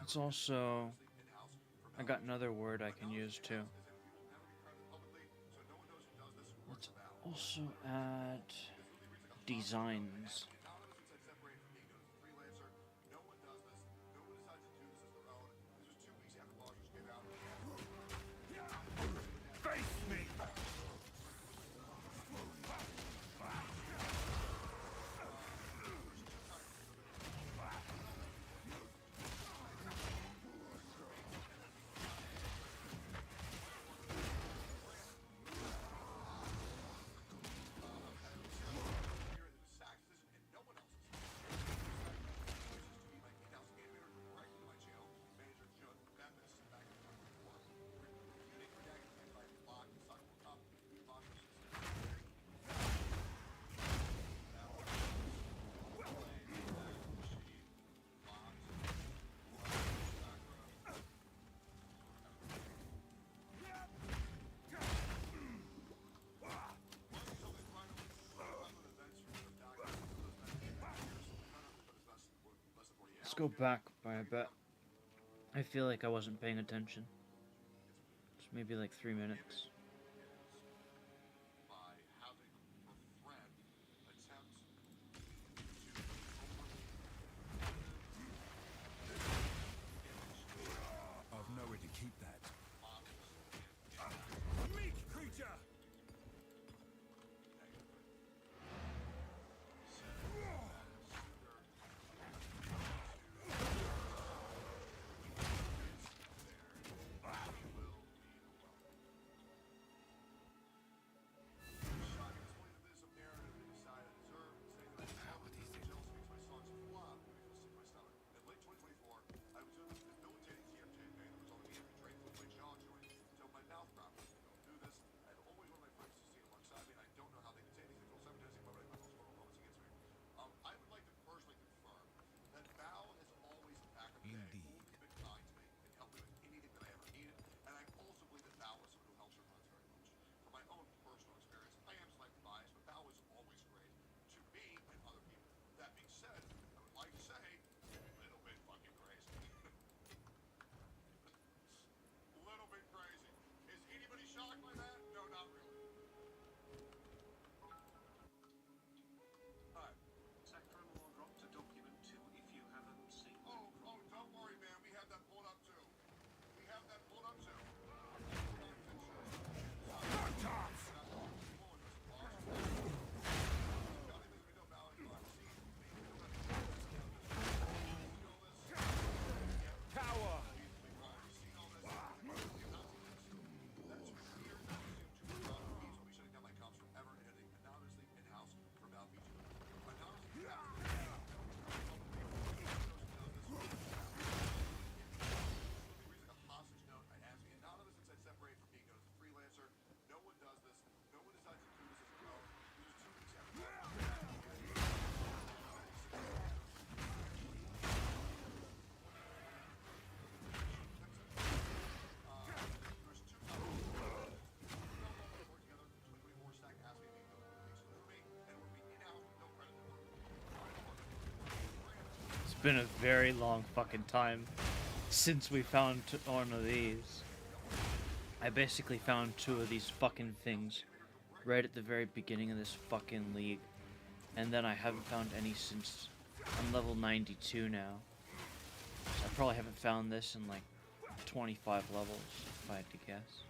It's also, I got another word I can use too. Let's also add designs. Face me! Let's go back by a bit. I feel like I wasn't paying attention. It's maybe like 3 minutes. I've nowhere to keep that. Meek creature! Been a very long fucking time since we found one of these. I basically found 2 of these fucking things right at the very beginning of this fucking league. And then I haven't found any since I'm level 92 now. So I probably haven't found this in like 25 levels, if I had to guess.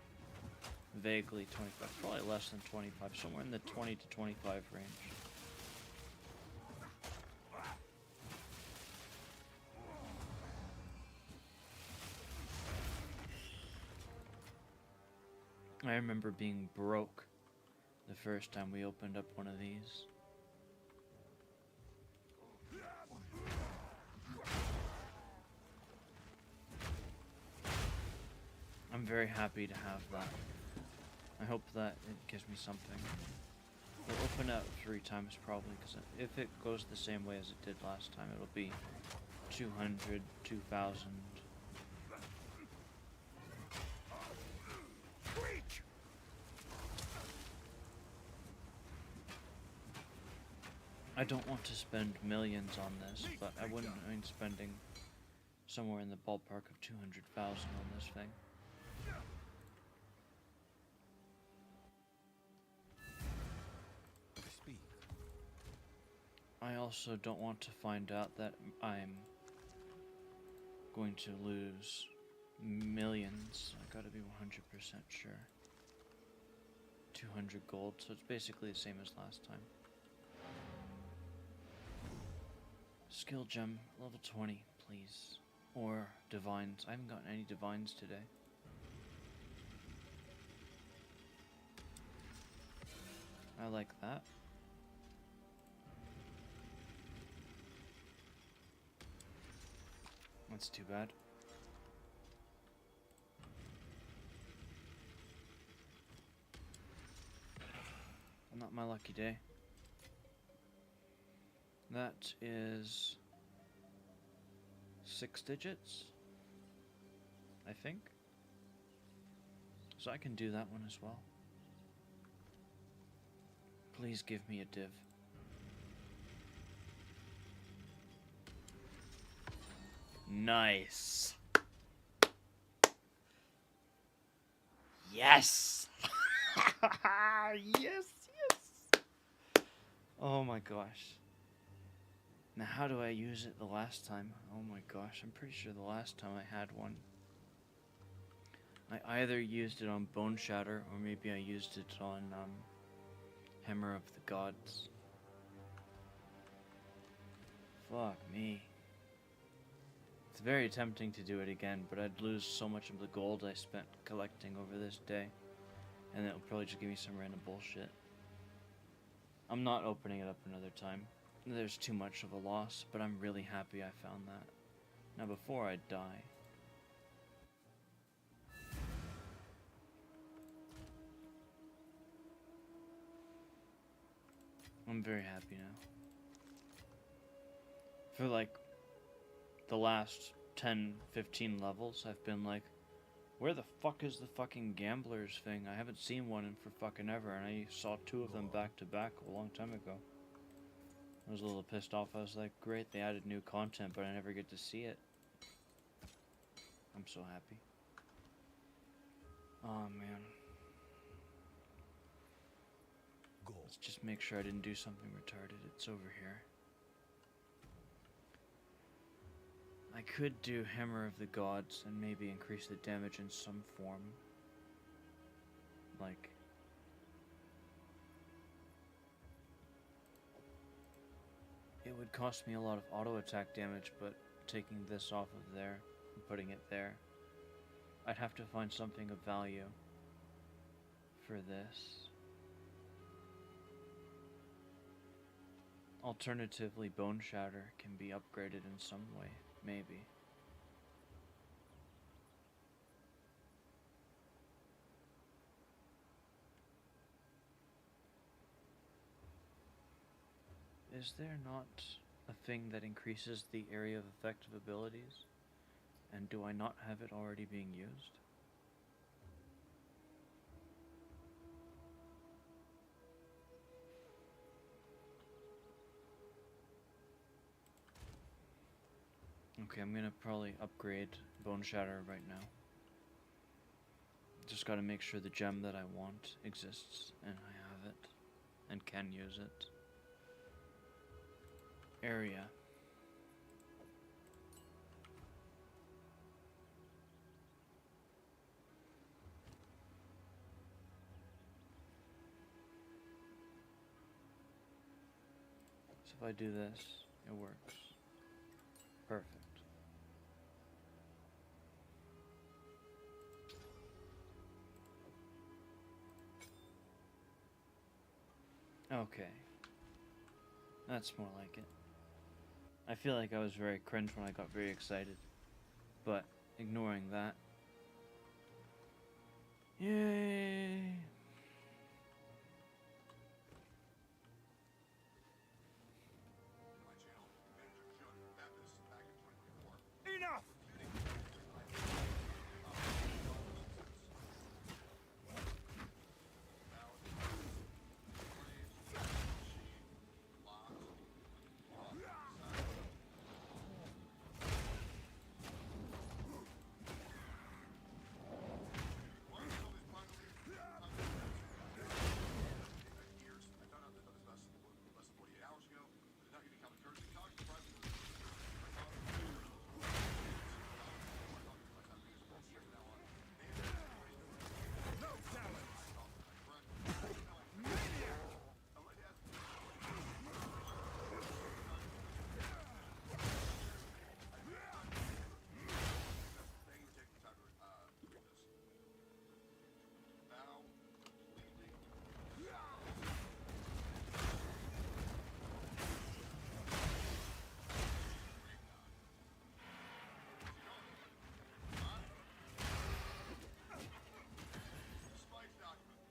Vaguely 25, probably less than 25, somewhere in the 20 to 25 range. I remember being broke the first time we opened up one of these. I'm very happy to have that. I hope that it gives me something. We'll open it 3 times probably, because if it goes the same way as it did last time, it'll be 200, 2,000. I don't want to spend millions on this, but I wouldn't mind spending somewhere in the ballpark of 200,000 on this thing. Speak. I also don't want to find out that I'm going to lose millions. I gotta be 100% sure. 200 gold, so it's basically the same as last time. Skill gem, level 20, please. Or divines. I haven't gotten any divines today. I like that. That's too bad. Not my lucky day. That is 6 digits, I think. So I can do that one as well. Please give me a div. Nice. Yes. Yes, yes. Oh my gosh. Now how do I use it the last time? Oh my gosh, I'm pretty sure the last time I had one, I either used it on Bone Shatter or maybe I used it on Hammer of the Gods. Fuck me. It's very tempting to do it again, but I'd lose so much of the gold I spent collecting over this day. And it'll probably just give me some random bullshit. I'm not opening it up another time. There's too much of a loss, but I'm really happy I found that. Now before I die. I'm very happy now. For like the last 10, 15 levels, I've been like, where the fuck is the fucking gamblers thing? I haven't seen one in for fucking ever, and I saw 2 of them back to back a long time ago. I was a little pissed off. I was like, great, they added new content, but I never get to see it. I'm so happy. Oh man. Let's just make sure I didn't do something retarded. It's over here. I could do Hammer of the Gods and maybe increase the damage in some form. Like... It would cost me a lot of auto attack damage, but taking this off of there and putting it there, I'd have to find something of value for this. Alternatively, Bone Shatter can be upgraded in some way, maybe. Is there not a thing that increases the area of effective abilities? And do I not have it already being used? Okay, I'm gonna probably upgrade Bone Shatter right now. Just gotta make sure the gem that I want exists, and I have it, and can use it. Area. So if I do this, it works. Perfect. Okay. That's more like it. I feel like I was very cringe when I got very excited. But, ignoring that. Yay! My channel, Manager Jud Baptist, back in 2024. Enough! No talent! Maniac! Thank you for taking the time to read this. Now, completely. Spice document.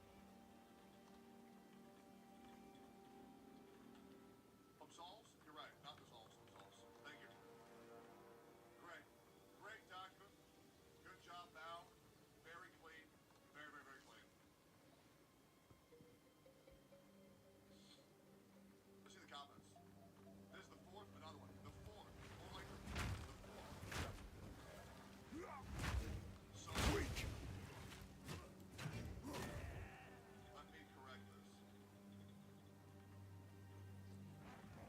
Absolves? You're right, not dissolves, absolves. Thank you. Great. Great document. Good job, Val. Very clean. Very, very, very clean. Let's see the comments. This is the fourth, another one. The fourth. Oh my God. The fourth. So, Weak! let me correct this.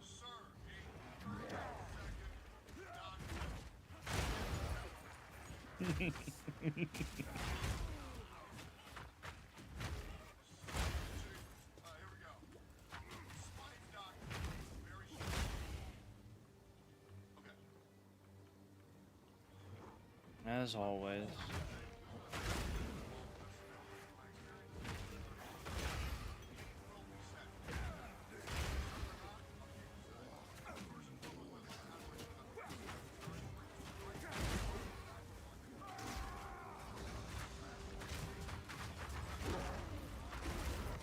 Sir, a 30-second document. Here we go. Spice document. Very short. Okay. As always.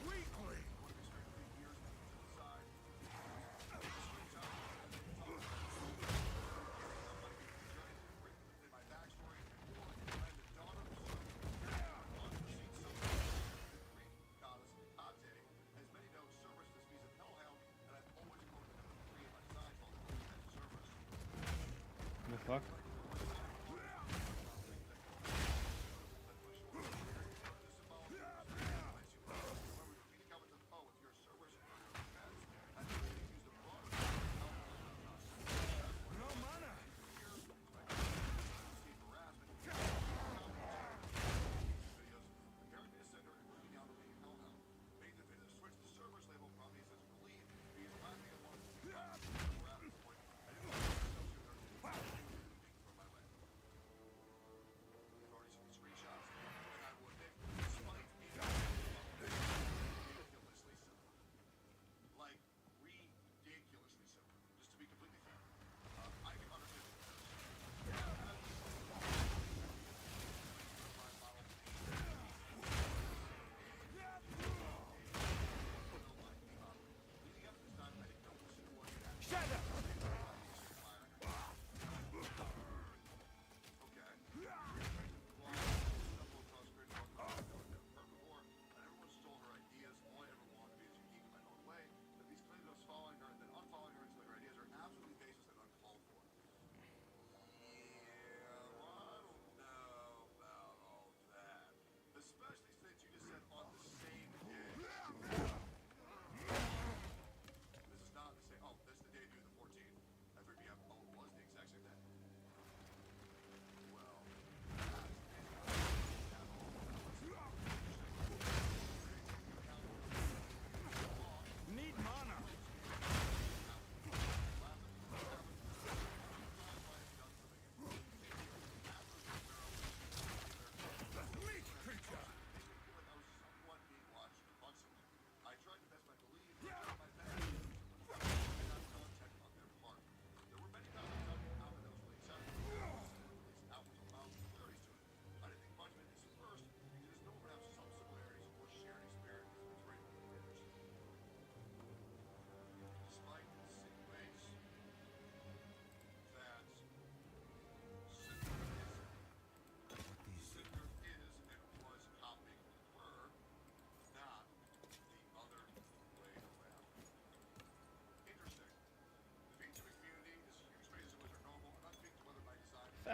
Weakling! My backstory, I'm the daughter of goddess Ate. As many know, Cerberus is piece of hellhound, and I've always quoted number 3 in my design called Cerberus. The fuck? No mana!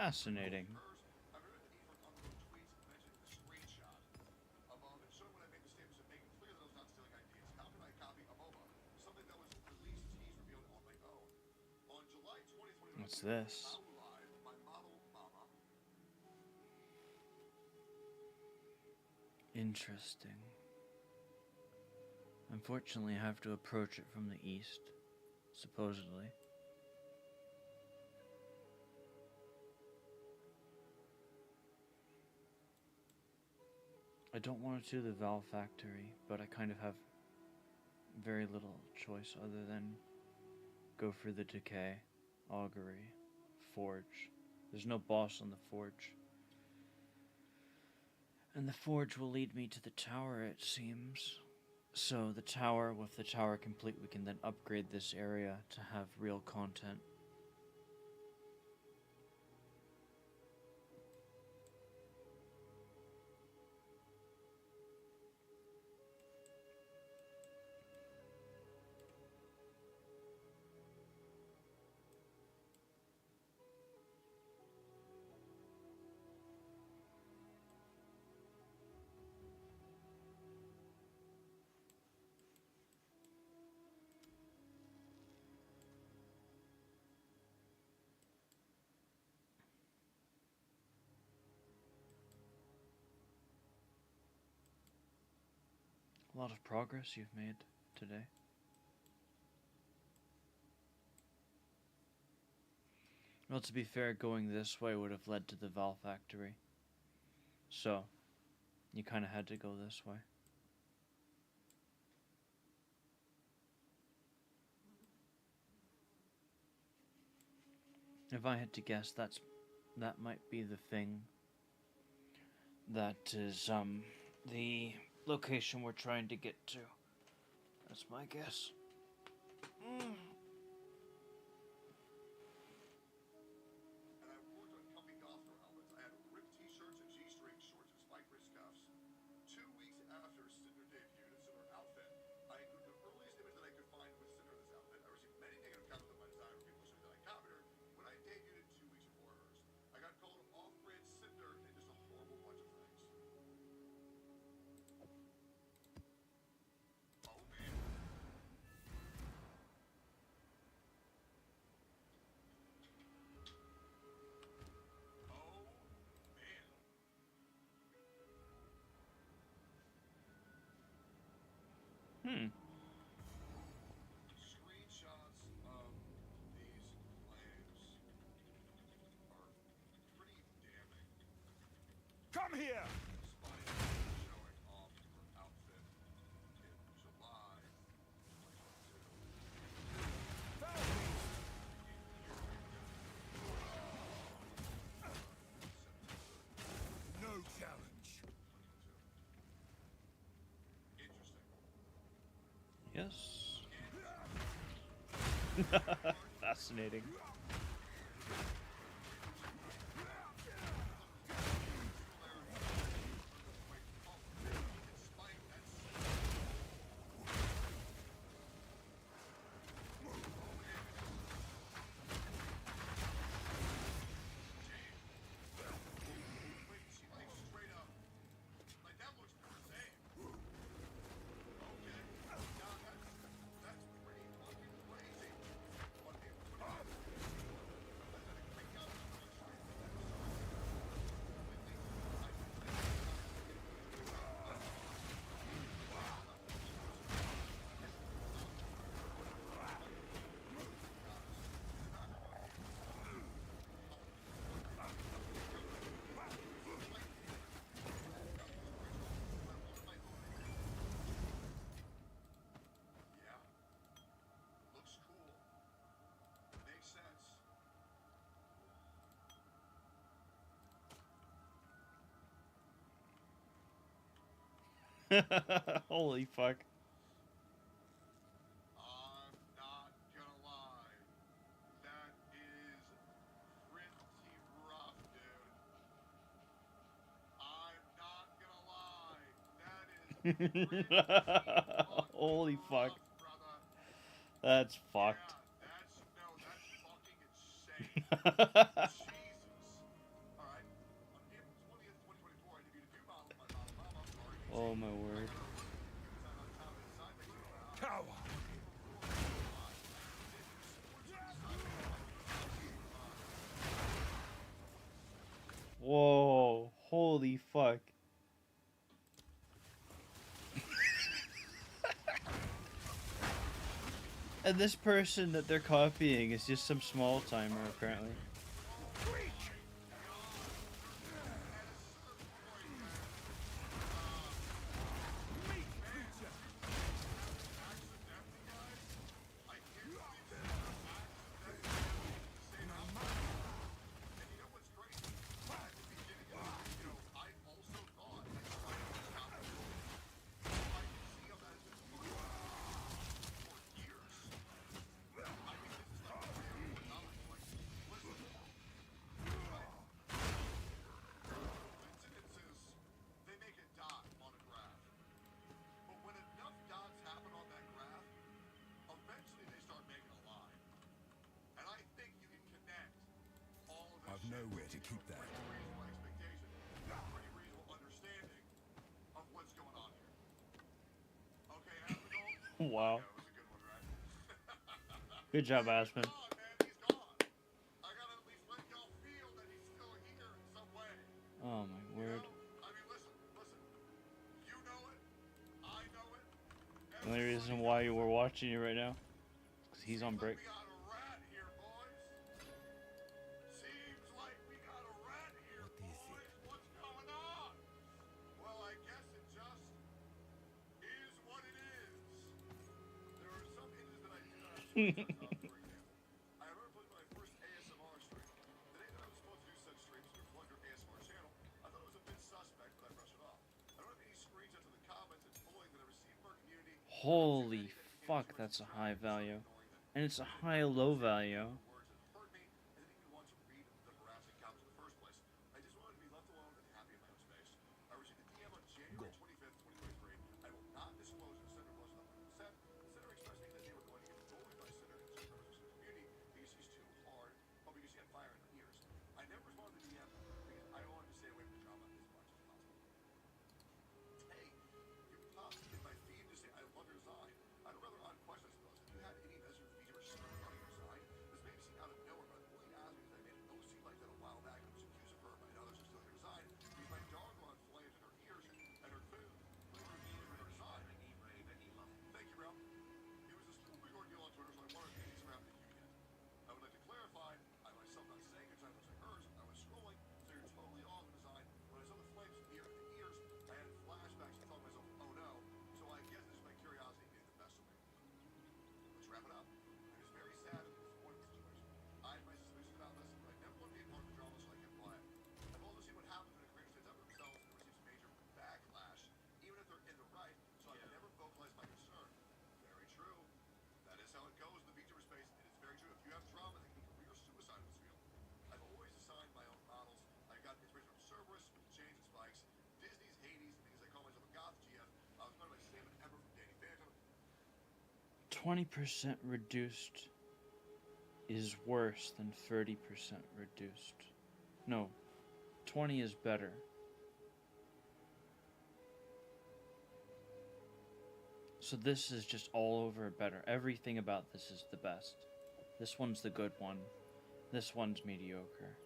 Fascinating. I've heard the need for upload tweets mentioning the screenshot above and showing when I made the statements and making clear that I was not stealing ideas. How can I copy a MOBA, something that was released, teased, revealed on my own? On July 2021, What's this? Live, my model mama. Interesting. Unfortunately, I have to approach it from the east, supposedly. I don't want to do the Valve Factory, but I kind of have very little choice other than go for the Decay, Augury, Forge. There's no boss on the Forge. And the Forge will lead me to the tower, it seems. So the tower, with the tower complete, we can then upgrade this area to have real content. A lot of progress you've made today. Well, to be fair, going this way would have led to the Valve Factory. So, you kind of had to go this way. If I had to guess, that might be the thing that is the location we're trying to get to. That's my guess. And I worked on comfy golf throw helmets. I had ripped t-shirts and G-string shorts and spike wrist cuffs. 2 weeks after Cinder debuted a similar outfit, I included the earliest image that I could find with Cinder in this outfit. I received many negative comments on my design from people assuming that I copied her when I debuted it 2 weeks before hers. I got called off-brand Cinder and just a horrible bunch of things. Oh man. Screenshots of these claims are pretty damning. Come here! Despite showing off her outfit in July 2022. Foul me! No challenge. Interesting. Yes. Fascinating. Yeah. Looks cool. Makes sense. Holy fuck. I'm not gonna lie. That is pretty rough, dude. I'm not gonna lie. That is pretty Holy fuck. rough, brother. That's fucked. Yeah, that's fucking insane. Jesus. Oh my word. Coward! Whoa, holy fuck. And this person that they're copying is just some small timer, apparently. Coincidences, they make a dot on a graph. But when enough dots happen on that graph, eventually they start making a line. And I think you can connect all of this I've shit nowhere to with keep a that. pretty reasonable expectation, a pretty reasonable understanding of what's going on here. Okay, Asmongold? Wow. That was a good one, right? Good job, He's Aspen. gone, man. He's gone. I gotta at least let y'all feel that he's still here in some way. Oh my You word. know? I mean, listen. You know it. I know it. The only Everybody reason why knows we're it. watching it right now is 'cause he's on Seems break. like we got a rat here, boys. Seems like we got a rat here, boys. What's going on? Well, I guess it just is what it is. There are some hinges that I do not have screenshots of, for example. I remember putting my first ASMR stream. The day that I was supposed to do such streams, if you plug your ASMR channel, I thought it was a bit suspect, but I brushed it off. I don't have any screenshots of the comments and bullying that I received from our community. Holy fuck, that's a high value. And it's a high low value. Words that hurt me. I didn't even want to read the harassing comments in the first place. I just wanted to be left alone and happy in my own space. I received a DM on January 25th, 2023. I will not disclose if the sender was not my consent. The sender expressed to me that they were going to get bullied by sender and certain members of the community because he's too hard, or because he had fire in my ears. I never responded to the DM because I wanted to stay away from the drama as much as possible. Hey, you popped in my feed to say I love your design. I have a rather odd question, I suppose. Have you had any messages or features regarding your design? This may seem out of nowhere, but Willie asked me because I made an OC like that a while back and was accused of her and others of stealing her design because my dog will on flames in her ears and her food. Please review her design. Thank you, bro. It was this whole big ordeal on Twitter, so I wondered if anything's ever happened to you yet. I would like to clarify, I myself not saying your design looks like hers. I was scrolling, so you're totally off the design. When I saw the flames near the ears, I had flashbacks and thought to myself, oh no. So I guess this is my curiosity getting the best of me. Let's wrap it up. I'm just very sad and disappointed in the situation. I have my suspicions about this, but I never want to be a part of the drama, so I kept quiet. I've also seen what happens when a creator stands up for themselves and receives major backlash, even if they're in the right, so I've never vocalized my concern. Very true. That is how it goes in the VTuber space. It is very true. If you have drama, that can be career suicide in this field. I've always designed my own models. I got inspiration from Cerberus, with the chains and spikes, Disney's Hades, because I call myself a goth GF. I was inspired by Sam and Ember from Danny Phantom. 20% reduced is worse than 30% reduced. No, 20 is better. So this is just all over better. Everything about this is the best. This one's the good one. This one's mediocre.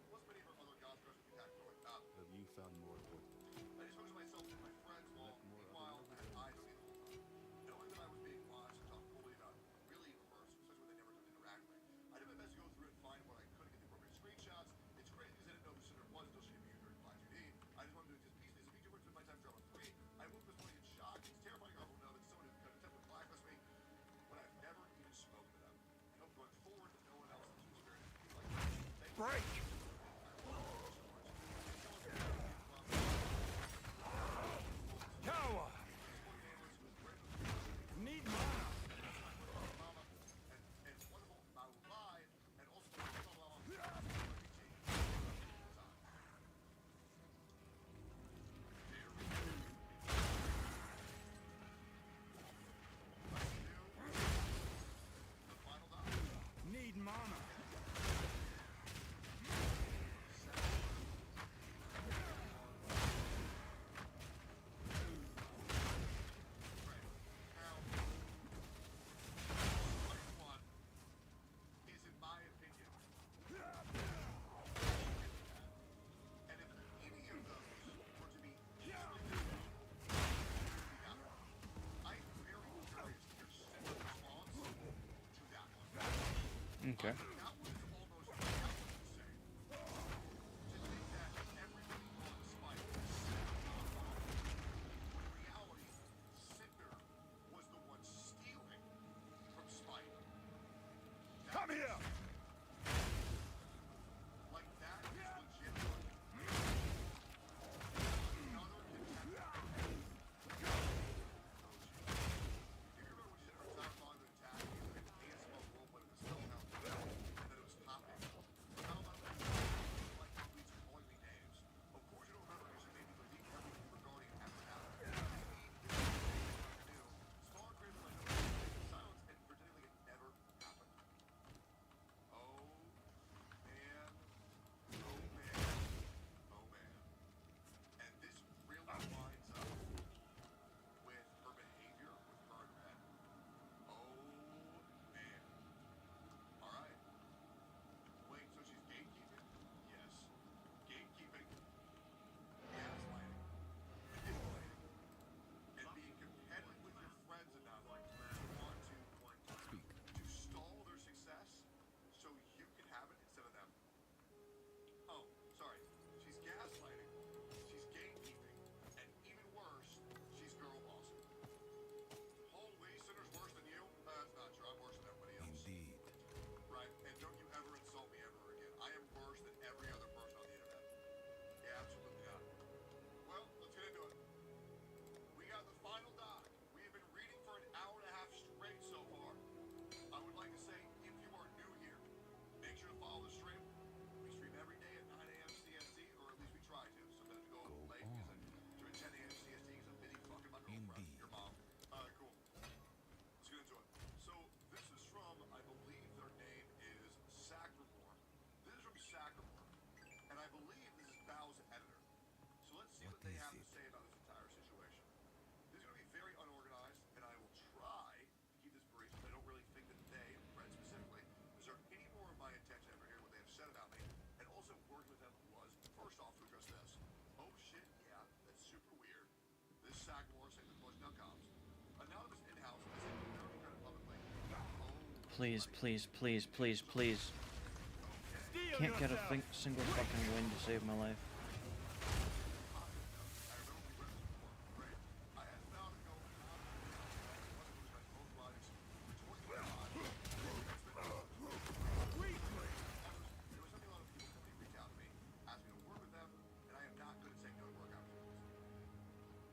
Plus, many of our other goth crushers we had growing up. Have you found more important? I just focused on myself and my friends while, meanwhile, I had eyes on me the whole time. Knowing that I was being watched and talked bully about really hurts, especially when they never come to interact with me. I did my best to go through it and find what I could and get the appropriate screenshots. It's crazy because I didn't know who Cinder was until she gave me during 5 2D. I just wanted to do it just piecemeal. As a VTuber, it's been my time to drama 3. I woke up this morning in shock. It's terrifying how I will know that someone who could attempt to blacklist me when I've never even spoken to them. I hope going forward that no one else has to experience anything like this. Thank you. Break! Coward! Need mana! Need mana! Okay. That one is almost insane. To think that everybody thought Spike was when in reality, Cinder was the one stealing from Spike. Come here! Like that is legitimately another contender. If you remember when Cinder was out on the attack, he was like an ASMR world when it was still out there, and then it was popping. How about that? Like tweets calling me names. Of course you don't remember because you made me delete everything regarding it after that. Smaller creators like silence and pretending like it never happened. Oh man. Oh man. Oh man. And this really lines up with her behavior with her and Red. Oh man. Alright. Wait, so she's gatekeeping? Yes. Gatekeeping, gaslighting, manipulating, and being competitive with your friends enough to want to stall their success so you can have it instead of them. Oh, sorry. She's gaslighting, she's gatekeeping, and even worse, she's girl bossing. Holy, Cinder's worse than you? That's not true. I'm worse than everybody else. Indeed. Right, and don't you ever insult me ever again. I am worse than every other person on the internet. Yeah, absolutely not. Well, let's get into it. We got the final doc. We have been reading for an hour and a half straight so far. I would like to say, if you are new here, make sure to follow the stream. We stream every day at 9 a.m. CST, or at least we try to. Sometimes we go late because I do at 10 a.m. CST because I'm busy fucking my girlfriend, Indeed. your mom. Cool. Let's get into it. So this is from, I believe their name is Sacramore. This is from Sacramore, and I believe this is Bao's editor. So let's see what they is have to it? say about this entire situation. This is going to be very unorganized, and I will try to keep this brief. I don't really think that they, Brett specifically, deserve any more of my attention after hearing what they have said about me, and also working with them was, first off, to address this. Oh shit, yeah, that's super weird. This Sackmore saying the Push.coms. Anonymous in-house is never declared publicly. Oh, Please, please, please, please, please. Steel Can't get a yourself! single fucking win to save my life. I remember we read this before. Great. I asked Val to go out and both riders for 25. Weekly! There was something a lot of people from reach out to me, asked me to work with them, and I am not good at saying no to work opportunities.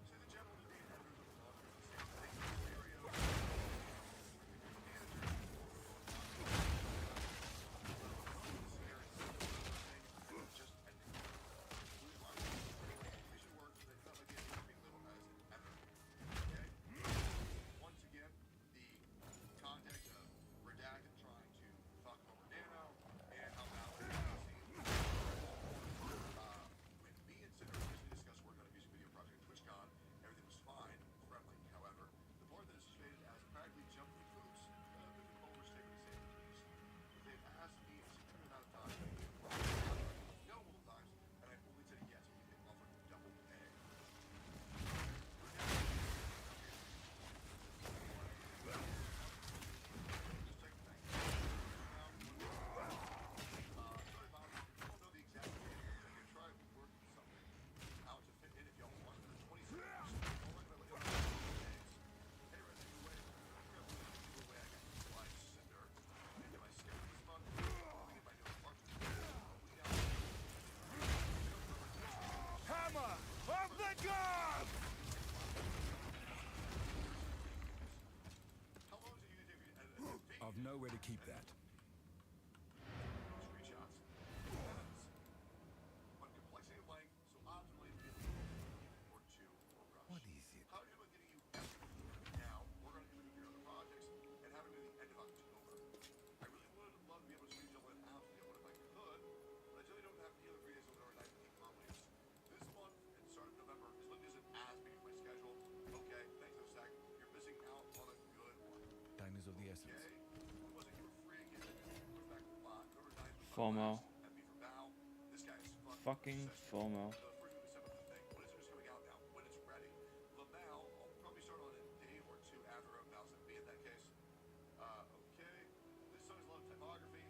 Say the general to the editors of the launchers the same thing as scenarios, just ending. Mission works, they felt like they had being little as an editor. Okay? Once again, the context of Redacted trying to fuck over Nano and how Val when me and Cinder initially discussed working on a music video project at TwitchCon, everything was fine, friendly. However, the part that is stated as practically jumping through hoops, a bit of an overstatement to say the least. They've asked me a significant amount of time to do no multiple times, and I've only said yes because they offered double pay. Just take the thing. Sorry about it. You don't know the exact date. You can try working something out to fit in if y'all want. The 26th. All right, but look at days. Hey, Red, either way, either way, I got to fly Cinder. And if I skip this month, I'll be in my new apartment. We got Hammer of the gods! how long does it usually take you to edit a video? I've nowhere to keep that. Screenshots. Depends on complexity of length, so optimally it will be or two or rush. What is it? How are you doing getting you everything now? We're going to interview your other projects and have it to the end of October. I really would love to be able to squeeze y'all in after the one if I could, but I generally don't have any other videos that are night peak earliest. This month and start of November is looking as as big as my schedule. Okay, thanks for the sec. You're missing out on a good one. Time is of the essence. Okay? When was it you were free again? Push back a lot. November 9th was my FOMO. last. And me for Val. This guy is Fucking obsessed. FOMO. The first week of December for the thing. When is it just coming out now? When it's ready. LaMal, I'll probably start on a day or two after Val sent me in that case. Okay. This song has a lot of typography.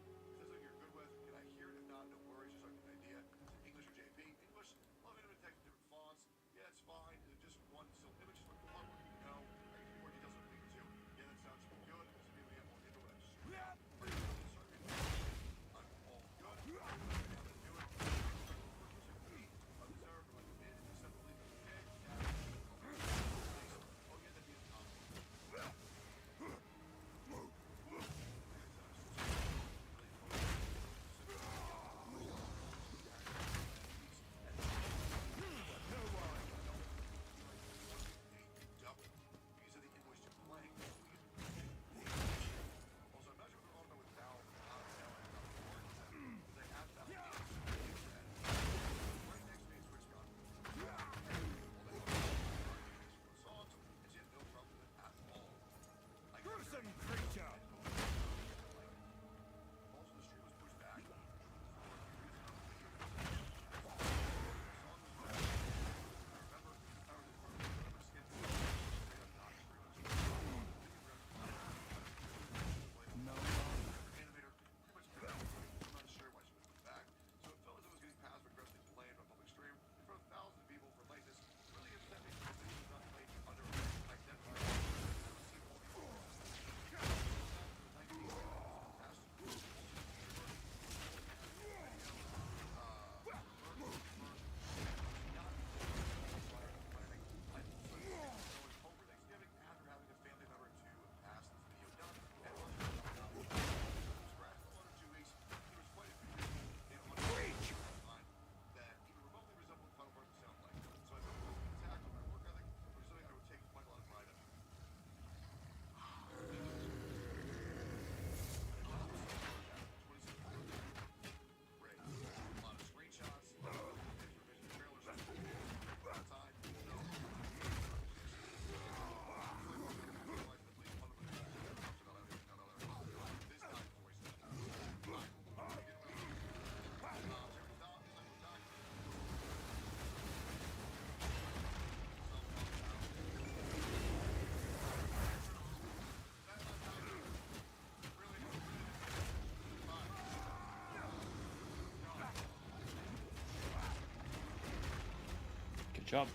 job.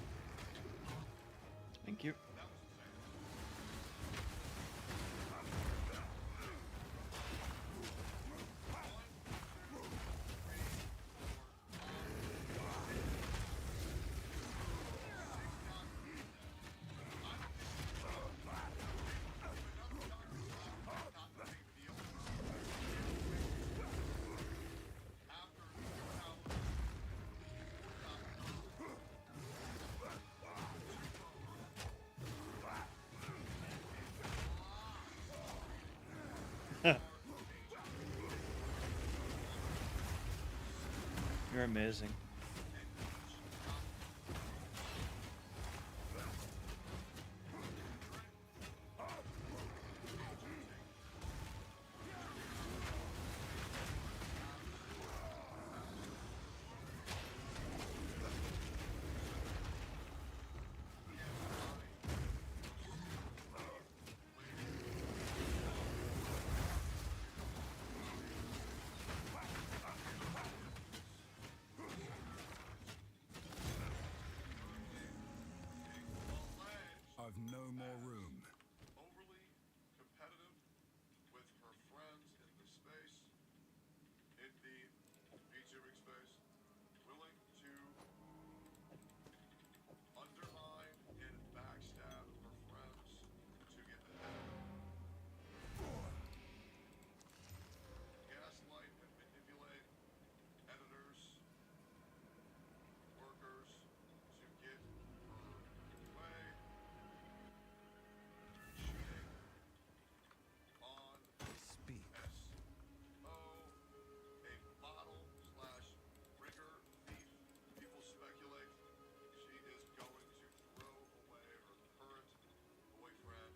Thank you. You're amazing. I've no more room. Overly competitive with her friends in the space, in the VTubing space, willing to undermine and backstab her friends to get ahead. Gaslight and manipulate editors, workers to get her way. Cheating on Speak. SO, a model slash rigger thief. People speculate she is going to throw away her current boyfriend.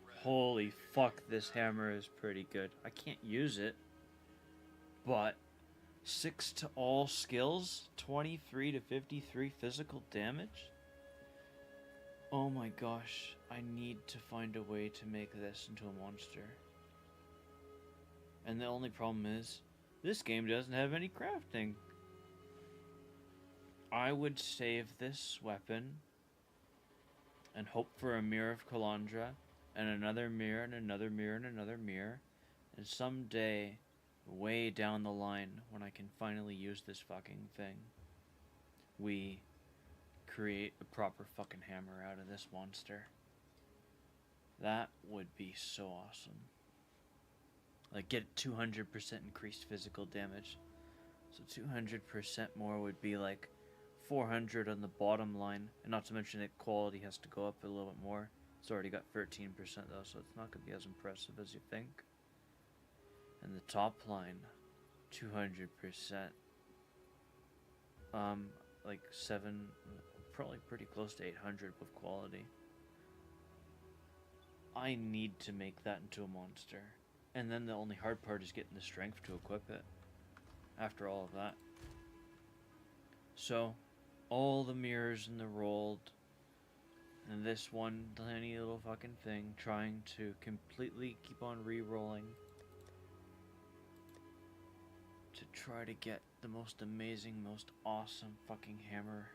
Red, Holy aka fuck, this Red. hammer is pretty good. I can't use it, but 6 to all skills, 23 to 53 physical damage? Oh my gosh, I need to find a way to make this into a monster. And the only problem is, this game doesn't have any crafting. I would save this weapon and hope for a mirror of Kalandra, and another mirror, and another mirror, and another mirror. And someday, way down the line, when I can finally use this fucking thing, we create a proper fucking hammer out of this monster. That would be so awesome. Like, get 200% increased physical damage. So 200% more would be like 400 on the bottom line. And not to mention that quality has to go up a little bit more. It's already got 13% though, so it's not going to be as impressive as you think. And the top line, 200%. Like 7, probably pretty close to 800 with quality. I need to make that into a monster. And then the only hard part is getting the strength to equip it. After all of that. So, all the mirrors in the rolled. And this one tiny little fucking thing trying to completely keep on re-rolling. To try to get the most amazing, most awesome fucking hammer.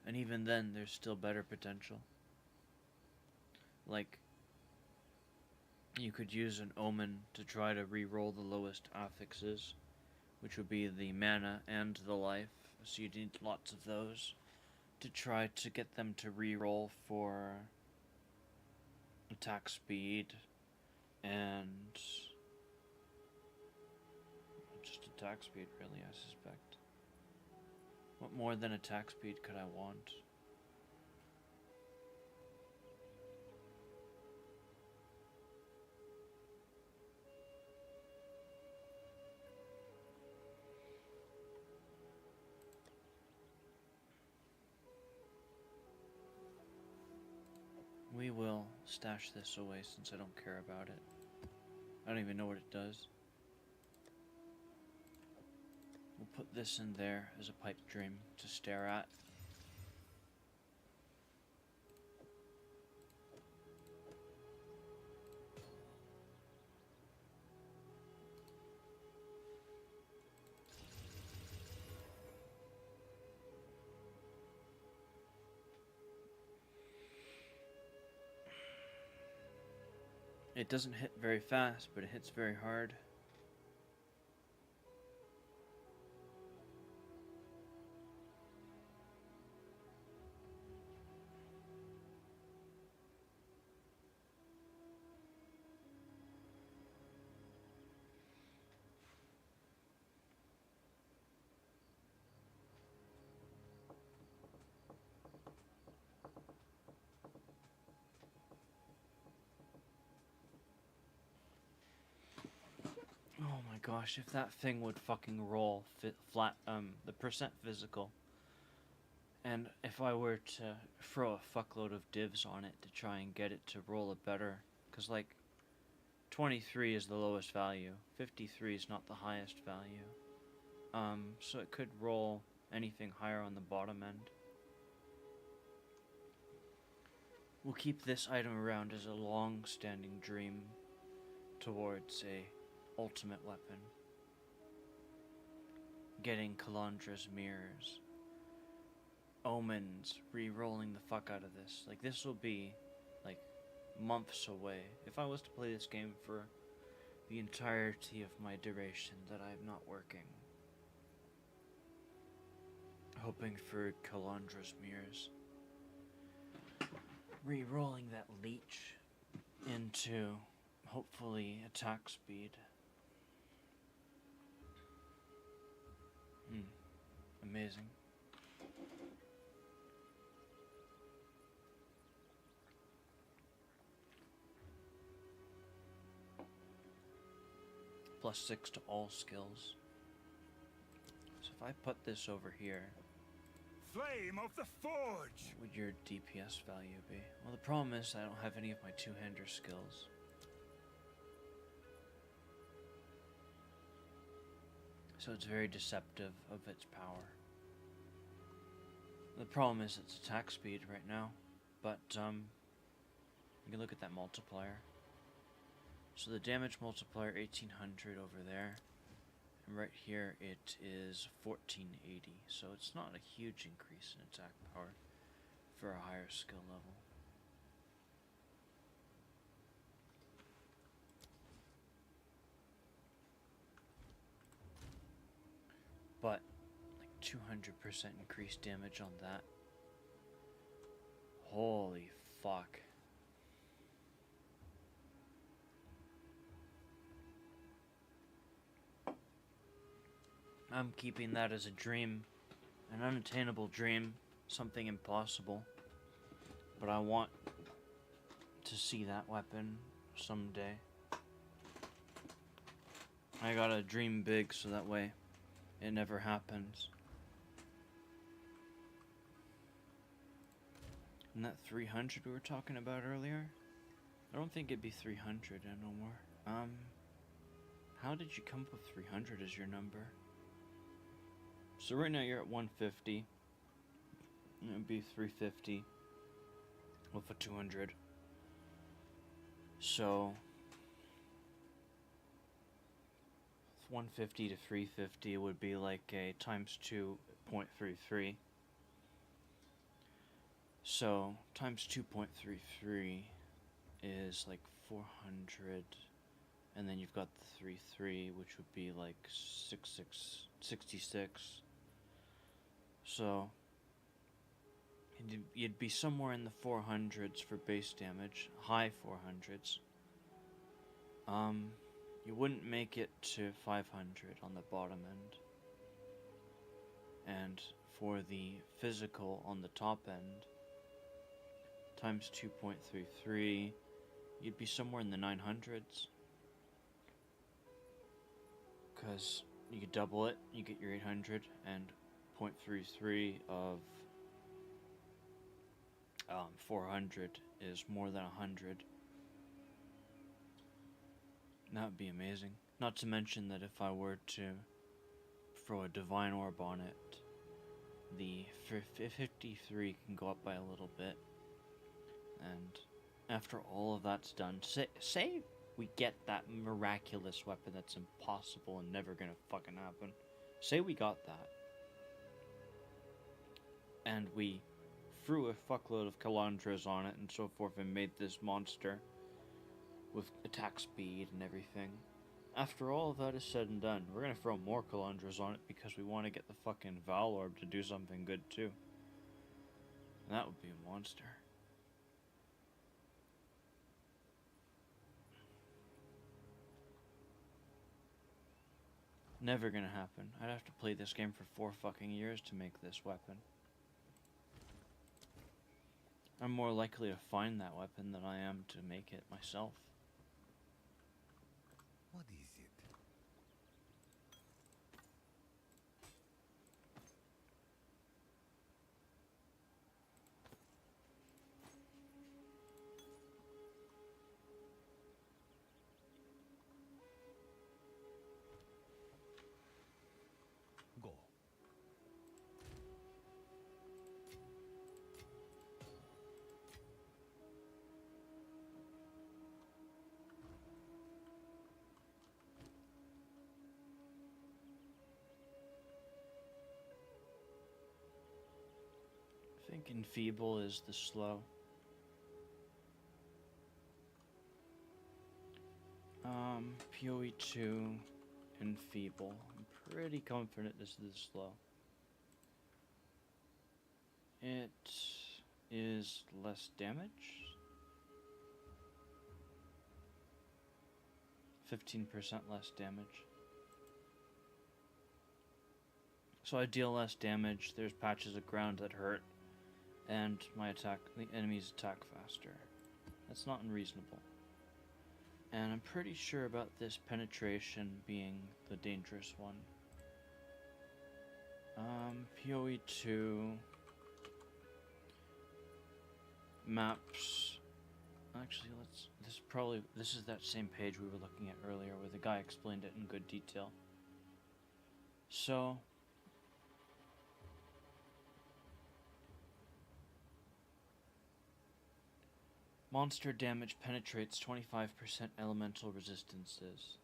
And even then, there's still better potential. Like, you could use an omen to try to re-roll the lowest affixes, which would be the mana and the life. So you need lots of those to try to get them to re-roll for attack speed and just attack speed, really, I suspect. What more than attack speed could I want? We will stash this away since I don't care about it. I don't even know what it does. We'll put this in there as a pipe dream to stare at. It doesn't hit very fast, but it hits very hard. Oh my gosh, if that thing would fucking roll flat, the percent physical, and if I were to throw a fuckload of divs on it to try and get it to roll it better, because like 23 is the lowest value, 53 is not the highest value, so it could roll anything higher on the bottom end. We'll keep this item around as a long-standing dream towards a ultimate weapon. Getting Kalandra's mirrors. Omens, re-rolling the fuck out of this. Like, this will be, like, months away. If I was to play this game for the entirety of my duration that I'm not working. Hoping for Kalandra's mirrors. Re-rolling that leech into, hopefully, attack speed. Amazing. +6 to all skills. So if I put this over here, Flame of the Forge! what would your DPS value be? Well, the problem is I don't have any of my two-hander skills. So it's very deceptive of its power. The problem is its attack speed right now, but you can look at that multiplier. So the damage multiplier 1800 over there, and right here it is 1480. So it's not a huge increase in attack power for a higher skill level. But like 200% increased damage on that. Holy fuck. I'm keeping that as a dream, an unattainable dream, something impossible. But I want to see that weapon someday. I gotta dream big so that way it never happens. And that 300 we were talking about earlier? I don't think it'd be 300 no more. How did you come up with 300 as your number? So right now you're at 150. It would be 350 with a 200. So 150 to 350 would be like a times 2.33. So times 2.33 is like 400, and then you've got the 33, which would be like 66. So you'd be somewhere in the 400s for base damage, high 400s. You wouldn't make it to 500 on the bottom end. And for the physical on the top end, times 2.33, you'd be somewhere in the 900s. Because you could double it, you get your 800, and 0.33 of 400 is more than 100. That would be amazing. Not to mention that if I were to throw a Divine Orb on it, the 53 can go up by a little bit. And after all of that's done, say we get that miraculous weapon that's impossible and never gonna fucking happen. Say we got that. And we threw a fuckload of Kalandras on it and so forth and made this monster. with attack speed and everything. After all of that is said and done, we're gonna throw more Calandras on it because we want to get the fucking Val Orb to do something good too. And that would be a monster. Never gonna happen. I'd have to play this game for 4 fucking years to make this weapon. I'm more likely to find that weapon than I am to make it myself. What is it? Go. I think Enfeeble is the slow. POE2, Enfeeble. I'm pretty confident this is the slow. It is less damage. 15% less damage. So I deal less damage, there's patches of ground that hurt, and the enemies attack faster. That's not unreasonable. And I'm pretty sure about this penetration being the dangerous one. POE2 maps. Actually, this is that same page we were looking at earlier where the guy explained it in good detail. So monster damage penetrates 25% elemental resistances.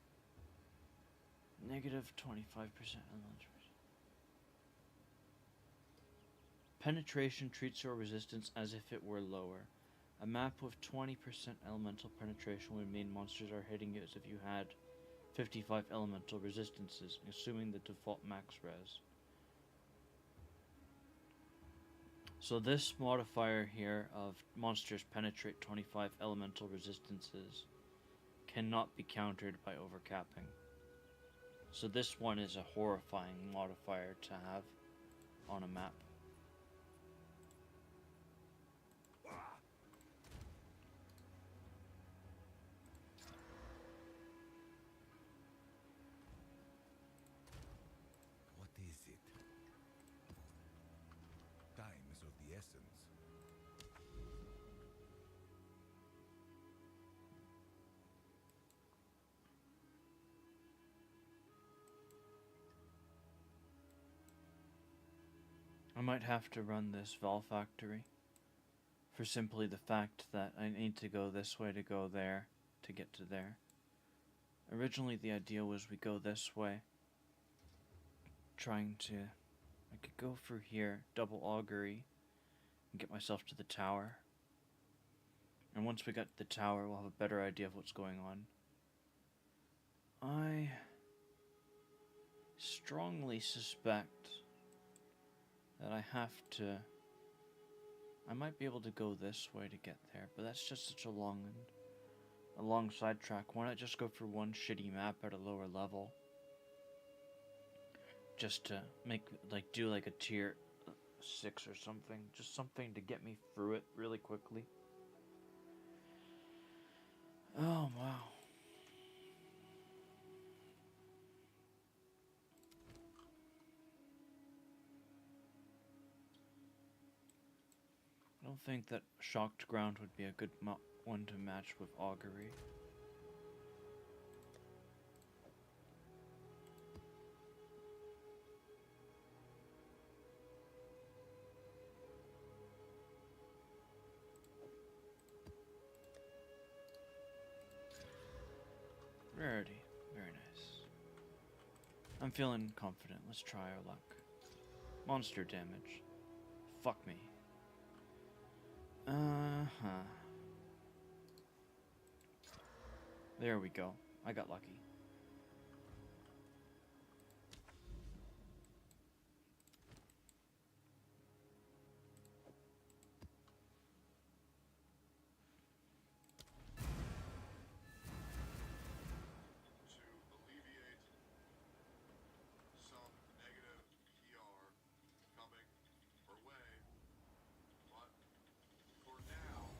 Negative 25% elemental. Penetration treats your resistance as if it were lower. A map with 20% elemental penetration would mean monsters are hitting you as if you had 55 elemental resistances, assuming the default max res. So this modifier here of monsters penetrate 25 elemental resistances cannot be countered by overcapping. So this one is a horrifying modifier to have on a map. What is it? Time is of the essence. I might have to run this Val Factory for simply the fact that I need to go this way to go there to get to there. Originally the idea was we go this way, I could go through here, double augury, and get myself to the tower. And once we got to the tower, we'll have a better idea of what's going on. I strongly suspect that I might be able to go this way to get there, but that's just such a long sidetrack. Why not just go for one shitty map at a lower level? Just to do a tier 6 or something. Just something to get me through it really quickly. Oh, wow. I don't think that Shocked Ground would be a good one to match with Augury. Rarity. Very nice. I'm feeling confident. Let's try our luck. Monster damage. Fuck me. There we go. I got lucky. To alleviate some negative PR coming our way, but for now,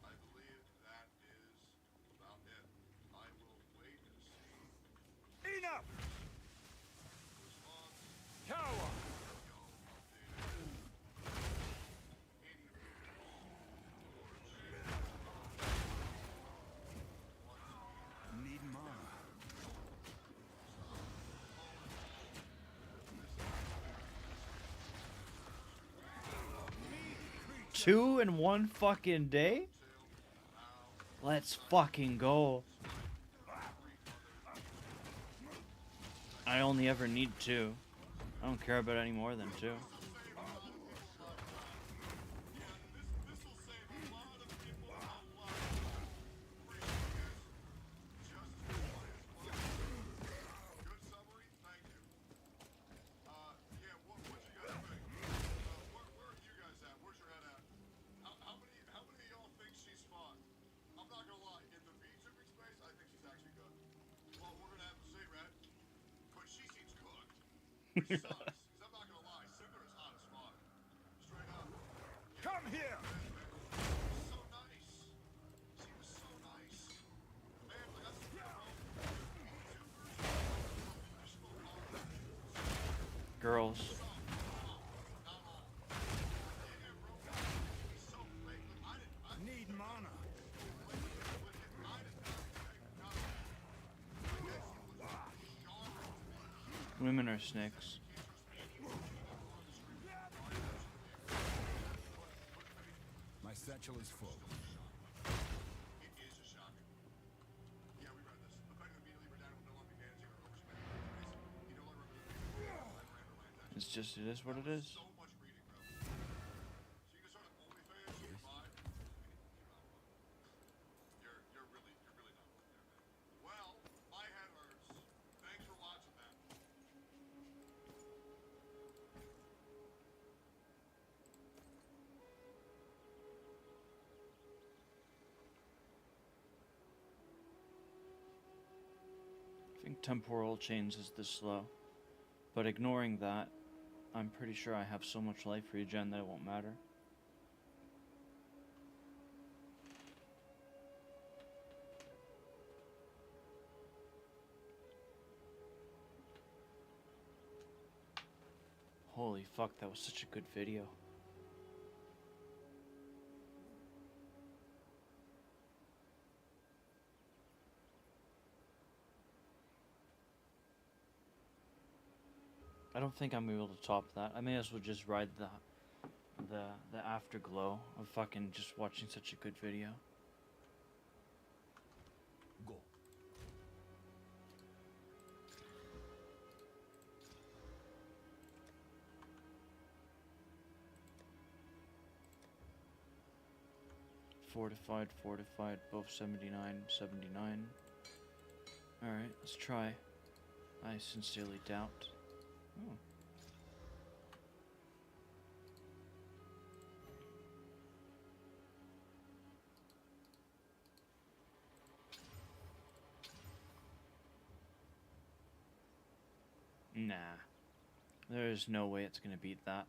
I believe that is about it. I will wait and see Enough! response. Cower! Go updated. 80 Need mana. 2 in one fucking day? Let's fucking go. I only ever need 2. I don't care about any more than 2. Good summary, thank you. Yeah, what you guys think? Where are you guys at? Where's your head at? How many of y'all think she's fun? I'm not gonna lie, in the VTuber space, I think she's actually good. Well, we're gonna have to see, Red. But she seems cooked. Which sucks, because I'm not gonna lie, Cinder is hot as fuck. Straight up. Come here! So nice. She was so nice. Man, like I said, bro, VTubers are professional artists. Girls. Need mana. Women are snakes. My satchel is full. It is just shocking. Yeah, we read this. Effective immediately, Redan will no longer be managing or overspending his base. He no longer represents It's just, it is what it is. so much reading, bro. So you can start an OnlyFans, you can buy. You're really not wrong there, man. Well, my head hurts. Thanks for watching that. I think temporal chains is this slow. But ignoring that, I'm pretty sure I have so much life regen that it won't matter. Holy fuck, that was such a good video. I don't think I'm able to top that. I may as well just ride the afterglow of fucking just watching such a good video. Go. Fortified, both 79, 79. Alright, let's try. I sincerely doubt. Oh. Nah. There's no way it's gonna beat that.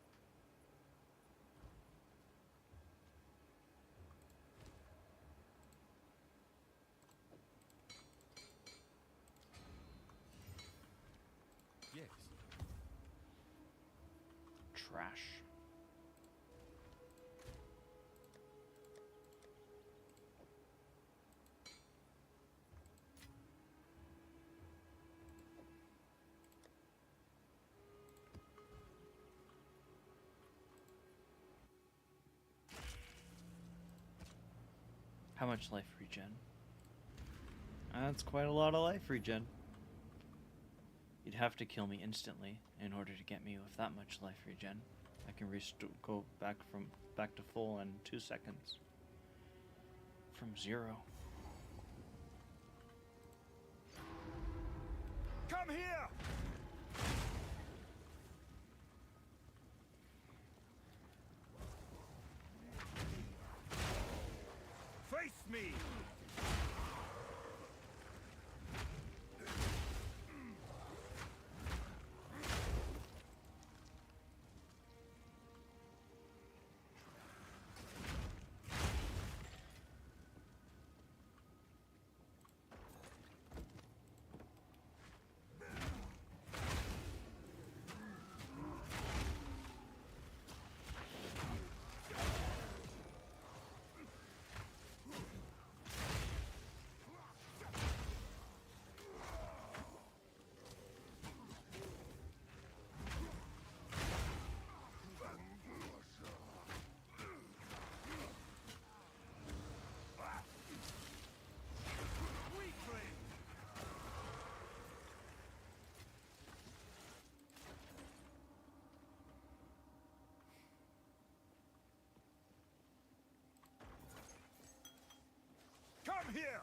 Yes. Trash. How much life regen? That's quite a lot of life regen. You'd have to kill me instantly in order to get me with that much life regen. I can go back to full in 2 seconds. From 0. Come here! Face me! Come here!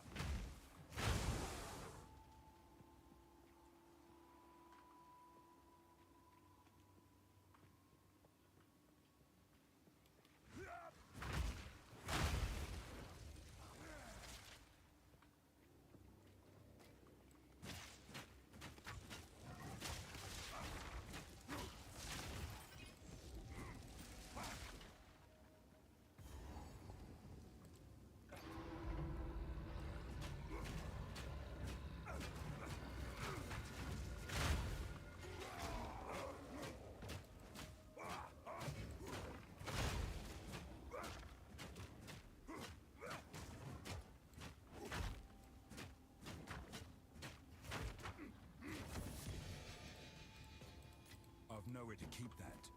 I've nowhere to keep that.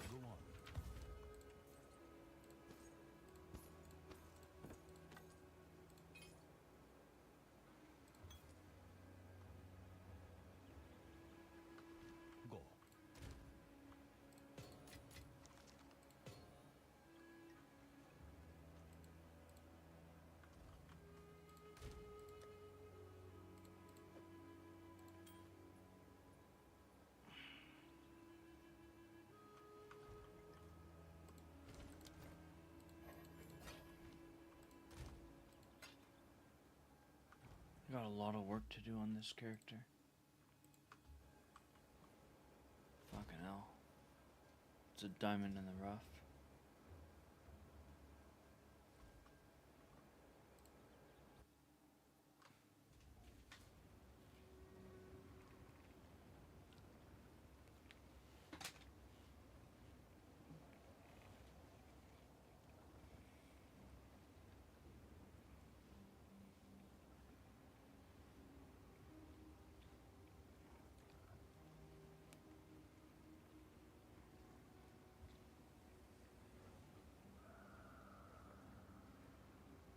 Go on. Go. I got a lot of work to do on this character. Fucking hell. It's a diamond in the rough.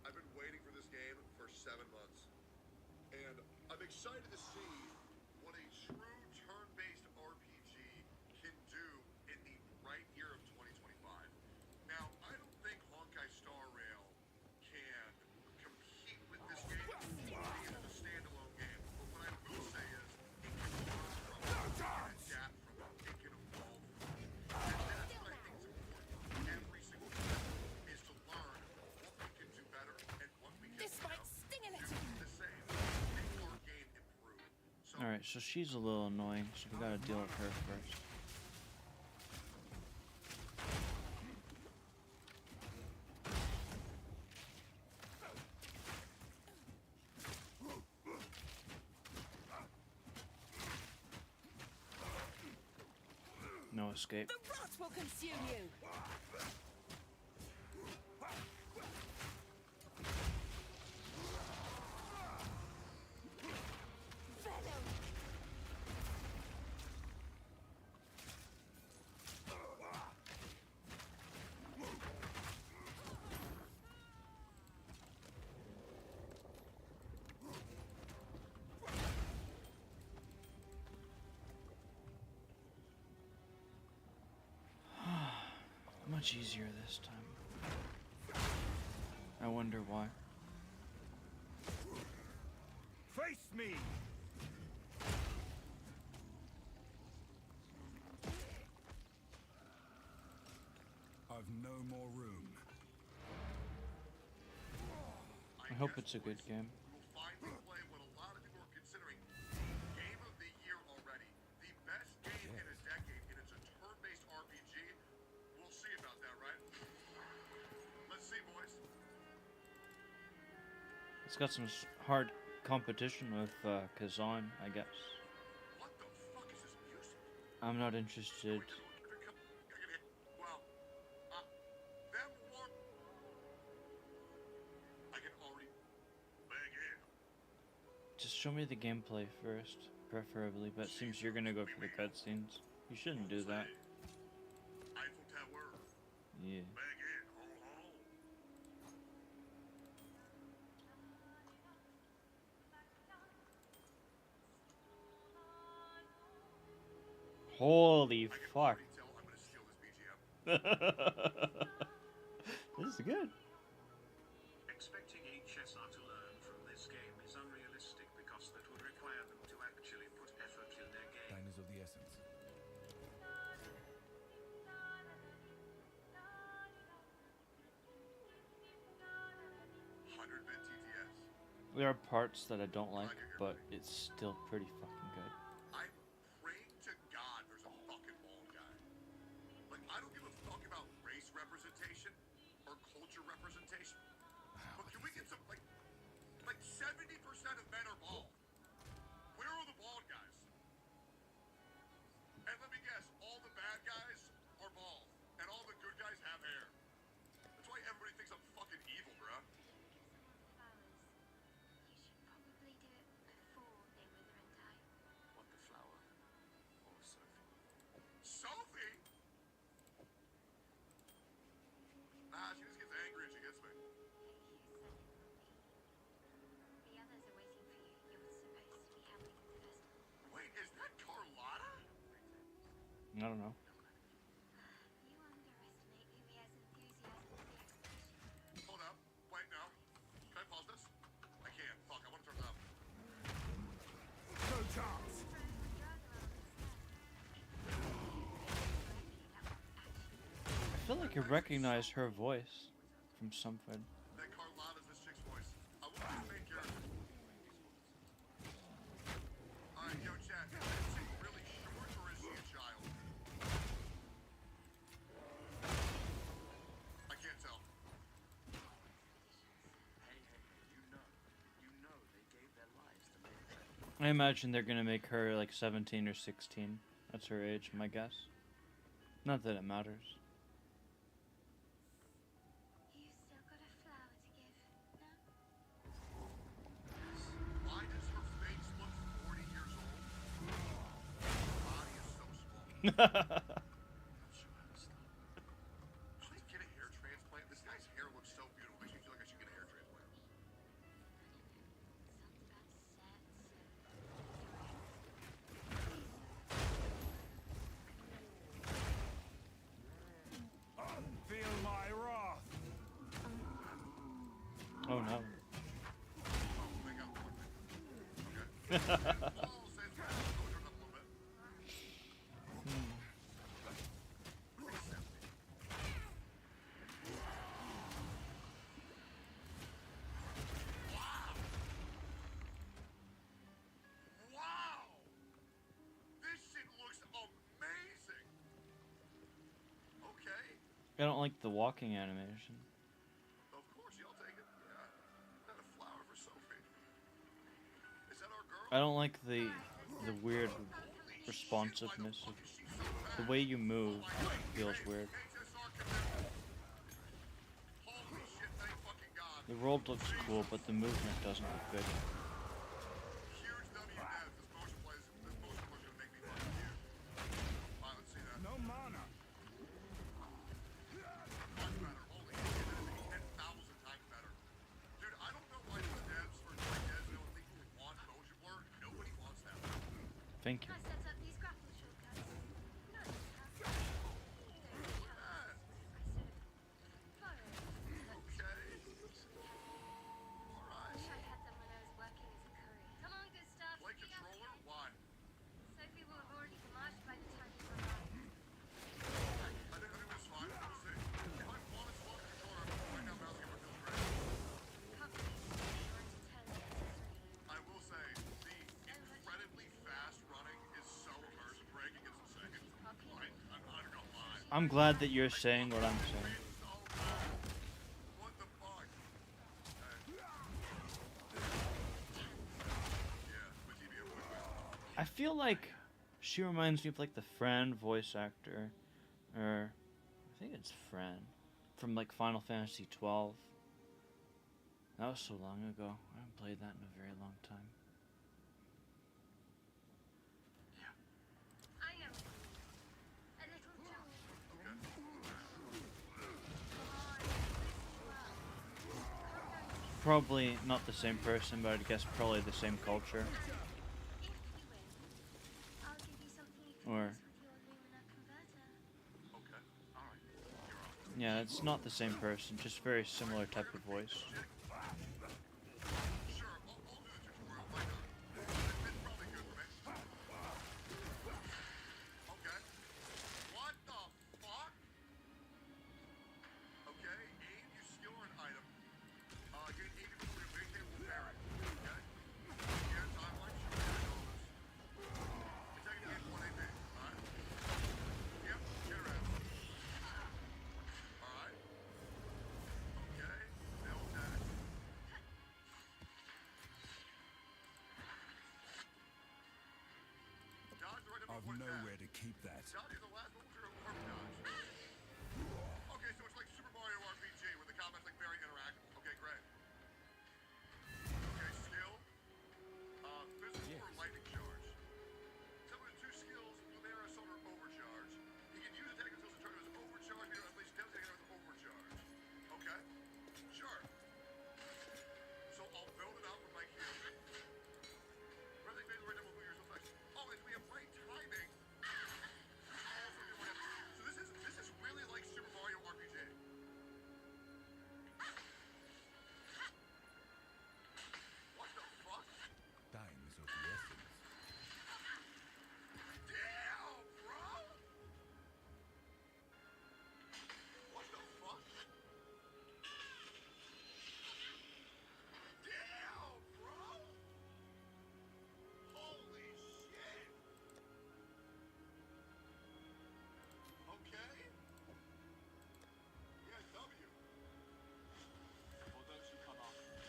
I've been waiting for this game for 7 months. And I'm excited to see what a true turn-based RPG can do in the right year of 2025. Now, I don't think Honkai Star Rail can compete with this game being a standalone game. But what I will say is it can learn from it, it can adapt from it, it can evolve from it. And that's what I think is important. Every single step is to learn what we can do better and what we can This might sting a do little. the same. Make our game improve. So Alright, so she's a little annoying, so we gotta deal with her first. No escape. The rot will consume you. Venom. Much easier this time. I wonder why. Face me! I've no more room. I hope it's a good game. We will finally play what a lot of people are considering game of the year already. The best game in a decade, and it's a turn-based RPG. We'll see about that, right? Let's see, boys. It's got some hard competition with Kazan, I guess. What the fuck is this music? I'm not interested. Well, them war. I can already bang in. Just show me the gameplay first, preferably, but it seems you're gonna go for the cutscenes. You shouldn't do that. Eiffel Tower. Yeah. Bang in. Ho ho. Holy I can fuck. already tell I'm gonna steal this BGM. This is good. Expecting HSR to learn from this game is unrealistic because that would require them to actually put effort in their game. Time is of the essence. 100-bit TTS. There are parts that I don't like, but it's still pretty fucking good. I'm praying to God there's a fucking bald guy. Like, I don't give a fuck about race representation or culture representation. But can we get some, like 70% of men are bald. Where are the bald guys? And let me guess, all the bad guys are bald. And all the good guys have hair. That's why everybody thinks I'm fucking evil, bruh. What the flower? Or Sophie? Sophie? Nah, she just gets angry and she gets me. Wait, is that Carlotta? I don't know. Hold up. Wait, no. Can I pause this? I can't. Fuck, I want to turn it up. No chance! I feel like I recognize her voice from something. That Carlotta's this chick's voice. I want this main character. Alright, yo, chat. Is that chick really short or is she a child? I can't tell. Hey, you know they gave their lives to make that. I imagine they're gonna make her like 17 or 16. That's her age, my guess. Not that it matters. Why does her face look 40 years old? Her body is so small. Please get a hair transplant. This guy's hair looks so beautiful. Makes me feel like I should get a hair transplant. Feel my wrath! Oh no. Oh, they got one. Okay. Oh, says that. I'll turn it up a little bit. 370. Wow! Wow! This shit looks amazing! Okay. I don't like the walking animation. Of course, y'all take it. Yeah. Not a flower for Sophie. Is that our girl? I don't like the weird Holy responsiveness shit, of why the fuck is she so the fat? way you move. Oh my Feels God. weird. HSR connected. Holy shit, thank fucking God. The world looks cool, but the movement doesn't look good. Huge W devs. This motion play is gonna make me fucking huge. Alright, let's see that. No mana! Much better. Holy shit, that is 10,000 times better. Dude, I don't know why these devs or like devs don't think we want motion blur. Nobody wants that. Thank you. I set up these grapple shortcuts. Nice. Look at that. Okay. I'm glad that you're saying what I'm saying. What the fuck? I feel like she reminds me of like the Fran voice actor, or I think it's Fran, from like Final Fantasy 12. That was so long ago. I haven't played that in a very long time. I am a little too. Probably not the same person, but I'd guess probably the same culture. If you win, I'll give you something you can Or, use with your Lumina converter. Okay. Alright. You're on. yeah, it's not the same person, just very similar type of voice. Sure, I'll do the tutorial. Why not? It's probably good for me. Okay. What the fuck? Okay, aim, use skill or an item. Gain 80 before your big hit will parry. Okay? Yeah, timeline, sure, I know this. You're taking to gain 1 AP, alright? Yep, get around. Alright. Okay, no attack. Dodge right up I've before attack. nowhere to keep that. Dodge is the last one with your warp dodge. Okay, so it's like Super Mario RPG where the combat's like very interactive. Okay, great. Okay, skill. Physical or lightning charge. Some of the 2 skills, Lumina Solar Overcharge. You can use attack skills to turn as overcharge or at least demonstrate it as overcharge. Okay, sure. So I'll build it out with my Q. Pressing phase right double your effects. Oh, and we have right timing. So this is really like Super Mario RPG. What the fuck? Time is of the essence. Damn, bro! What the fuck? Damn, bro! Holy shit! Okay. Yeah, W. For those who come after me,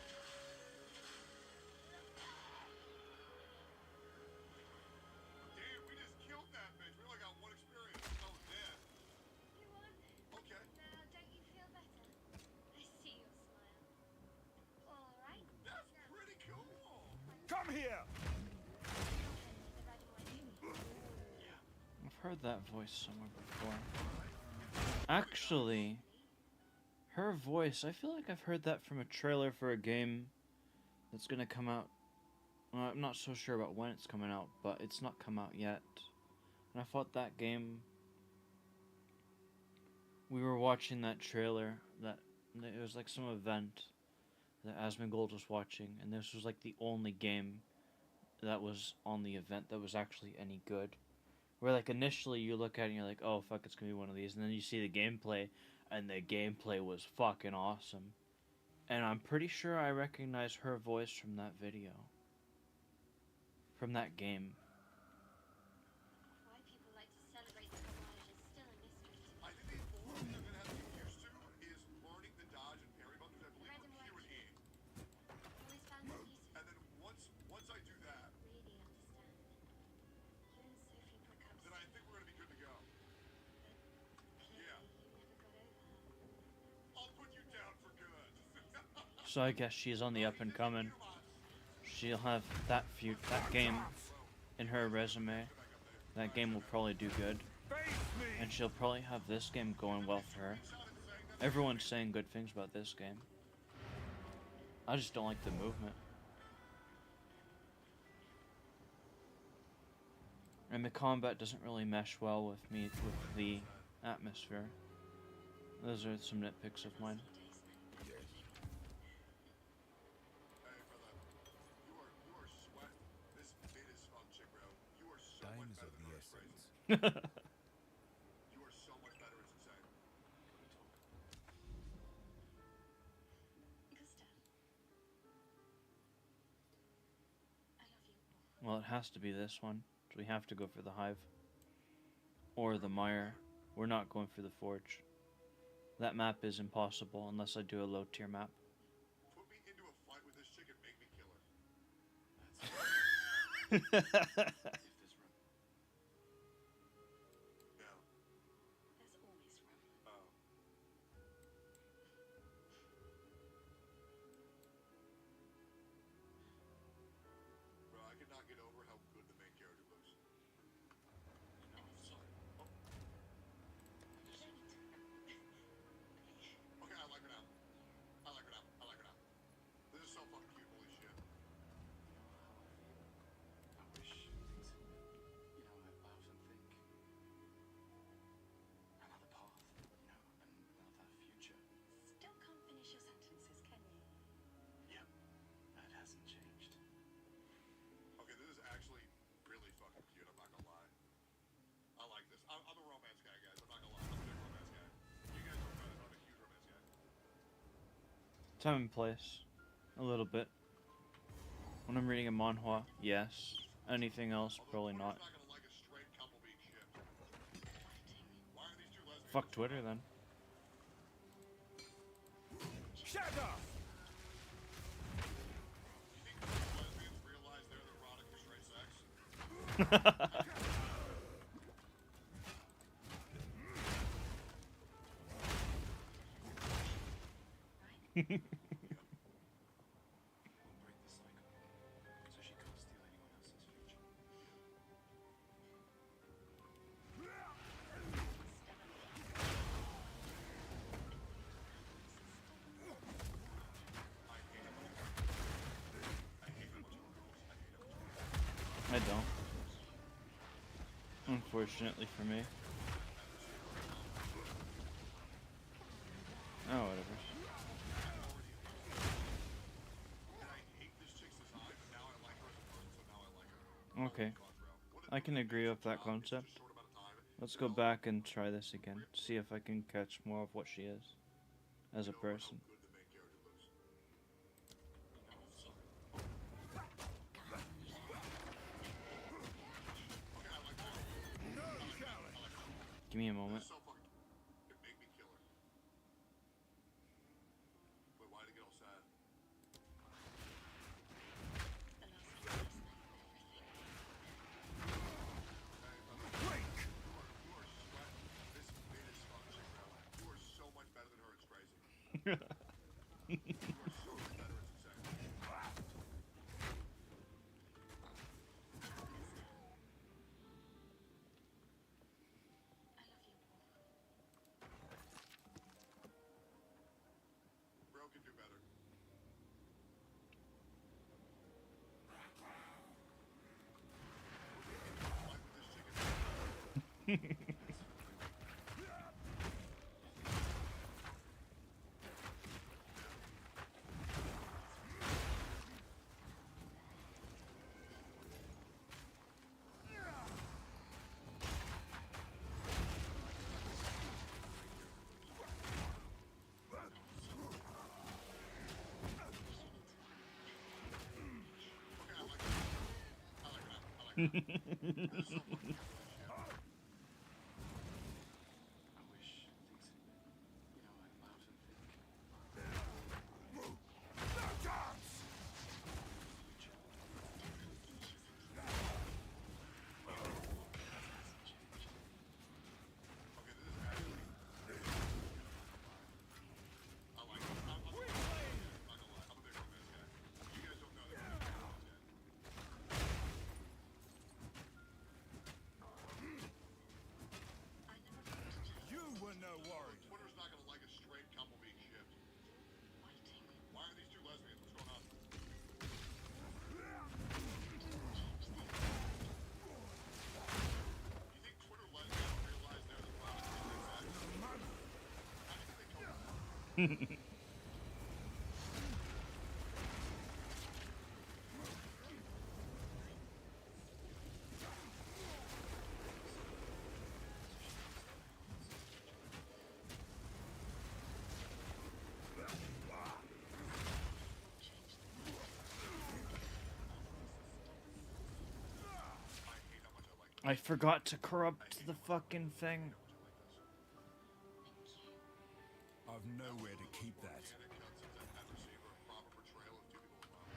Damn, we just killed that bitch. We only got 1 experience. Oh, dead. You won. Okay. Now, don't you feel better? I see your smile. All right. That's pretty cool. Come here! The red and white baby. I've heard that voice somewhere before. Actually, her voice, I feel like I've heard that from a trailer for a game that's gonna come out. Well, I'm not so sure about when it's coming out, but it's not come out yet. And I thought that game. We were watching that trailer, that it was like some event that Asmongold was watching, and this was like the only game that was on the event that was actually any good. Where like initially you look at it and you're like, oh fuck, it's gonna be one of these, and then you see the gameplay, and the gameplay was fucking awesome. And I'm pretty sure I recognize her voice from that video. From that game. Why people like to celebrate the homage is still a mystery to me. I think the only thing they're gonna have to get used to is learning the dodge and parry buttons. I believe Red and with Q white. and E. Always found it useful. And then once I do that, Really understand. You and Sophie put cups then I think we're gonna be good to go. clearly Yeah. you never got over her. I'll put you down for good. So I guess she's on the up and coming. She'll have that game in her resume. That game will probably do good. Face me! And she'll probably have this game going well for her. Everyone's saying good things about this game. I just don't like the movement. And the combat doesn't really mesh well with me, with the atmosphere. Those are some nitpicks of mine. Hey, brother. You are sweat. This bit is fun, chick, bro. You are so Time much is better of than the her. essence. You are so much better. It's insane. Gustav. I love you. Well, it has to be this one. So we have to go for the hive. Or the mire. We're not going for the Forge. That map is impossible unless I do a low tier map. Put me into a fight with this chick and make me kill her. If there's room. No. There's always room. Oh. Bro, I could not get over how good the main character looks. No, I'm sorry. Oh. Okay, I like her now. I like her now. I like her now. This is so fucking cute. Holy shit. You know how I feel. I wish things, I'd laugh and think. Another path, another future. Still can't finish your sentences, can you? Yep, that hasn't changed. Okay, this is actually really fucking cute. I'm not gonna lie. I like this. I'm a romance guy, guys. I'm not gonna lie. I'm a big romance guy. You guys don't know that I'm a huge romance guy. Time and place. A little bit. When I'm reading a manhwa, yes. Anything else, probably not. Twitter's not gonna like a straight couple being shipped. Why are these two lesbians? Fuck Twitter then. Shut up! You think most lesbians realize they're the erotic for straight sex? We'll break the cycle, so she can't steal anyone else's future. I hate it. I hate a bunch of girls. I hate a bunch of girls. I don't. Unfortunately for me. Oh, whatever. And I hate this chick's design, but now I like her as a person, so now I like her. Okay. I can agree with that concept. Let's go back and try this again. See if I can catch more of what she is as a person. Good the main character looks. No, I'm sorry. Okay, I like that. No challenge! Give me a moment. This is so fucking. It made me kill her. Wait, why did it get all sad? Blink! You are sweat. This made as fuck chick, bro. You are so much better than her. It's crazy. You are so much better. It's insane. I love you, Paul. Bro can do better. Fight with this chicken. Okay, I like her. I like her now. I like her now. This is so fucking cute. Holy shit. I wish things, I'd laugh and think. No chance! Future. Okay, this is actually. I like it. I'm not gonna lie. I'm a big romance guy. You guys don't know that I'm a big romance guy. I never thought to tell You were no worry. Twitter's not gonna like a straight couple being shipped. waiting. Why are these two lesbians? What's going on? You think Twitter lesbians realize they're the erotic for straight sex? I think they totally. I hate how much I like this. I forgot to corrupt the fucking thing. How much I like this. have nowhere to keep that. Organic cutscenes I've ever seen were a proper portrayal of two people in love.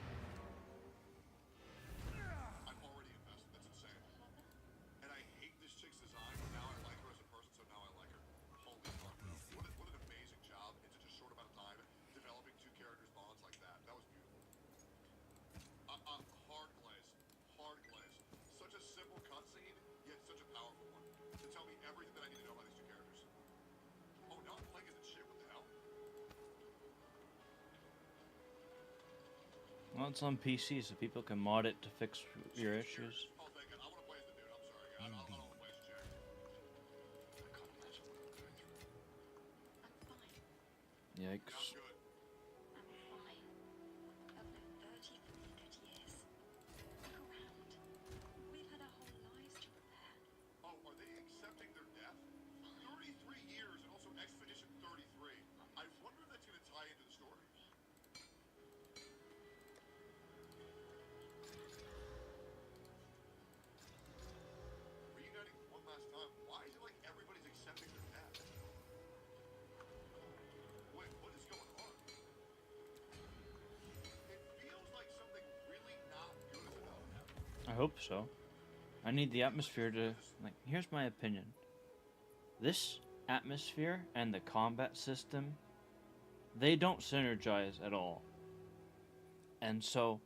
I'm already invested. That's insane. And I hate this chick's design, but now I like her as a person, so now I like her. Holy fuck, bro. What an amazing job in such a short amount of time developing two characters' bonds like that. That was beautiful. Hard glaze. Hard glaze. Such a simple cutscene, yet such a powerful one. To tell me everything that I need to know about these two characters. Oh, now I'm playing as a chick? What the hell? Well, it's on PC, so people can mod it to fix your issues. Oh, thank God. I want to play as the dude. I'm sorry. I don't want to play as a chick. I can't imagine what I'm going through. I'm fine. Yikes. Not good. I'm fine. I've lived 30 for me good years. Look around. We've had our whole lives to prepare. Oh, are they accepting their death? 33 years and also Expedition 33. I wonder if that's going to tie into the story. Reuniting one last time. Why is it like everybody's accepting their death? Wait, what is going on? It feels like something really not good is about to happen. I hope so. I need the atmosphere to, like, here's my opinion. This atmosphere and the combat system, they don't synergize at all. And so,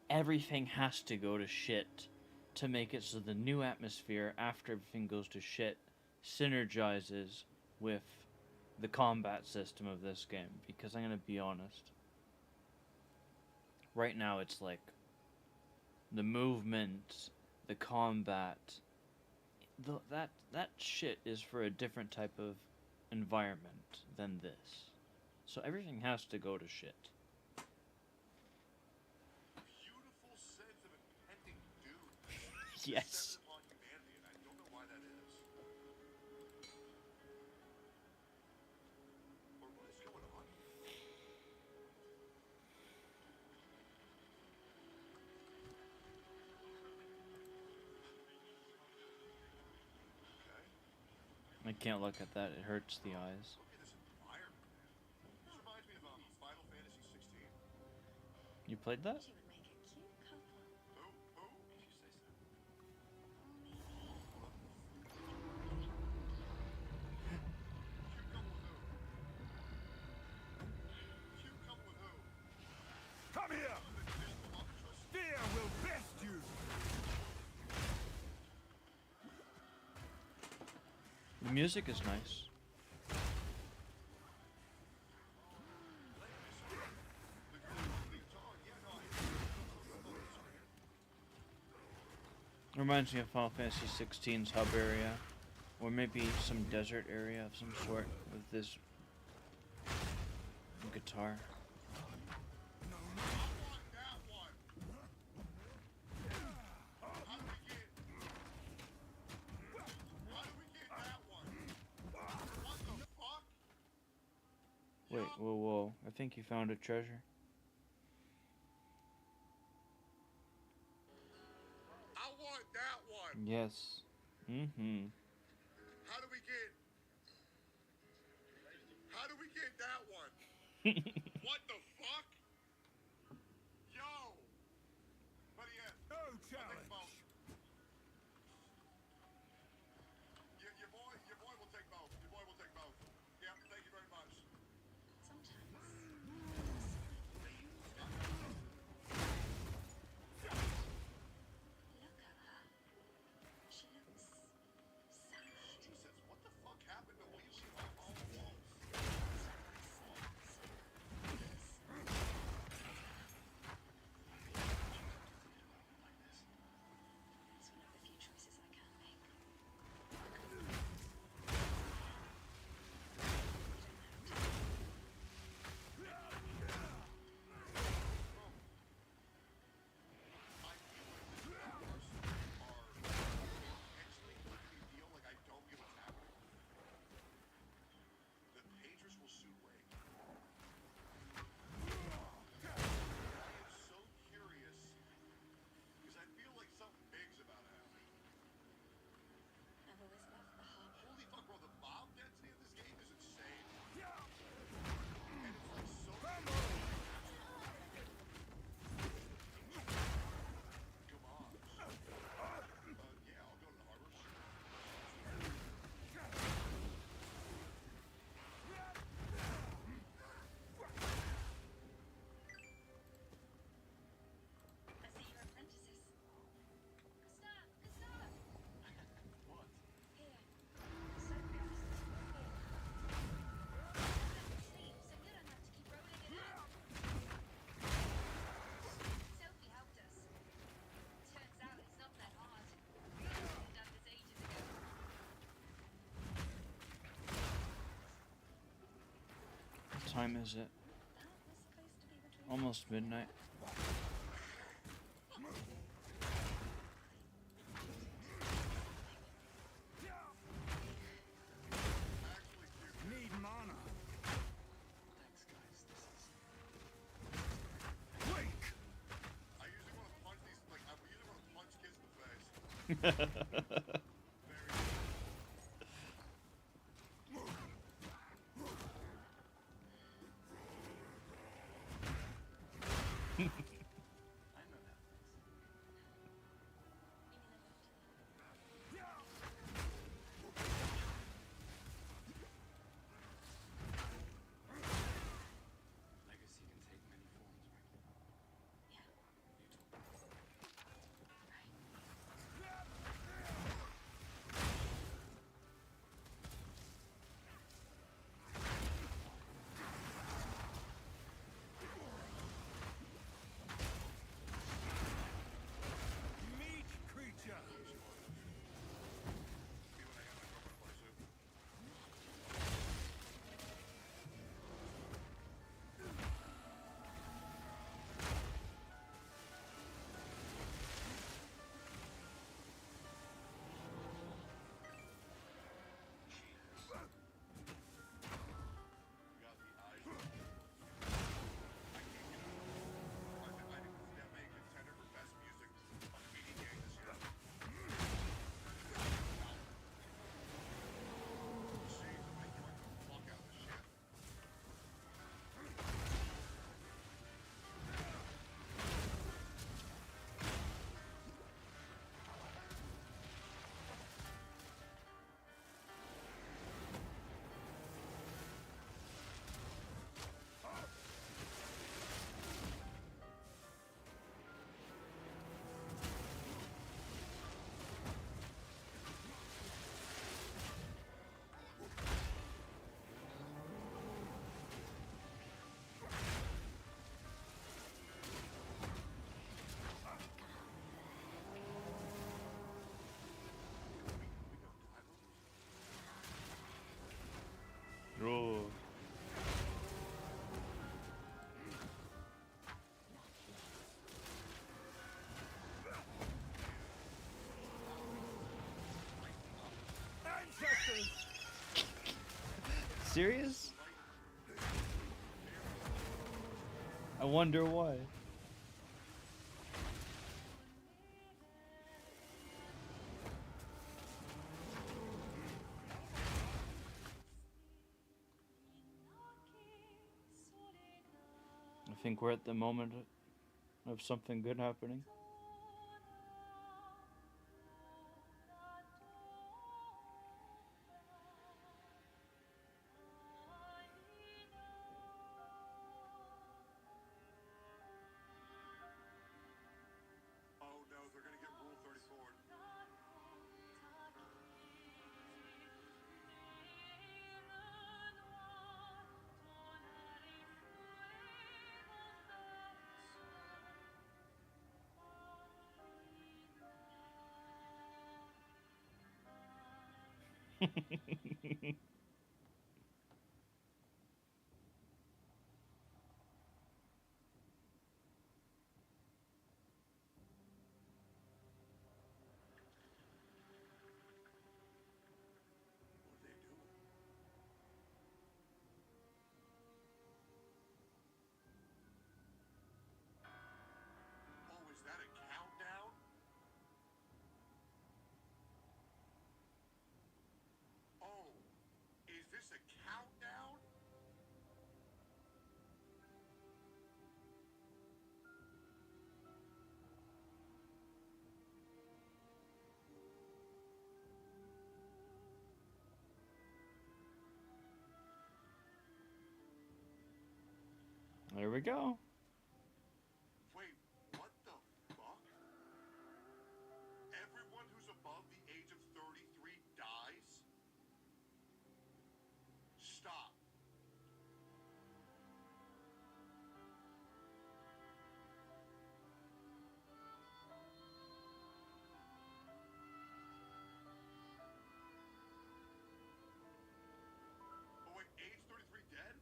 everything has to go to shit to make it so the new atmosphere, after everything goes to shit, synergizes with the combat system of this game. Because I'm gonna be honest. Right now, it's like the movement, the combat, that shit is for a different type of environment than this. So everything has to go to shit. Beautiful sense of impending doom. Yes. Descended upon humanity, and I don't know why that is. Or what is going on? Okay. I can't look at that, it hurts the eyes. Look at this environment, man. This reminds me of Final Fantasy 16. You played that? You would make a cute couple. Who? Did you say so? Cute couple with who? Cute couple with who? Come here! The faithful love interest? Fear will best you! The music is nice. Reminds me of Final Fantasy 16's hub area, or maybe some desert area of some sort with this guitar. That one! How do we get that one? What the fuck? Wait, whoa, I think you found a treasure. I want that one! Yes. Mm-hmm. How do we get that one? What the fuck? Yo! But yeah, No I'll take challenge! both. Your boy will take both. Your boy will take both. Yeah, thank you very much. Sometimes. Look at her. She looks sad. Jesus, what the fuck happened to Wheelie on all walls? So time is it? Almost midnight. Need mana. Thanks, guys. This is... Wake! I usually want to punch these, like, I usually want to punch kids in the face. Very I know that place. Legacy can take many forms, right? Yeah. You told me. Meat creature! be when I have my girlfriend play soup. You got the eyes. I can't get enough. I think this is definitely a contender for best music on the EDK this year. Jeez, I'm enjoying the fuck out of this shit. Oh. Ancestors! Serious? I wonder why. I think we're at the moment of something good happening. Oh no, they're gonna get Rule 34. What are they doing? Oh, is that a countdown? Oh, is this a countdown? There we go. Wait, what the fuck? Everyone who's above the age of 33 dies? Stop. Oh wait, age 33 dead?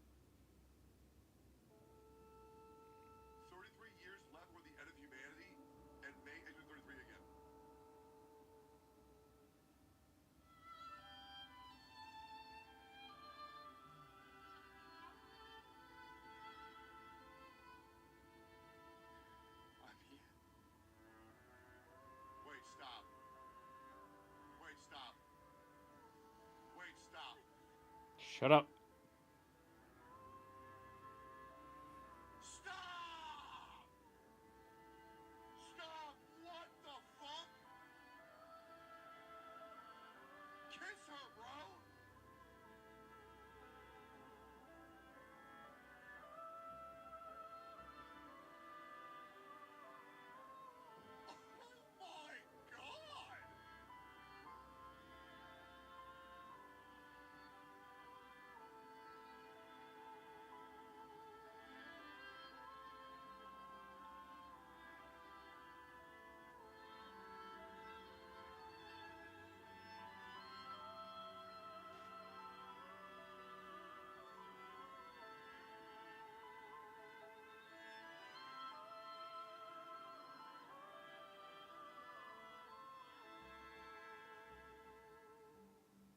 Shut up. Stop! Stop! What the fuck? Kiss her, bro! Oh my god!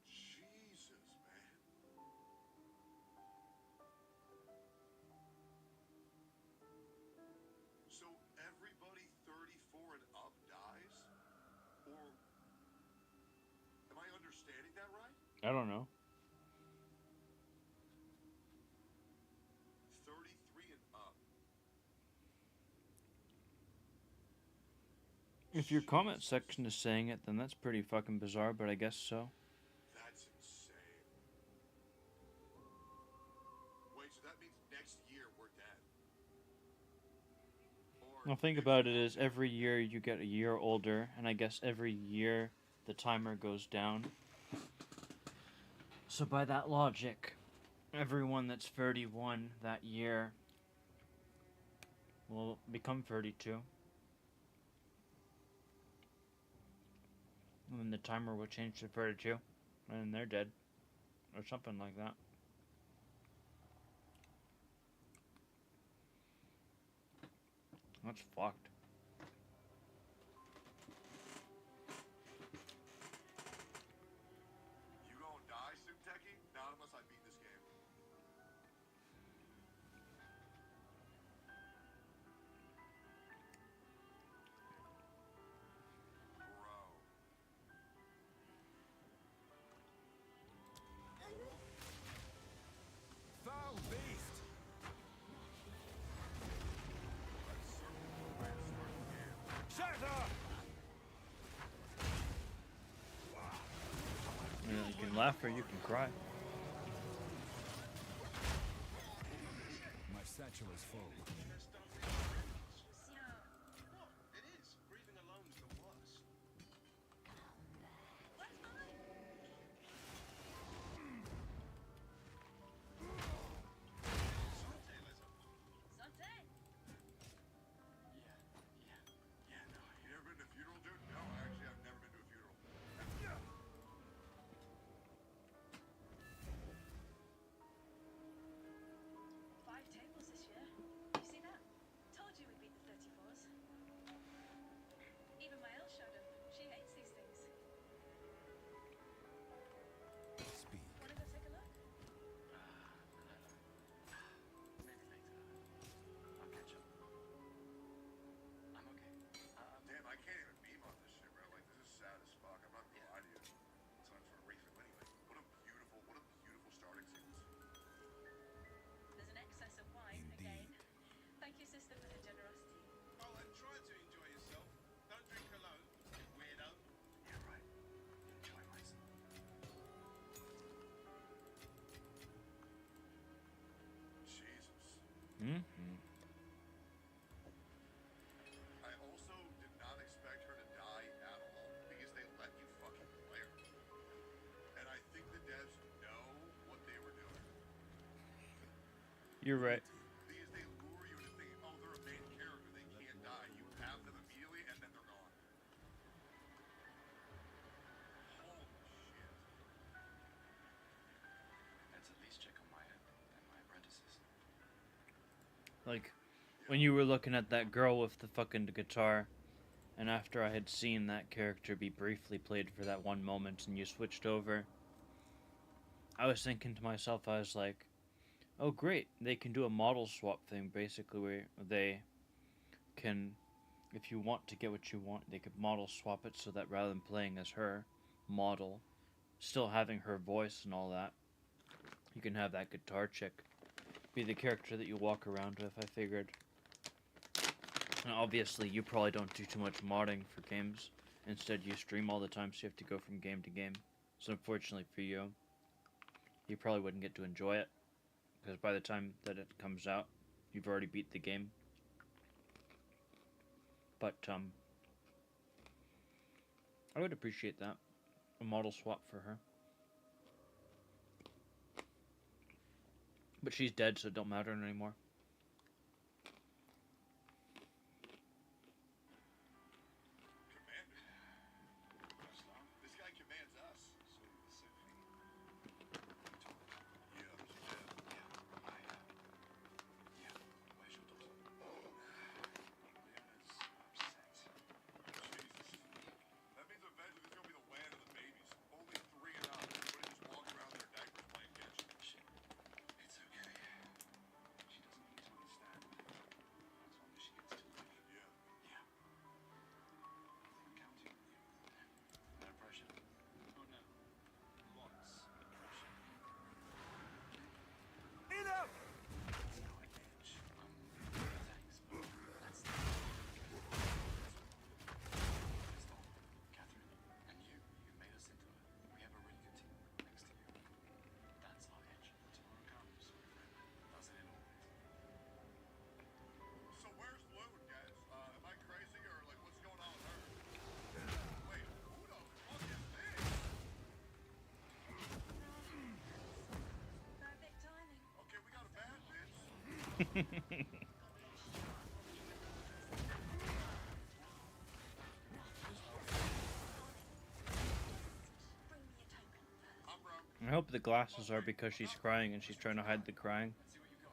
Jesus, man. So everybody 34 and up dies? Or am I understanding that right? I don't know. 33 and up. If your comment section is saying it, then that's pretty fucking bizarre, but I guess so. That's insane. Wait, so that means next year we're dead? Or Well, think about it is every year you get a year older, and I guess every year the timer goes down. So by that logic, everyone that's 31 that year will become 32. And then the timer will change to 32, and they're dead. Or something like that. That's fucked. You gonna die, Suteki? Not unless I beat this game. Bro. Foul beast! That's certainly the way to start the game. Shatter! You can laugh or you can cry. My satchel is full. What? It is. Breathing alone is the worst. Santé, Lizzo. Yeah, no. You never been to a funeral, dude? No, actually, I've never been to a funeral. Five tables this year. You see that? Told you we'd beat the 34s. Even my Elle showed up. She hates these things. Speak. Wanna go take a look? Maybe later. I'll catch up. I'm okay. Damn, I can't even meme on this shit, bro. Like, this is sad as fuck. I'm not gonna lie to you. So I'm sort of refill anyway. What a beautiful starting sequence. There's an excess of wine again. Indeed. Thank you, sister, for the generosity. Oh, and try to enjoy yourself. Don't drink alone, you weirdo. Yeah, right. Enjoy myself. Jesus. Mm-hmm. I also did not expect her to die at all because they let you fucking play her. And I think the devs know what they were doing. You're right. Because they lure you into thinking, oh, they're a main character, they can't die. You have them immediately, and then they're gone. Holy shit. Let's at least check on my end and my apprentices. Like, when you were looking at that girl with the fucking guitar, and after I had seen that character be briefly played for that one moment and you switched over, I was thinking to myself, I was like, oh great, they can do a model swap thing basically where they can, if you want to get what you want, they could model swap it so that rather than playing as her model, still having her voice and all that, You can have that guitar chick be the character that you walk around with, I figured. And obviously, you probably don't do too much modding for games. Instead, you stream all the time, so you have to go from game to game. So unfortunately for you, you probably wouldn't get to enjoy it. Because by the time that it comes out, you've already beat the game. But, I would appreciate that. A model swap for her. But she's dead, so it don't matter anymore. Commander. This guy commands us. So specific. Yeah, she did. Yeah, where's your daughter? Leona's upset. Jesus. That means eventually this is gonna be the land of the babies. Only 3 and up. Everybody just walking around in their diapers playing catch. Shit. It's okay. She doesn't need to understand. As long as she gets to live. Yeah. Yeah. I'm counting on you. No pressure. Oh no. Lots of pressure. Enough! It's no edge. Thanks, but that's the Catherine, and you made us into it. We have a really good team next to you. That's our edge. Tomorrow comes, doesn't it always? So where's Loon, guys? Am I crazy or like what's going on with her? Wait, who the fuck is this? Perfect timing. Okay, we got a bad bitch. Bring me a token first. I'm broke. I hope the glasses are because she's crying and she's trying to hide the crying. Let's see what you got.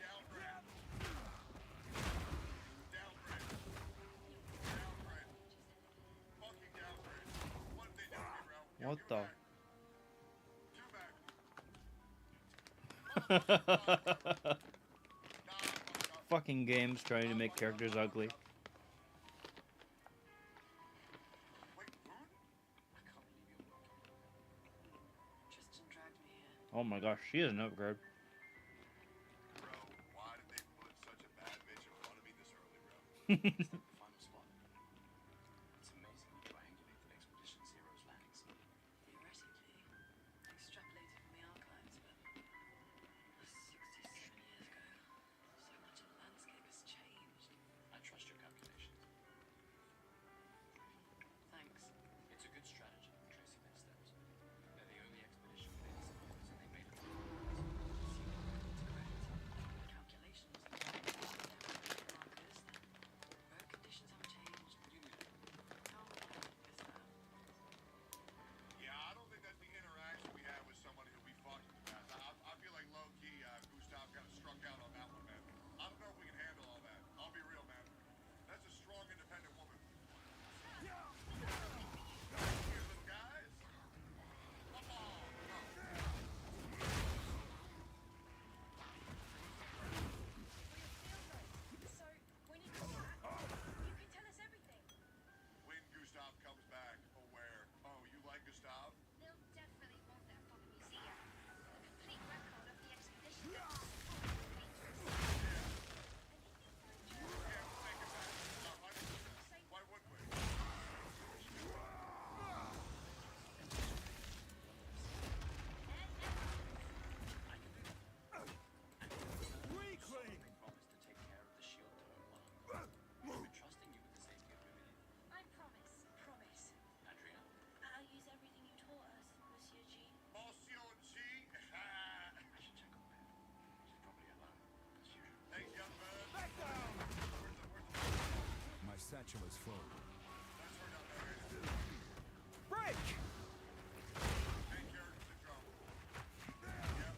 Downgrade. Downgrade. Downgrade. Fucking downgrade. What did they do to me, bro? Yo, What give the? it back. Two back. Fucking games trying to make characters ugly. Wait, food? I can't believe you're not. Tristan dragged me here. Oh my gosh, she is an upgrade. Bro, why did they put such a bad bitch in front of me this early, bro? It's the final spot. It's amazing you triangulated Expedition Zero's landing site. Theoretically, extrapolated from the archives, but 67 years ago, so much of the landscape has changed. I trust your calculations. Thanks. It's a good strategy, tracing their steps. They're the only expedition they survived, and they made it through the Calculations. Markers. Road conditions haven't changed. You knew that. How important is that? Yeah, I don't think that's the interaction we had with somebody who we fought in the past. I feel like low-key, Gustav kind of struck out on that one, man. I don't know if we can handle all that. I'll be real, man. That's a strong, independent woman. Here, little guys. Come on. So, when you come back, you can tell us everything. When Gustav comes back, or where? Oh, you like Gustav? They'll definitely want that from the museum. A complete record of the expedition. Yeah, we'll take it back. 100%. Why wouldn't we? Weakling! promised to take care of the shield dome while I'm gone. We're trusting you with the safety of Rimini. I promise. Promise. Adriana? I'll use everything you taught us, Monsieur G. Monsieur G. I should check on Bev. She's probably alone, as usual. Thanks, young man. Back down! Where's the My satchel is full. That's her down there. Break! Main character syndrome. Yep.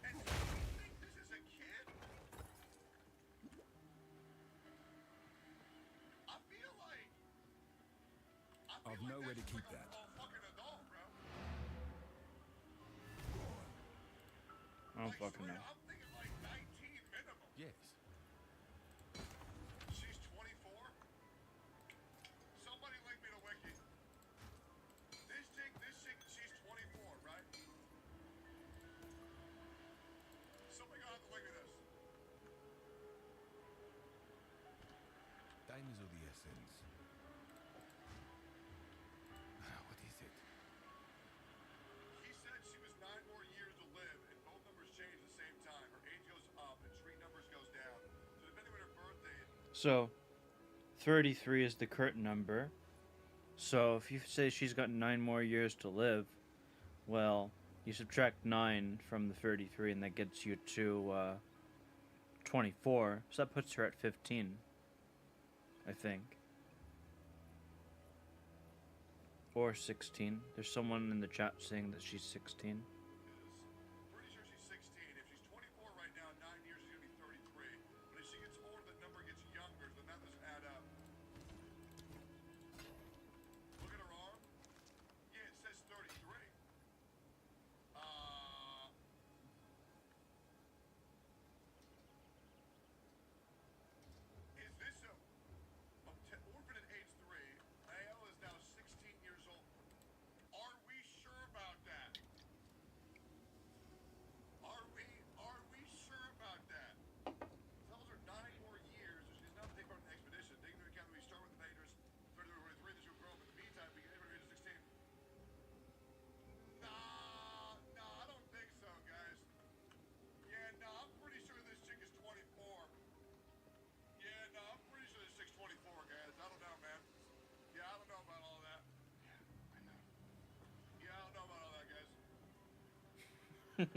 And so you think this is a kid? I feel like I've nowhere to that's keep like that. a fucking adult, bro. don't like, fucking straight know. up, I'm thinking like 19 minimum. Yes. She's 24? Somebody link me to Wiki. This chick, she's 24, right? Somebody gonna have to link me this. Time is of the essence. What is it? He said she was 9 more years to live, and both numbers change at the same time. Her age goes up, and street numbers goes down. So depending on her birthday, So, 33 is the current number. So, if you say she's got 9 more years to live, well, you subtract 9 from the 33, and that gets you to 24. So that puts her at 15, I think. Or 16. There's someone in the chat saying that she's 16. pretty sure she's 16. If she's 24 right now, 9 years is gonna be 33. But if she gets older, the number gets younger. The math doesn't add up. Look at her arm. Yeah, it says 33. Is this a orphan at age 3? Male is now 16 years old. Are we sure about that? Are we sure about that? Tells her 9 more years, so she's not to take part in the expedition. Taking into account that we start with the dangerous 30 to 43, this will grow up. In the meantime, we get everybody to 16. Nah, I don't think so, guys. Yeah, no, I'm pretty sure this chick is 24. Yeah, no, I'm pretty sure this chick's 24, guys. I don't know, man. Yeah, I don't know about all that. I know. Yeah, I don't know about all that, guys. Yeah. As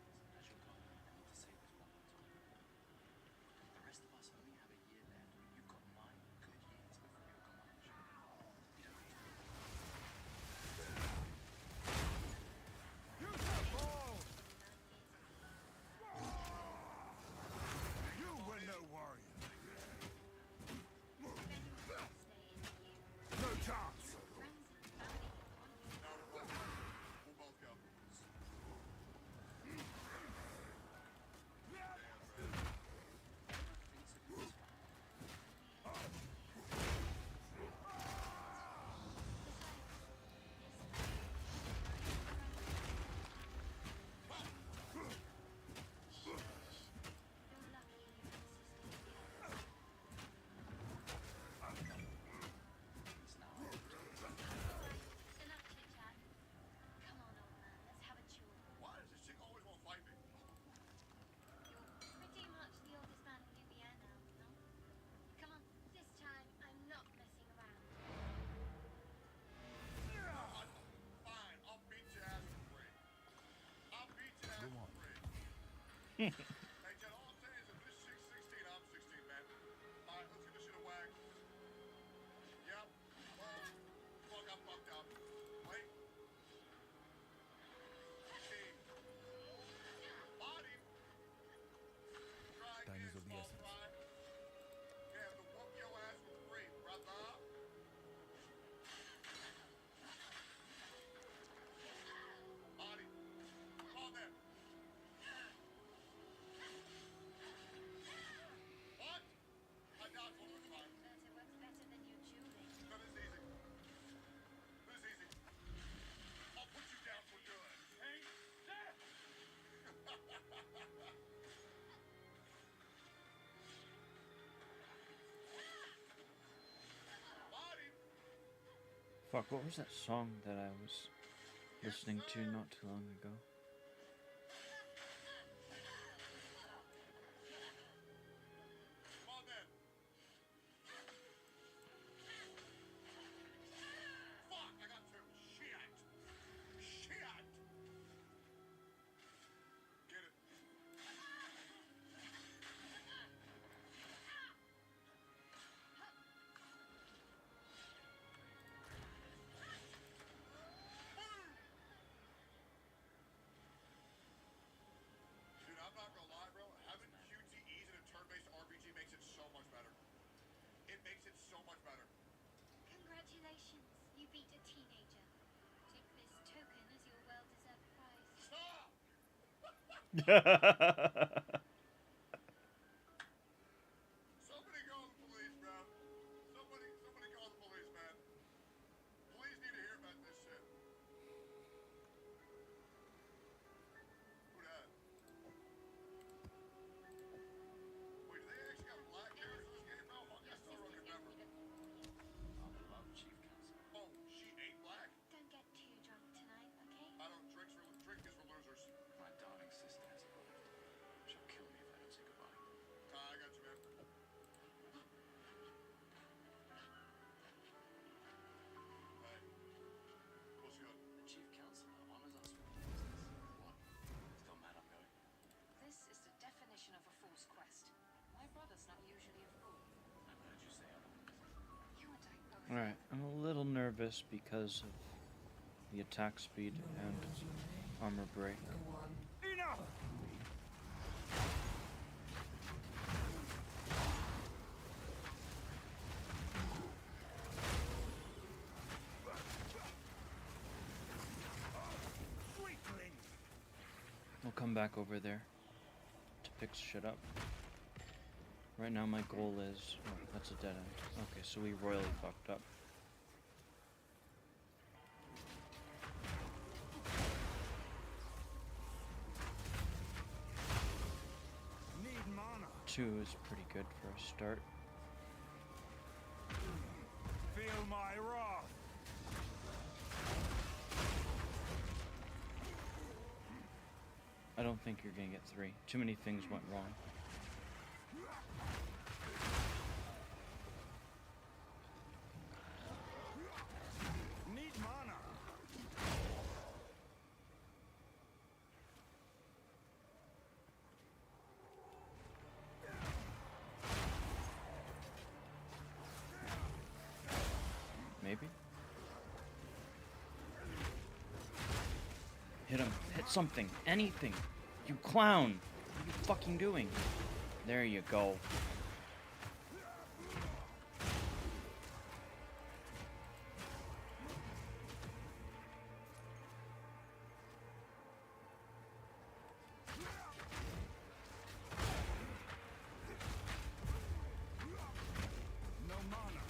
a casual comment, I need to say this one more time. The rest of us only have a year left. You've got 9 good years before you'll come up. You don't have to. Use that ball! You were no warrior. No chance. No, we'll both go. Why does this chick always want to fight me? Pretty much the oldest man in Louisiana now, no? Come on, this time I'm not messing around. Fine, I'll beat your ass for free. I'll beat your ass Go for on. free. Hey, Jen, all I'm saying is if this chick's 16, I'm 16, man. Alright, let's get this shit a wag. Yep. Oh, fuck, I fucked up. Wait. Okay. Body. Try Time again, is of the small essence. fry. You have to whoop your ass for free, brother. Body. Come on then. What? I dodged one more time. But it works better than you chewing. No, this is easy. This is easy. I'll put you down for good. Hey, there! Body! Fuck, what was that song that I was listening to not too long ago? Come on then. Fuck, I got 2. Shit! Shit! Get it. Dude, I'm not gonna lie, bro. Having QTEs in a turn-based RPG makes it so much better. It makes it so much better. Congratulations, you beat a teenager. Take this token as your well-deserved prize. Stop! Somebody call the police, bro. Somebody call the police, man. Police need to hear about this shit. Who dat? Wait, do they actually got black characters in this game, bro? Fuck, I still don't remember. I love Chief Counsel. Oh, she ain't black? Don't get too drunk tonight, okay? I don't drink is for losers. My darling sister has arrived. She'll kill me if I don't say goodbye. I got you, man. Hey, what's good? The Chief Counselor honors us with business. What? Still mad I'm going? This is the definition of a fool's quest. My brother's not usually a fool. I've heard you say otherwise. You and I both. Alright, I'm a little nervous because of the attack speed and armor break. Enough! Weakling! We'll come back over there to pick shit up. Right now my goal is... Oh, that's a dead end. Okay, so we royally fucked up. Need mana. 2 is pretty good for a start. Feel my wrath. I don't think you're gonna get 3. Too many things went wrong. Need mana. Maybe? Hit him. Hit something. Anything. You clown. What are you fucking doing? There you go. No mana.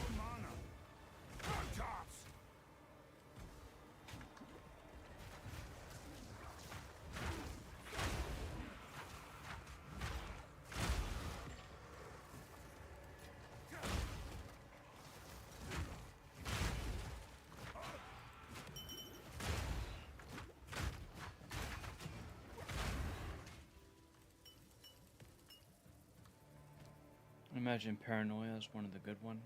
No mana. Toss. I imagine paranoia is one of the good ones.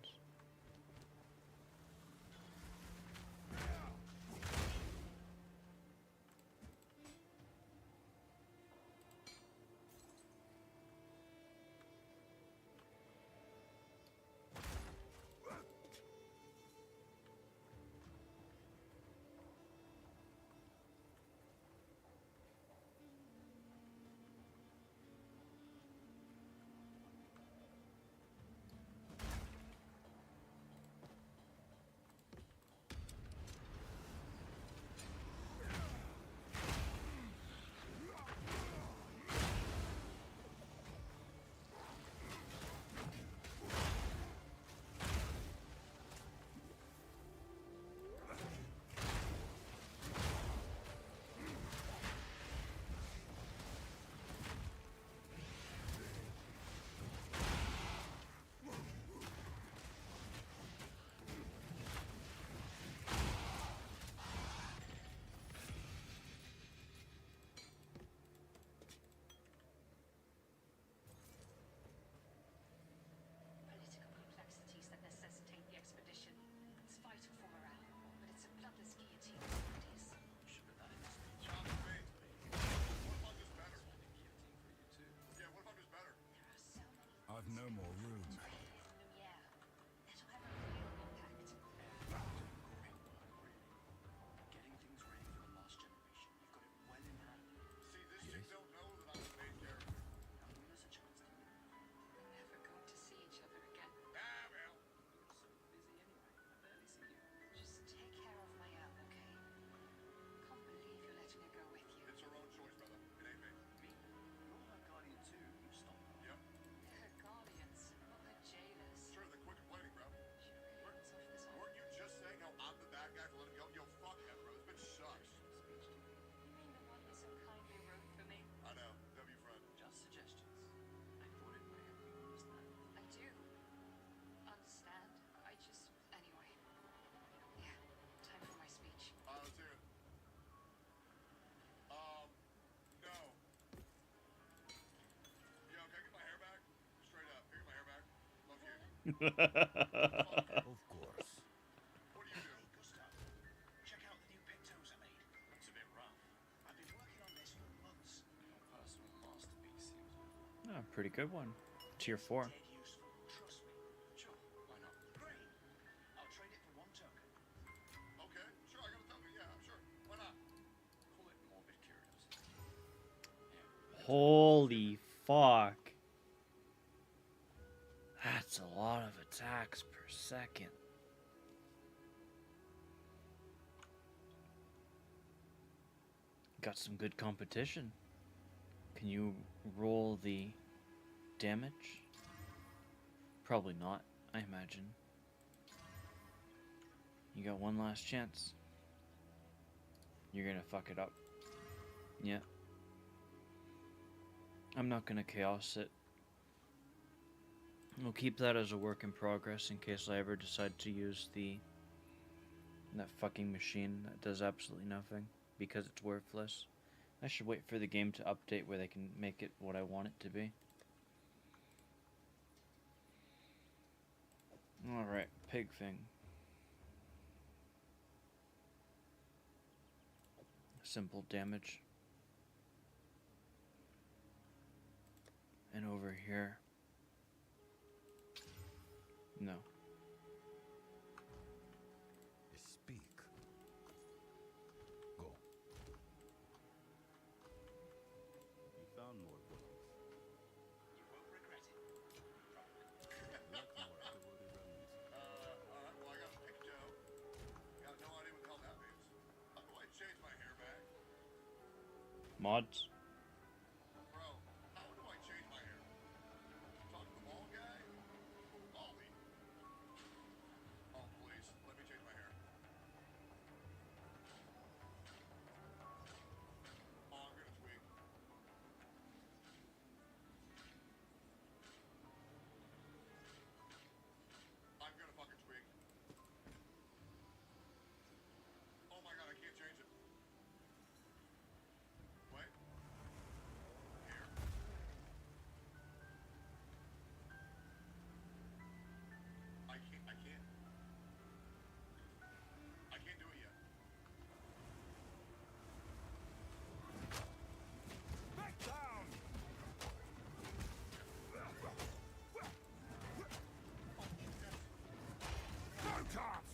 Of course. What do you do? Gustav, check out the new pictos I made. It's a bit rough. I've been working on this for months. Your personal masterpiece seems over. Oh, pretty good one. Tier 4. Dead useful. Trust me. Sure, why not? Great. I'll trade it for 1 token. Okay, sure, I got a token. Yeah, sure. Why not? Call it morbid curiosity. Holy fuck. That's a lot of attacks per second. Got some good competition. Can you roll the damage? Probably not, I imagine. You got one last chance. You're gonna fuck it up. Yeah. I'm not gonna chaos it. We'll keep that as a work in progress in case I ever decide to use that fucking machine that does absolutely nothing because it's worthless. I should wait for the game to update where they can make it what I want it to be. Alright, pig thing. Simple damage. And over here. No. Speak. Go. You found more books. You won't regret it. Like more afterward remnants. Alright, well, I got a picto. Got no idea what the hell that means. How do I change my hair back? Mods? Bro, how do I change my hair? Talk to the bald guy? Baldy. Oh, please, let me change my hair. Oh, I'm gonna tweak. I'm gonna fucking tweak. Oh my god, I can't change it. Wait. Here. I can't do it yet. Back down! No tops!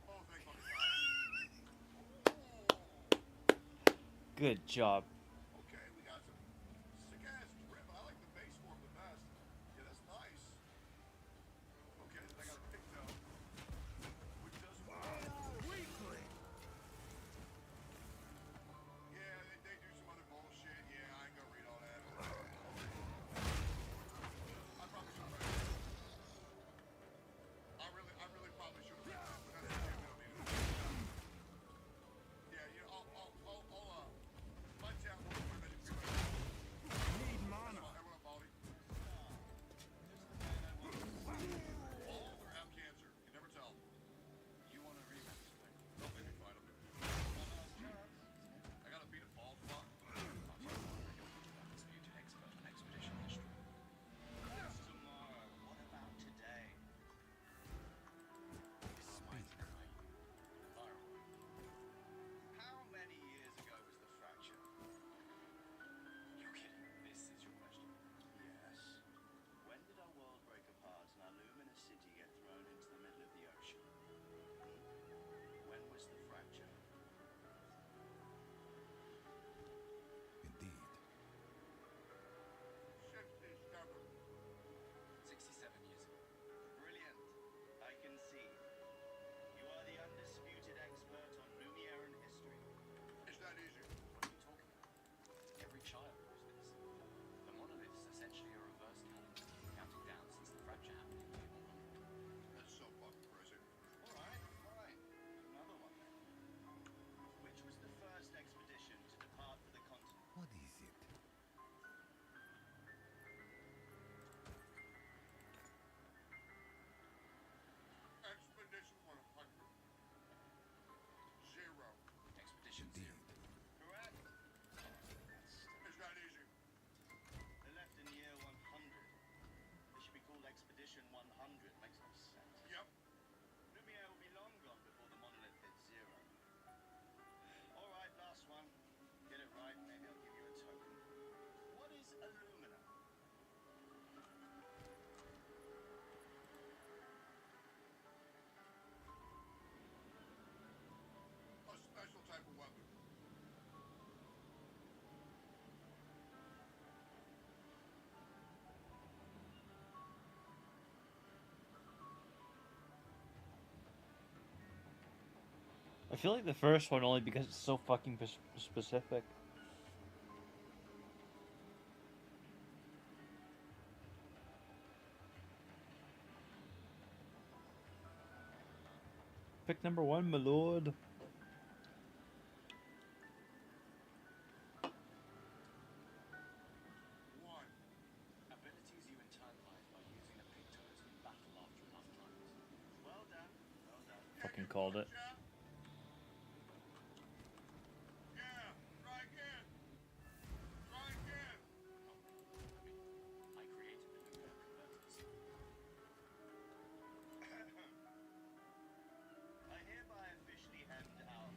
Oh, thank fucking God. Good job. Okay, we got some sick ass drip. I like the base form the best. Yeah, that's nice. Okay, then I got a picto, which does Weakling! yeah, they do some other bullshit. Yeah, I ain't gonna read all that. I probably should have read it. I really probably should have read that, but that's okay. We don't need it. Yeah, you know, my challenge I feel like the first one only because it's so fucking specific. Pick number 1, my lord. One. Abilities you internalize by using the pictos in battle after enough times. Well done. Well done. Fucking called it. Yeah, try again. Try again. I created the nuclear converters. I hereby officially end our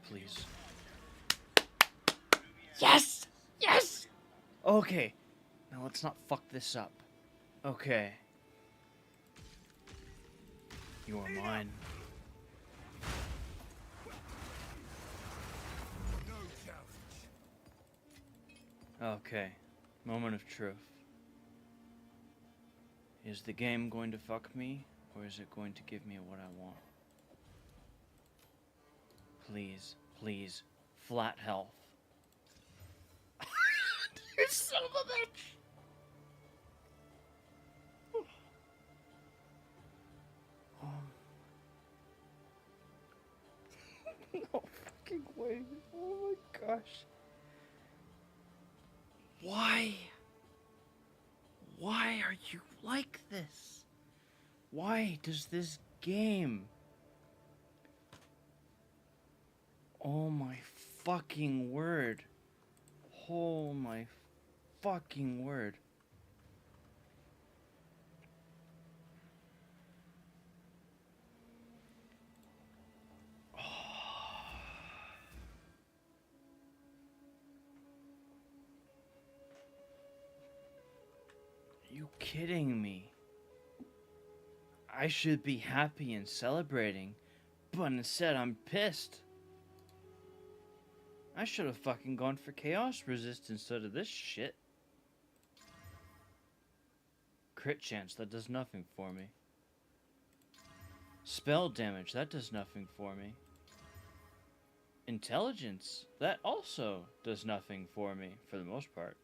Please. Yes! Yes! Okay. Now let's not fuck this up. Okay. You are mine. No challenge. Okay. Moment of truth. Is the game going to fuck me, or is it going to give me what I want? Please, please, flat health. You son of a bitch! No fucking way. Oh my gosh. Why? Why are you like this? Why does this game... Oh my fucking word. Oh my fucking word. Are you kidding me? I should be happy and celebrating, but instead I'm pissed. I should have fucking gone for chaos resist instead of this shit. Crit chance, that does nothing for me. Spell damage, that does nothing for me. Intelligence, that also does nothing for me, for the most part.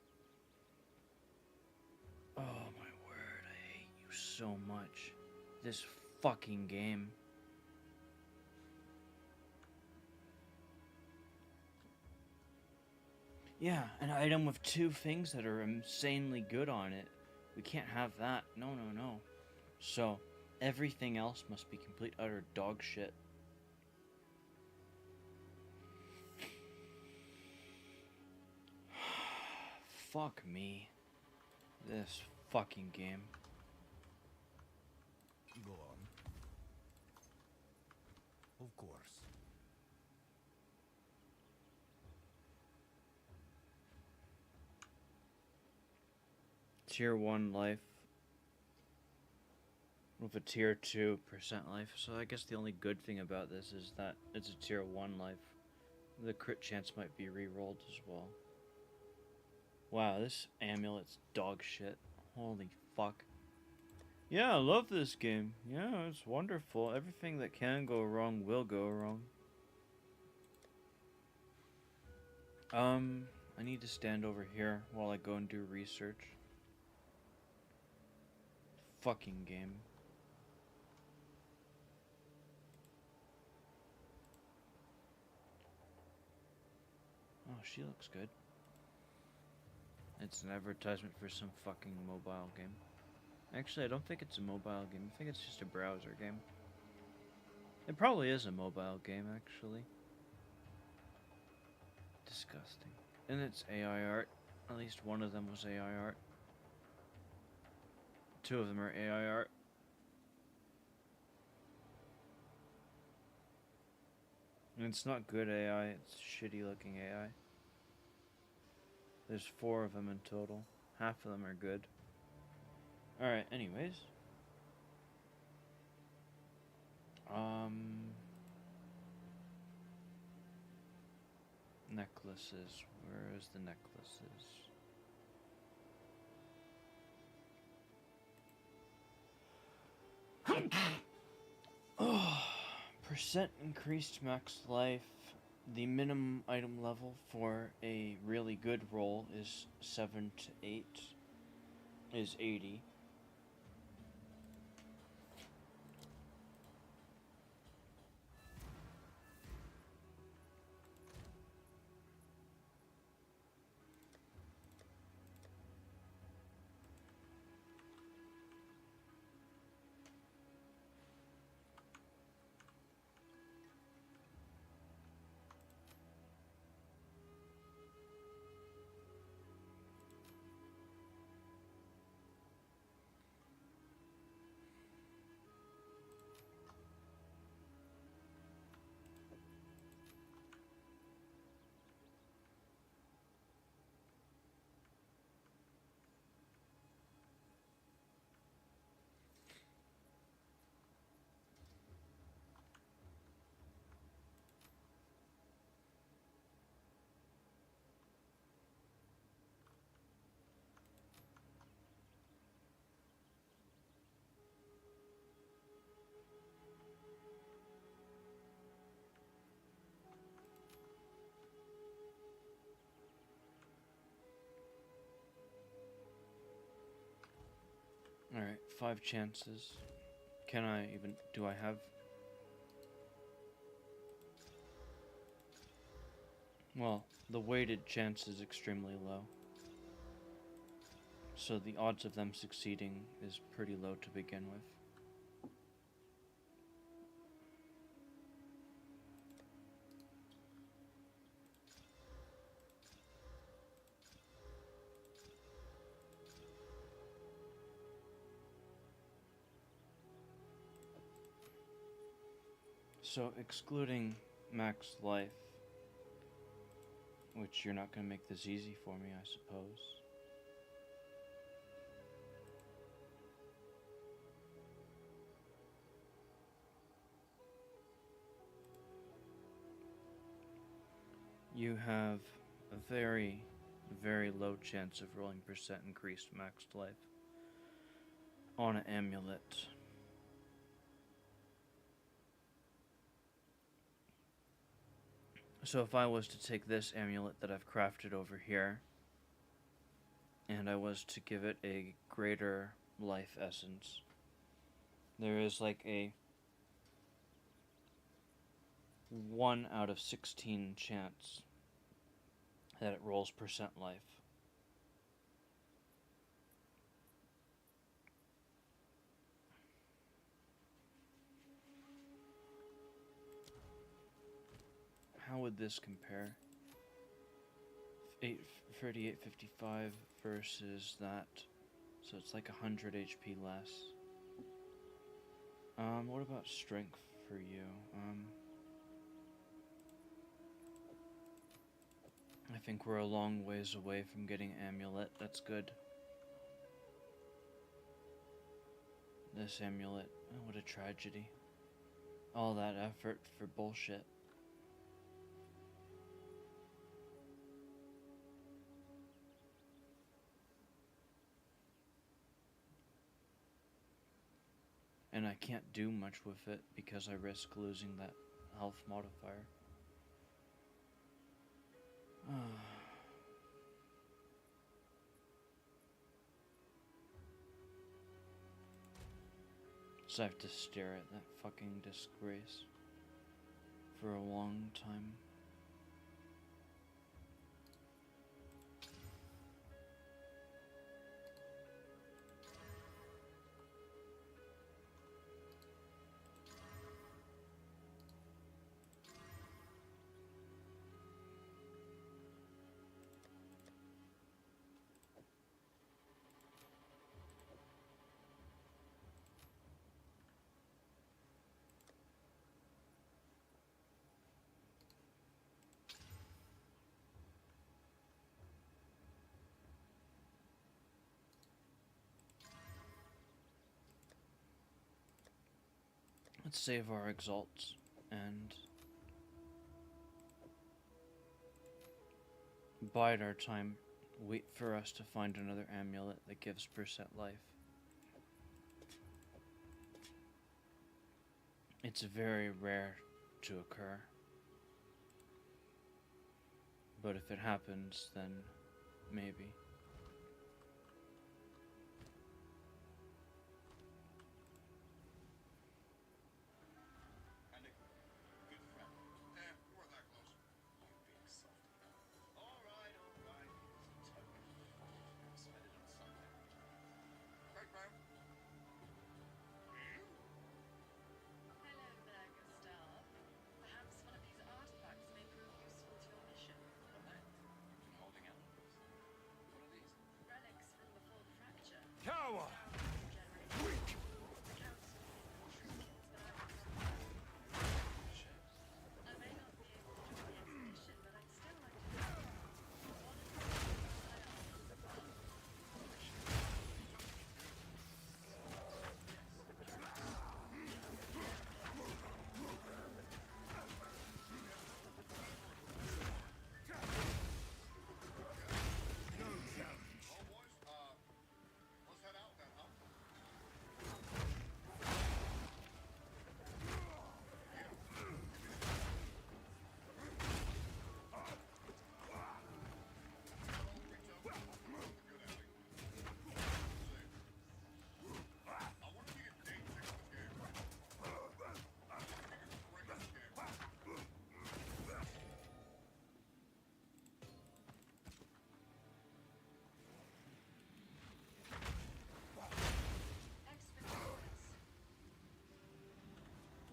Oh my word, I hate you so much. This fucking game. Yeah, an item with 2 things that are insanely good on it. We can't have that. No, no, no. So, everything else must be complete utter dog shit. Fuck me. This fucking game. Go on. Of course. Tier 1 life. With a tier 2% life. So I guess the only good thing about this is that it's a tier 1 life. The crit chance might be re-rolled as well. Wow, this amulet's dog shit. Holy fuck. Yeah, I love this game. Yeah, it's wonderful. Everything that can go wrong will go wrong. I need to stand over here while I go and do research. Fucking game. Oh, she looks good. It's an advertisement for some fucking mobile game. Actually, I don't think it's a mobile game. I think it's just a browser game. It probably is a mobile game, actually. Disgusting. And it's AI art. At least one of them was AI art. 2 of them are AI art. And it's not good AI, it's shitty looking AI. There's 4 of them in total. Half of them are good. Alright, anyways. Necklaces. Where is the necklaces? Oh, Percent increased max life. The minimum item level for a really good roll is 7 to 8, is 80. Alright, 5 chances. Can I even... do I have... Well, the weighted chance is extremely low. So the odds of them succeeding is pretty low to begin with. So excluding max life, which you're not going to make this easy for me, I suppose. You have a very, very low chance of rolling percent increased maxed life on an amulet. So if I was to take this amulet that I've crafted over here, and I was to give it a greater life essence, there is like a 1 out of 16 chance that it rolls percent life. How would this compare? 3855 versus that, so it's like 100 HP less. What about strength for you? I think we're a long ways away from getting amulet. That's good. This amulet, oh, what a tragedy. All that effort for bullshit. And I can't do much with it because I risk losing that health modifier. So I have to stare at that fucking disgrace for a long time. Let's save our exalts and bide our time. Wait for us to find another amulet that gives percent life. It's very rare to occur. But if it happens, then maybe. Kind of good friend. You weren't that close. You big softy. Alright, alright. It's a token. Spend it on something. Right, ma'am? Hello there, Gustav. Perhaps one of these artifacts may prove useful to your mission. What are they? You've been holding out on this. What are these? Relics from before the fracture. Coward! Weak! The council gave me kits that I would recommend. Ships. I may not be able to join the expedition, but I'd still like to know. One of the things I ask is above. No challenge. Well, boys, let's head out then, huh? I wonder if you can date fix this game.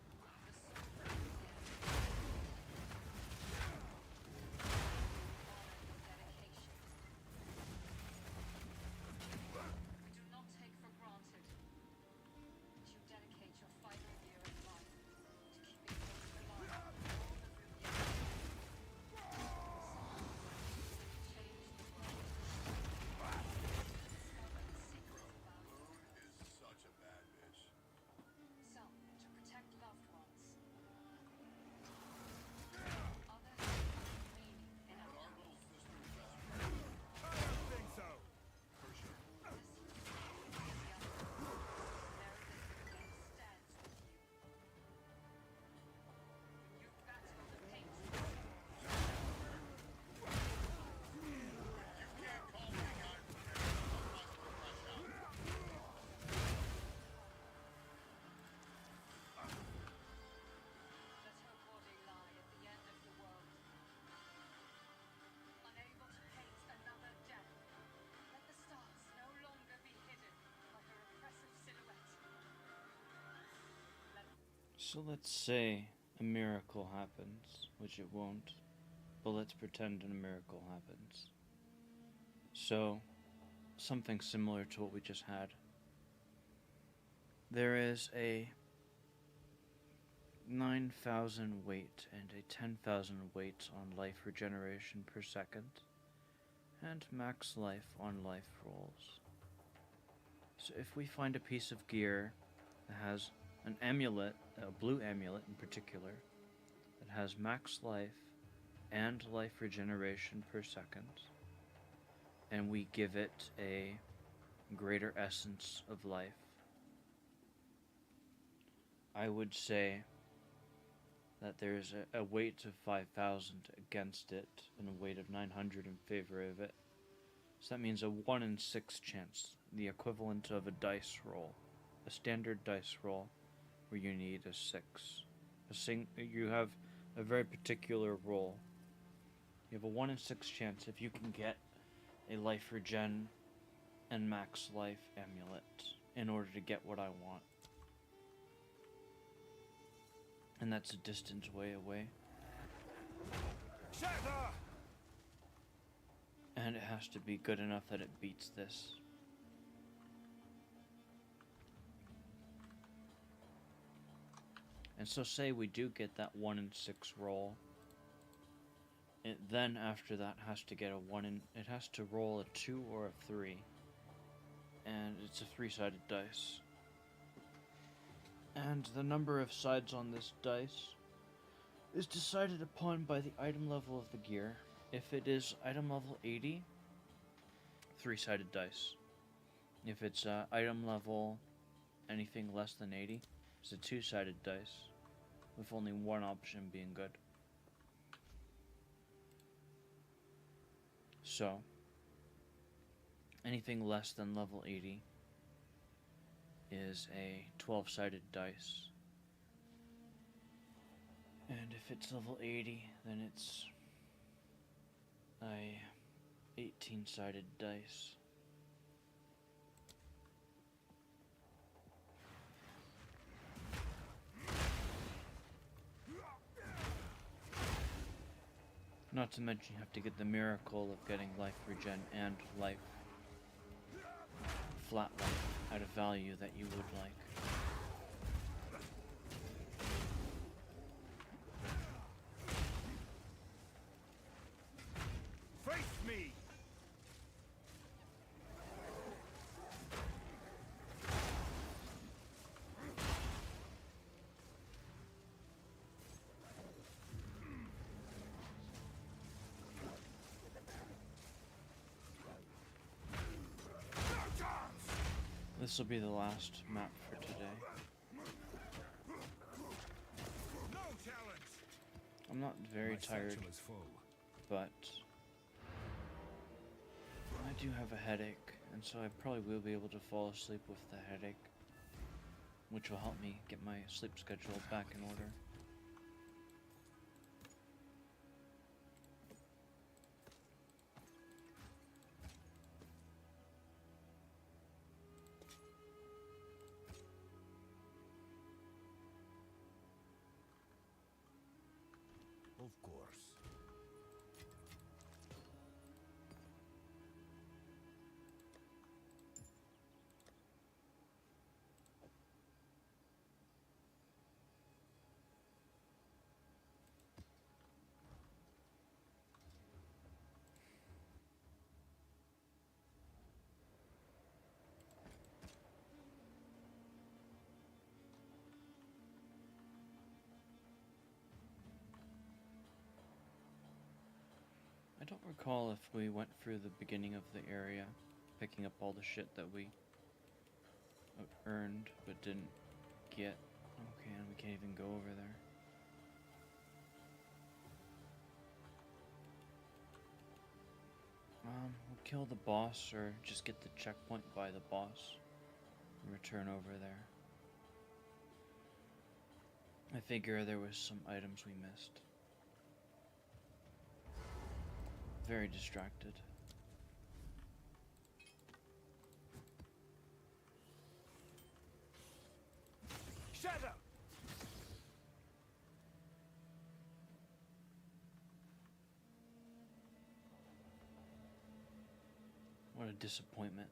I wonder if you can break this game. Expeditions. We do not take for granted that you dedicate your final year of life to keeping those alive all over Vienna. Change the world. Discover the secrets about it. Moon is such a bad bitch. Some to protect loved ones. Others to find meaning in But our our lives. little sister is best friend. I don't think so. For sure. You can't call me guy from there. Sometimes we're fresh out. Let her body lie at the end of the world. Unable to paint another death. Let the stars no longer be hidden by her oppressive silhouette. So let's say a miracle happens, which it won't, but let's pretend a miracle happens. So, something similar to what we just had. There is a 9,000 weight and a 10,000 weight on life regeneration per second, and max life on life rolls. So if we find a piece of gear that has an amulet, a blue amulet in particular, that has max life and life regeneration per second, and we give it a greater essence of life, I would say that there's a weight of 5,000 against it and a weight of 900 in favor of it. So that means a 1 in 6 chance, the equivalent of a dice roll, a standard dice roll where you need a 6. You have a very particular roll. You have a 1 in 6 chance if you can get a life regen and max life amulet in order to get what I want. And that's a distance way away. Shatter! And it has to be good enough that it beats this. And so say we do get that 1 in 6 roll. It then after that has to get it has to roll a 2 or a 3. And it's a 3-sided dice. And the number of sides on this dice is decided upon by the item level of the gear. If it is item level 80, 3-sided dice. If it's item level anything less than 80, it's a 2-sided dice. with only one option being good. So, anything less than level 80 is a 12-sided dice. And if it's level 80, then it's a 18-sided dice. Not to mention you have to get the miracle of getting life regen and life, flat life, at a value that you would like. Face me! This will be the last map for today. No challenge! I'm not very My tired, satchel is full. but I do have a headache, and so I probably will be able to fall asleep with the headache, which will help me get my sleep schedule back in order. Of course. I don't recall if we went through the beginning of the area, picking up all the shit that we earned but didn't get. Okay, and we can't even go over there. We'll kill the boss or just get the checkpoint by the boss and return over there. I figure there was some items we missed. Very distracted. Shut up! What a disappointment.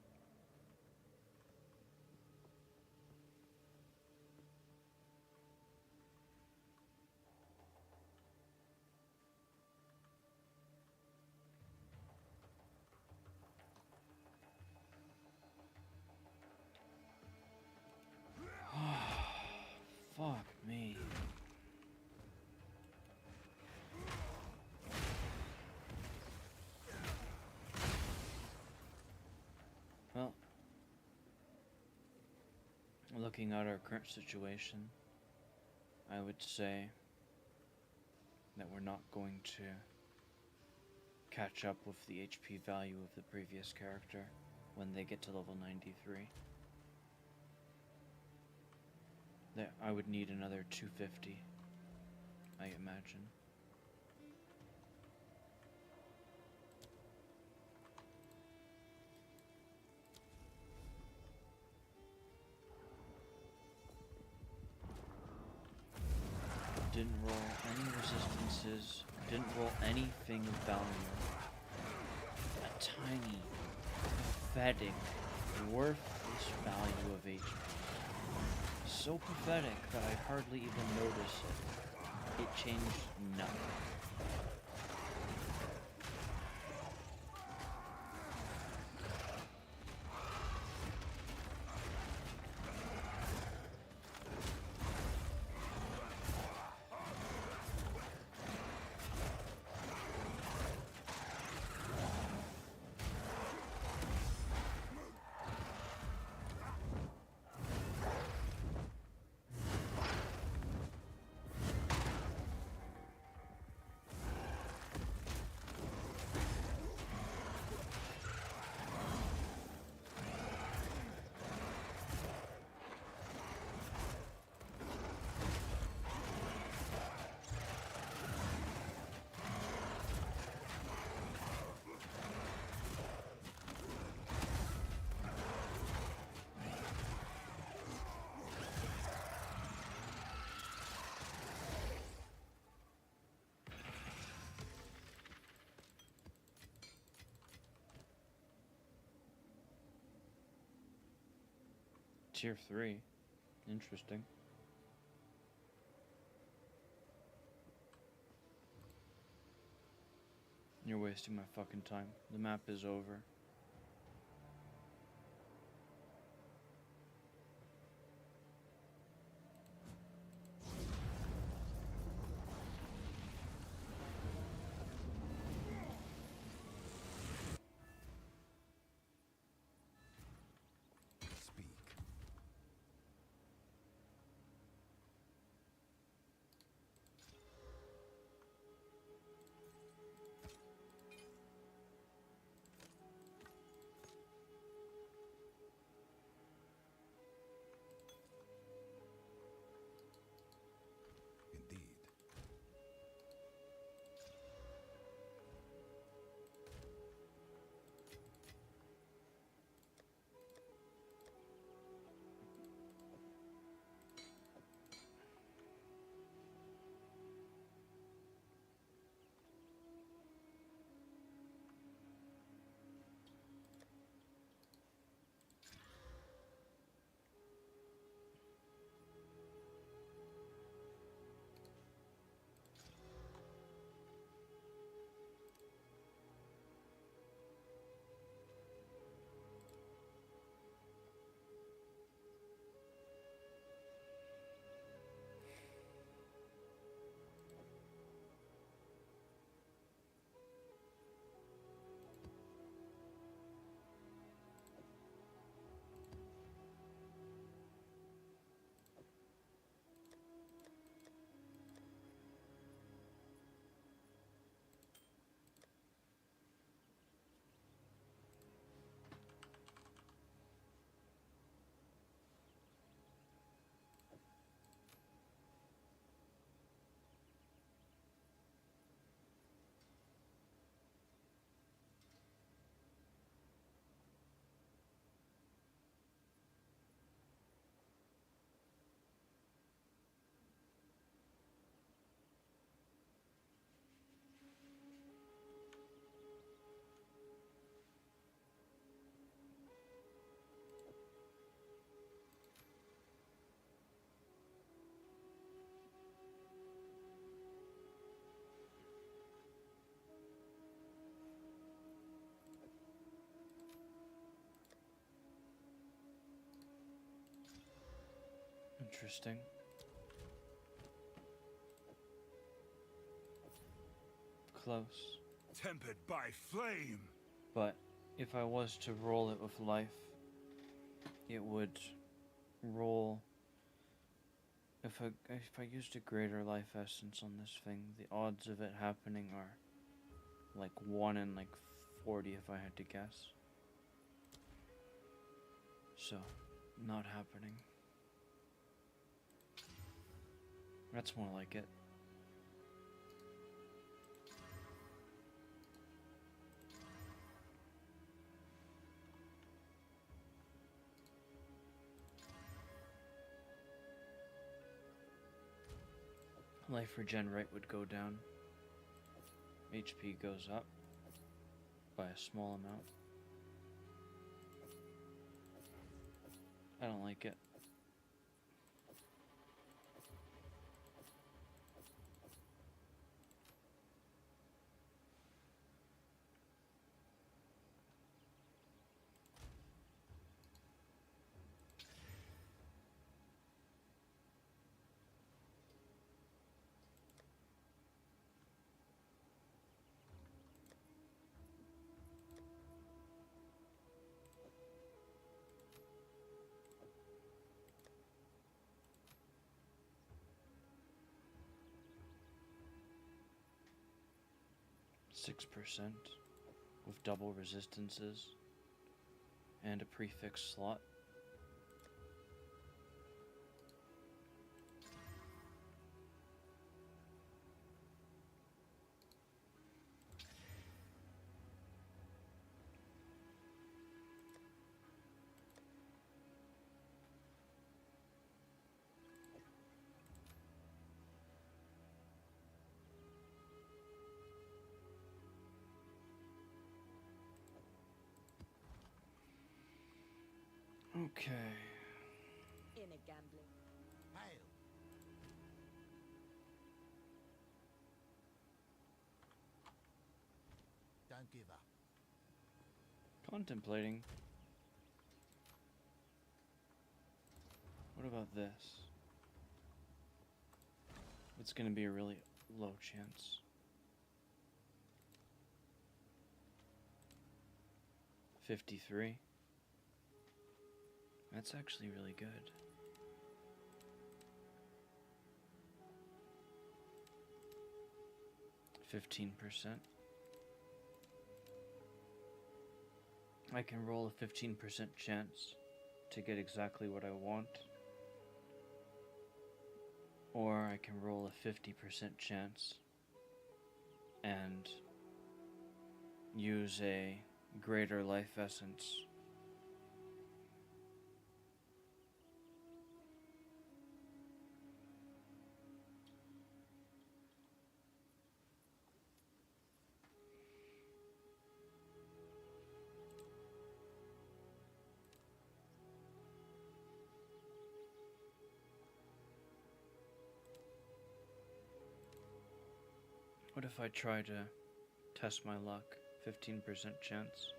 Fuck me. Well, looking at our current situation, I would say that we're not going to catch up with the HP value of the previous character when they get to level 93. That I would need another 250, I imagine. Didn't roll any resistances, didn't roll anything of value. A tiny, pathetic, worthless value of HP. So pathetic that I hardly even noticed it. It changed nothing. Tier 3. Interesting. You're wasting my fucking time. The map is over. Speak. Indeed. Interesting. Close. Tempered by flame. But if I was to roll it with life, it would roll. If I used a greater life essence on this thing, the odds of it happening are like 1 in like 40 if I had to guess. So, not happening. That's more like it. Life regen rate would go down. HP goes up by a small amount. I don't like it. %, with double resistances and a prefix slot. Okay. win at gambling. Hail. Don't give up. Contemplating. What about this? It's gonna be a really low chance. 53. That's actually really good. %. I can roll a 15% chance to get exactly what I want. Or I can roll a 50% chance and use a greater life essence. What if I try to test my luck? 15% chance.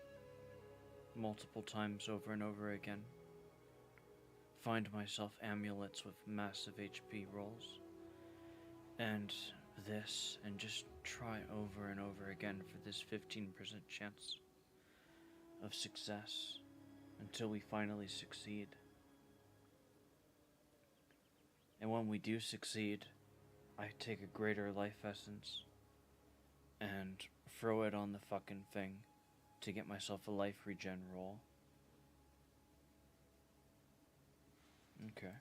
Multiple times over and over again. Find myself amulets with massive HP rolls. And this, and just try over and over again for this 15% chance of success until we finally succeed. And when we do succeed, I take a greater life essence and throw it on the fucking thing to get myself a life regen roll. Okay.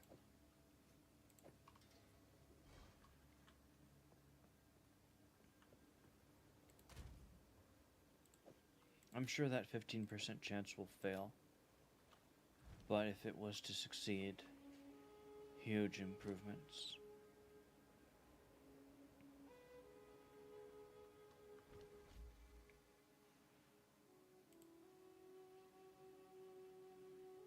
I'm sure that 15% chance will fail, but if it was to succeed, huge improvements.